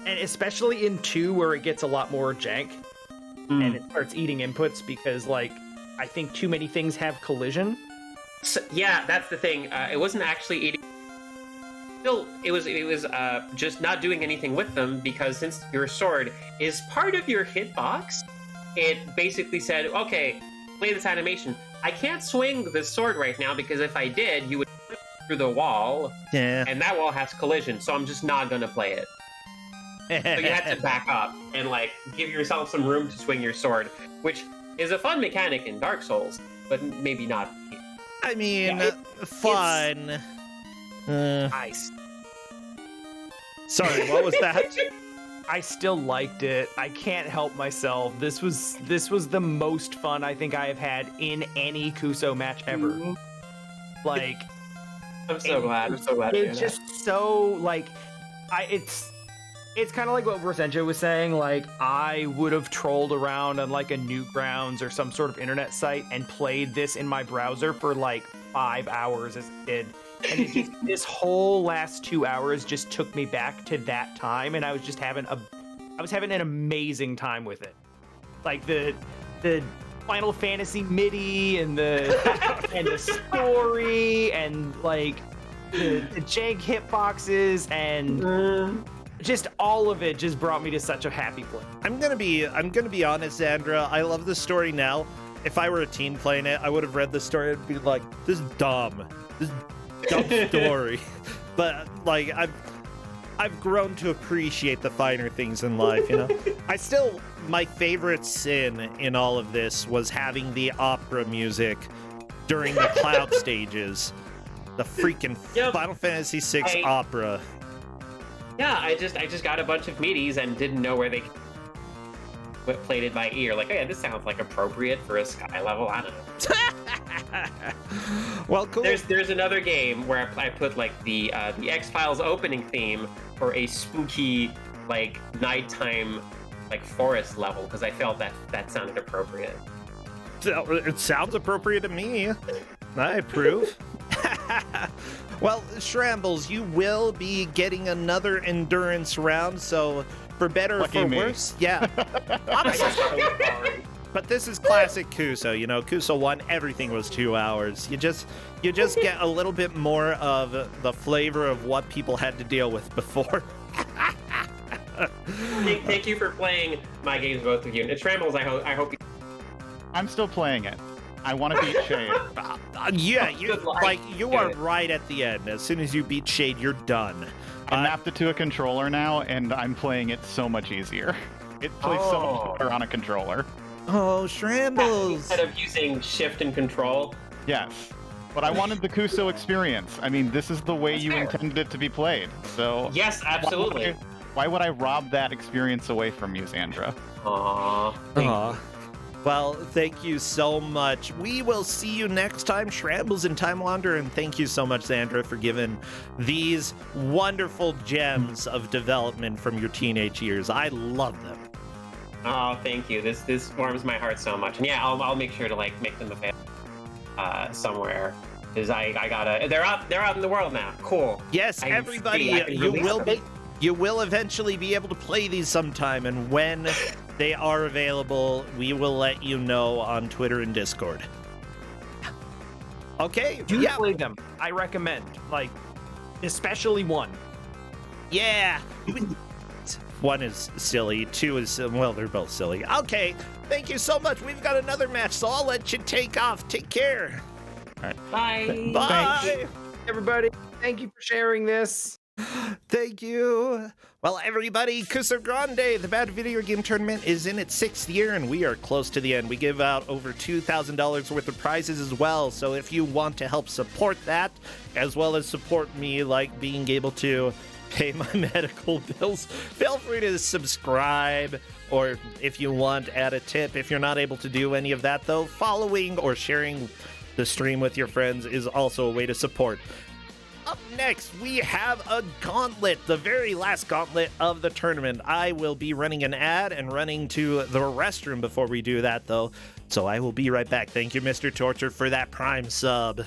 [SPEAKER 4] especially in 2 where it gets a lot more jank and it starts eating inputs, because like I think too many things have collision.
[SPEAKER 2] So, yeah, that's the thing. It wasn't actually eating. Still, it was just not doing anything with them, because since your sword is part of your hitbox, it basically said, okay, play this animation. I can't swing the sword right now, because if I did, you would through the wall, and that wall has collision, so I'm just not gonna play it. So you had to back up and like give yourself some room to swing your sword, which is a fun mechanic in Dark Souls, but maybe not.
[SPEAKER 1] I mean, fun.
[SPEAKER 4] Nice.
[SPEAKER 1] Sorry, what was that?
[SPEAKER 4] I still liked it. I can't help myself. This was the most fun I think I have had in any Kuso match ever. Like,
[SPEAKER 2] I'm so glad.
[SPEAKER 4] It's just so like, it's kind of like what Rosenjo was saying. Like, I would have trolled around on like a Newgrounds or some sort of internet site and played this in my browser for like 5 hours as a kid. And it just, this whole last 2 hours just took me back to that time, and I was just having an amazing time with it. Like the Final Fantasy MIDI and the story and like the jank hitboxes and just all of it just brought me to such a happy place.
[SPEAKER 1] I'm gonna be honest, Xandra. I love the story now. If I were a teen playing it, I would have read the story and be like, "This is dumb. This is dumb story." But like, I've grown to appreciate the finer things in life. You know, my favorite sin in all of this was having the opera music during the cloud stages. The freaking Final Fantasy VI opera.
[SPEAKER 2] Yeah, I just got a bunch of MIDIs and didn't know where they played it by ear. Like, oh yeah, this sounds like appropriate for a Sky level. I don't know.
[SPEAKER 1] Well, cool.
[SPEAKER 2] There's another game where I put like the X-Files opening theme for a spooky like nighttime like forest level, because I felt that sounded appropriate.
[SPEAKER 1] It sounds appropriate to me. I approve. Well, Shrambles, you will be getting another endurance round, so for better or for worse, I'm so sorry. But this is classic Kuso, you know, Kuso 1, everything was 2 hours. You just get a little bit more of the flavor of what people had to deal with before.
[SPEAKER 2] Thank you for playing my games, both of you. And Shrambles, I hope you...
[SPEAKER 3] I'm still playing it. I want to beat Shade.
[SPEAKER 1] You are right at the end. As soon as you beat Shade, you're done.
[SPEAKER 3] I mapped it to a controller now, and I'm playing it so much easier. It plays so much better on a controller.
[SPEAKER 1] Oh, Shrambles!
[SPEAKER 2] Instead of using shift and control.
[SPEAKER 3] Yes. But I wanted the Kuso experience. I mean, this is the way you intended it to be played. So
[SPEAKER 2] yes, absolutely.
[SPEAKER 3] Why would I rob that experience away from you, Xandra?
[SPEAKER 1] Aww. Well, thank you so much. We will see you next time, Shrambles and Time Wanderer, and thank you so much, Xandra, for giving these wonderful gems of development from your teenage years. I love them.
[SPEAKER 2] Oh, thank you. This warms my heart so much. And yeah, I'll make sure to like make them available somewhere, because I gotta. They're out in the world now. Cool.
[SPEAKER 1] Yes, everybody, you will be. You will eventually be able to play these sometime, and when they are available, we will let you know on Twitter and Discord. Okay,
[SPEAKER 4] Do
[SPEAKER 1] yeah.
[SPEAKER 4] play them. I recommend. Like, especially one.
[SPEAKER 1] Yeah. One is silly, two is, well, they're both silly. Okay, thank you so much. We've got another match, so I'll let you take off. Take care. All right.
[SPEAKER 2] Bye.
[SPEAKER 1] Bye.
[SPEAKER 4] Everybody, thank you for sharing this.
[SPEAKER 1] Thank you. Well, everybody, Kuso6rande, the Bad Video Game Tournament is in its 6th year, and we are close to the end. We give out over $2,000 worth of prizes as well, so if you want to help support that, as well as support me, like being able to pay my medical bills, feel free to subscribe, or if you want, add a tip. If you're not able to do any of that, though, following or sharing the stream with your friends is also a way to support. Up next, we have a gauntlet, the very last gauntlet of the tournament. I will be running an ad and running to the restroom before we do that, though, so I will be right back. Thank you, Mr. Torture, for that Prime sub.